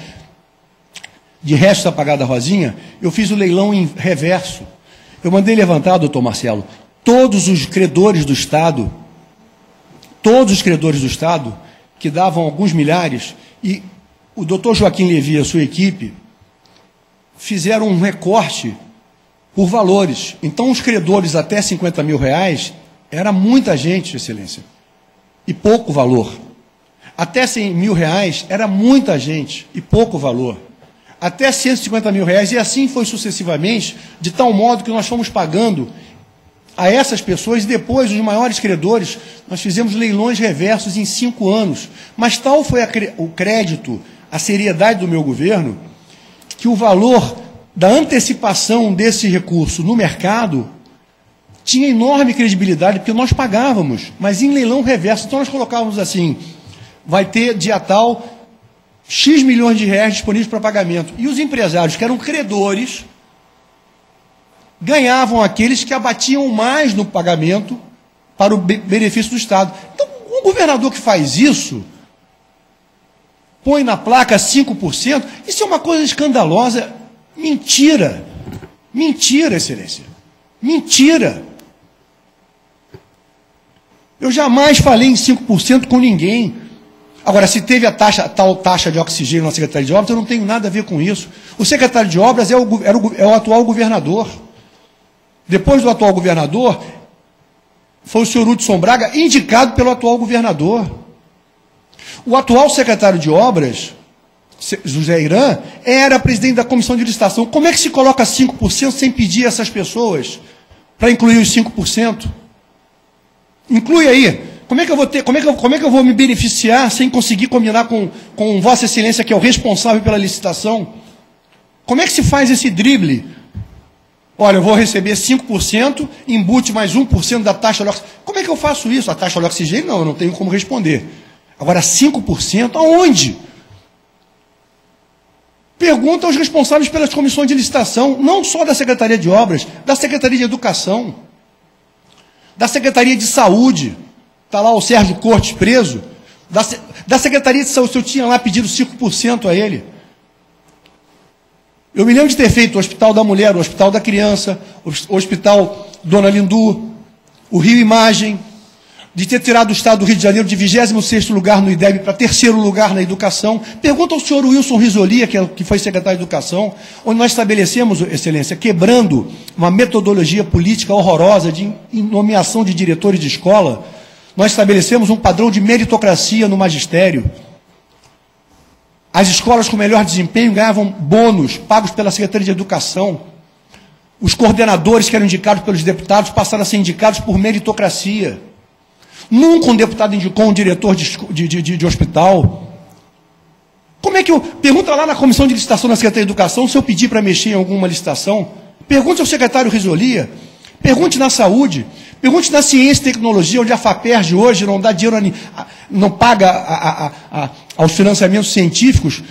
De resto a pagar da Rosinha, eu fiz o leilão em reverso. Eu mandei levantar, doutor Marcelo, todos os credores do Estado, que davam alguns milhares, e o doutor Joaquim Levy e a sua equipe fizeram um recorte por valores. Então, os credores até 50 mil reais, era muita gente, Excelência, e pouco valor. Até 100 mil reais, era muita gente e pouco valor. até R$150 mil, e assim foi sucessivamente, de tal modo que nós fomos pagando a essas pessoas, e depois, os maiores credores, nós fizemos leilões reversos em 5 anos. Mas tal foi o crédito, a seriedade do meu governo, que o valor da antecipação desse recurso no mercado tinha enorme credibilidade, porque nós pagávamos, mas em leilão reverso. Então nós colocávamos assim, vai ter dia tal X milhões de reais disponíveis para pagamento. E os empresários, que eram credores, ganhavam aqueles que abatiam mais no pagamento para o benefício do Estado. Então, um governador que faz isso, põe na placa 5%, isso é uma coisa escandalosa. Mentira. Mentira, Excelência. Mentira. Eu jamais falei em 5% com ninguém. Agora, se teve a tal taxa de oxigênio na Secretaria de Obras, eu não tenho nada a ver com isso. O secretário de Obras é o atual governador. Depois do atual governador, foi o senhor Hudson Braga, indicado pelo atual governador. O atual secretário de Obras, José Irã, era presidente da comissão de licitação. Como é que se coloca 5% sem pedir a essas pessoas para incluir os 5%? Inclui aí. Como é que eu vou me beneficiar sem conseguir combinar com Vossa Excelência, que é o responsável pela licitação? Como é que se faz esse drible? Olha, eu vou receber 5%, embute mais 1% da taxa de oxigênio. Como é que eu faço isso? A taxa de oxigênio, não, eu não tenho como responder. Agora, 5%, aonde? Pergunta aos responsáveis pelas comissões de licitação, não só da Secretaria de Obras, da Secretaria de Educação, da Secretaria de Saúde. Está lá o Sérgio Cortes preso. Da Secretaria de Saúde, se eu tinha lá pedido 5% a ele. Eu me lembro de ter feito o Hospital da Mulher, o Hospital da Criança, o Hospital Dona Lindu, o Rio Imagem, de ter tirado o Estado do Rio de Janeiro de 26º lugar no IDEB para 3º lugar na educação. Pergunta ao senhor Wilson Risolia, que foi secretário de Educação, onde nós estabelecemos, Excelência, quebrando uma metodologia política horrorosa de nomeação de diretores de escola, nós estabelecemos um padrão de meritocracia no magistério. As escolas com melhor desempenho ganhavam bônus pagos pela Secretaria de Educação. Os coordenadores que eram indicados pelos deputados passaram a ser indicados por meritocracia. Nunca um deputado indicou um diretor de hospital. Como é que eu... Pergunta lá na comissão de licitação da Secretaria de Educação se eu pedir para mexer em alguma licitação. Pergunte ao secretário Risolia. Pergunte na saúde. Pergunte na ciência e tecnologia, onde a FAPERJ hoje não dá dinheiro, não paga aos financiamentos científicos.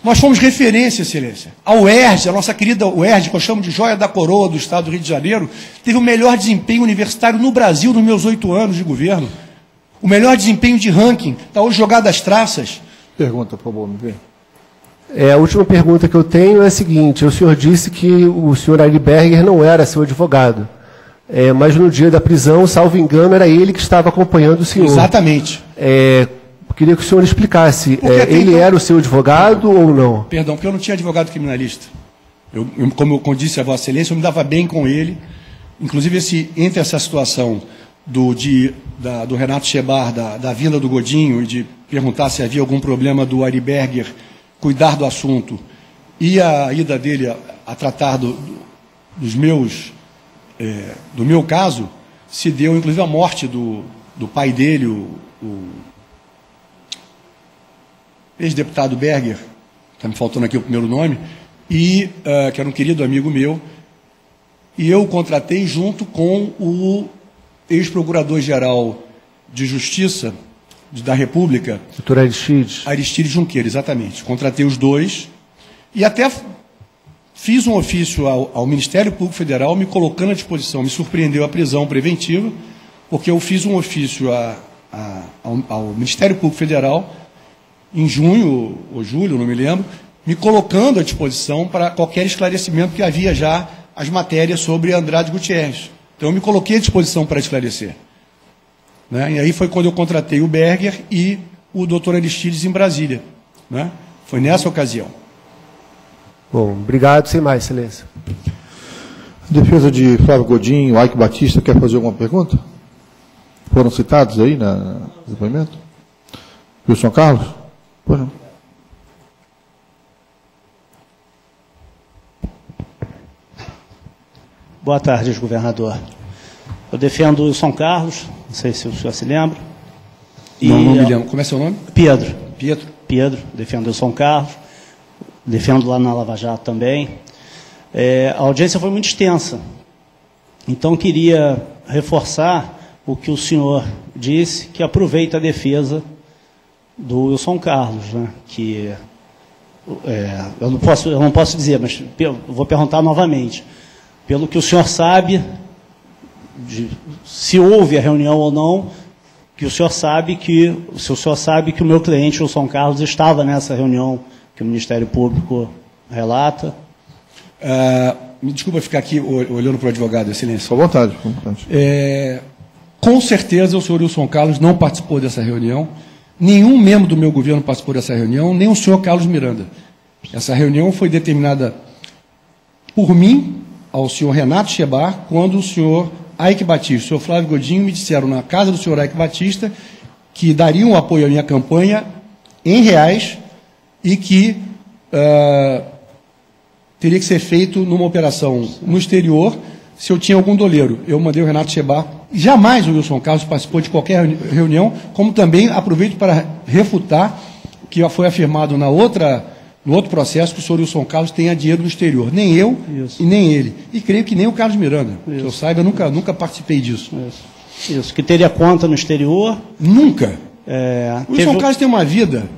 Nós fomos referência, Excelência. A UERJ, a nossa querida UERJ, que eu chamo de joia da coroa do Estado do Rio de Janeiro, teve o melhor desempenho universitário no Brasil nos meus 8 anos de governo. O melhor desempenho de ranking, está hoje jogado às traças. Pergunta, por favor, me vê. A última pergunta que eu tenho é a seguinte: o senhor disse que o senhor Ari Berger não era seu advogado. Mas no dia da prisão, salvo engano, era ele que estava acompanhando o senhor. Exatamente. Queria que o senhor explicasse, ele era o seu advogado ou não? Perdão, porque eu não tinha advogado criminalista. Como eu disse a Vossa Excelência, eu me dava bem com ele. Inclusive, entre essa situação do Renato Chebar, da vinda do Godinho, e de perguntar se havia algum problema do Ari Berger cuidar do assunto, e a ida dele a tratar do meu caso, se deu, inclusive, a morte do pai dele, o ex-deputado Berger, está me faltando aqui o primeiro nome, que era um querido amigo meu, e eu o contratei junto com o ex-procurador-geral de Justiça da República, doutor Aristide Junqueira, exatamente. Contratei os dois e até fiz um ofício ao Ministério Público Federal me colocando à disposição. Me surpreendeu a prisão preventiva, porque eu fiz um ofício ao Ministério Público Federal em junho ou julho, não me lembro, me colocando à disposição para qualquer esclarecimento, porque havia já as matérias sobre Andrade Gutierrez. Então, eu me coloquei à disposição para esclarecer. Né? E aí foi quando eu contratei o Berger e o doutor Aristides em Brasília. Né? Foi nessa ocasião. Bom, obrigado. Sem mais, Excelência. Defesa de Flávio Godinho, Ike Batista, quer fazer alguma pergunta? Foram citados aí no depoimento? Wilson Carlos? Pois não. Boa tarde, governador. Eu defendo o Wilson Carlos, não sei se o senhor se lembra. Não me lembro. Como é seu nome? Pedro. Pedro, defendo o Wilson Carlos, defendo lá na Lava Jato também. A audiência foi muito extensa, então queria reforçar o que o senhor disse, que aproveita a defesa do Wilson Carlos, né? Que eu não posso dizer, mas vou perguntar novamente. Pelo que o senhor sabe, se houve a reunião ou não, que o senhor sabe que o meu cliente, Wilson Carlos, estava nessa reunião que o Ministério Público relata. Me desculpa ficar aqui olhando para o advogado, excelência. Com vontade. Com certeza o senhor Wilson Carlos não participou dessa reunião, nenhum membro do meu governo participou dessa reunião, nem o senhor Carlos Miranda. Essa reunião foi determinada por mim ao senhor Renato Chebar, quando o senhor Aike Batista, o senhor Flávio Godinho me disseram na casa do senhor Aike Batista que dariam apoio à minha campanha em reais e que teria que ser feito numa operação no exterior se eu tinha algum doleiro. Eu mandei o Renato Chebar. Jamais o Wilson Carlos participou de qualquer reunião, como também aproveito para refutar que já foi afirmado no outro processo que o senhor Wilson Carlos tenha dinheiro no exterior. Nem eu e nem ele. E creio que nem o Carlos Miranda. Que eu saiba, eu nunca participei disso. Isso. Que teria conta no exterior? Nunca. O Wilson Carlos tem uma vida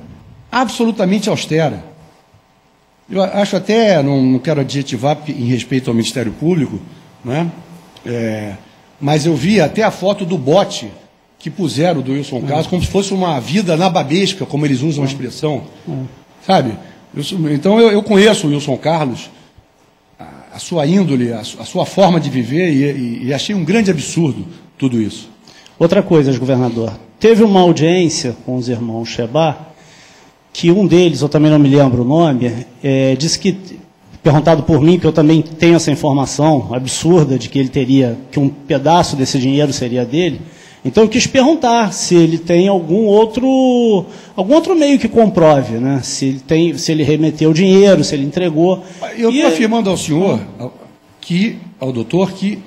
absolutamente austera. Eu acho até, não quero adjetivar em respeito ao Ministério Público, né? Mas eu vi até a foto do bote que puseram do Wilson Carlos, como se fosse uma vida nababesca, como eles usam a expressão. Sabe? Então eu conheço o Wilson Carlos, a sua índole, a sua forma de viver, e achei um grande absurdo tudo isso. Outra coisa, governador. Teve uma audiência com os irmãos Chebar, que um deles, eu também não me lembro o nome, disse que, perguntado por mim, que eu também tenho essa informação absurda de que ele teria, que um pedaço desse dinheiro seria dele. Então eu quis perguntar se ele tem algum outro meio que comprove, né? Se ele remeteu o dinheiro, se ele entregou. Eu estou afirmando ao senhor, ao doutor, que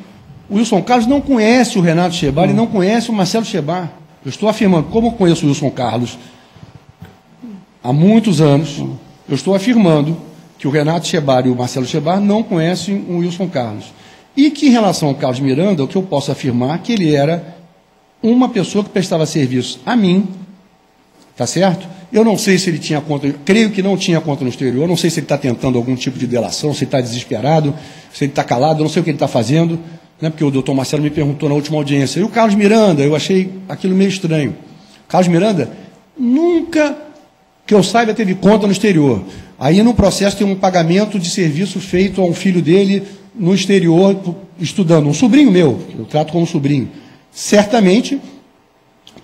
o Wilson Carlos não conhece o Renato Chebar e não conhece o Marcelo Chebar. Eu estou afirmando, como eu conheço o Wilson Carlos há muitos anos, eu estou afirmando que o Renato Chebar e o Marcelo Chebar não conhecem o Wilson Carlos. E que, em relação ao Carlos Miranda, o que eu posso afirmar é que ele era uma pessoa que prestava serviço a mim, tá certo? Eu não sei se ele tinha conta, creio que não tinha conta no exterior, não sei se ele está tentando algum tipo de delação, se ele está desesperado, se ele está calado, eu não sei o que ele está fazendo, né? Porque o doutor Marcelo me perguntou na última audiência. E o Carlos Miranda, eu achei aquilo meio estranho. Carlos Miranda nunca, que eu saiba, teve conta no exterior. Aí no processo tem um pagamento de serviço feito a um filho dele no exterior, estudando, um sobrinho meu, que eu trato como sobrinho. Certamente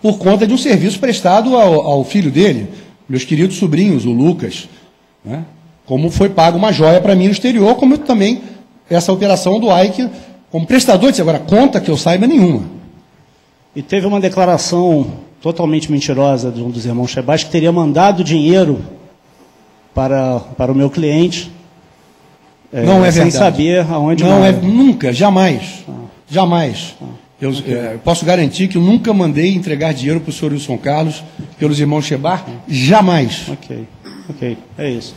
por conta de um serviço prestado ao filho dele, meus queridos sobrinhos, o Lucas, né? Como foi pago uma joia para mim no exterior, como também essa operação do Aike, como prestador, agora conta que eu saiba nenhuma. E teve uma declaração totalmente mentirosa de um dos irmãos Chebar, que teria mandado dinheiro para o meu cliente, não é sem verdade. Saber aonde não é, nunca, jamais. Jamais. Eu posso garantir que eu nunca mandei entregar dinheiro para o senhor Wilson Carlos pelos irmãos Chebar, jamais. Ok, é isso.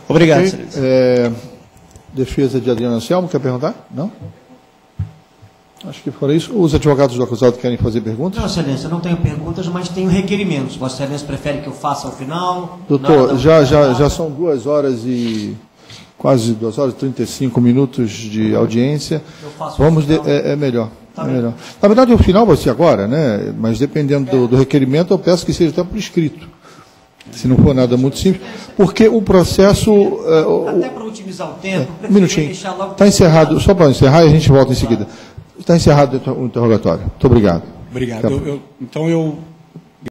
Obrigado, excelência. Defesa de Adriano Anselmo, quer perguntar? Não? Acho que fora isso. Os advogados do acusado querem fazer perguntas? Não, excelência, eu não tenho perguntas, mas tenho requerimentos. Vossa excelência prefere que eu faça ao final? Doutor, já são 2 horas e... quase 2 horas e 35 minutos de audiência. Vamos é melhor. Tá melhor. Na verdade, o final vai ser agora, né? Mas dependendo do requerimento, eu peço que seja até por escrito. Se não for nada muito simples. Porque o processo. Até para otimizar o tempo. Um minutinho. Está encerrado. Só para encerrar e a gente volta em seguida. Está encerrado o interrogatório. Muito obrigado. Obrigado. Então eu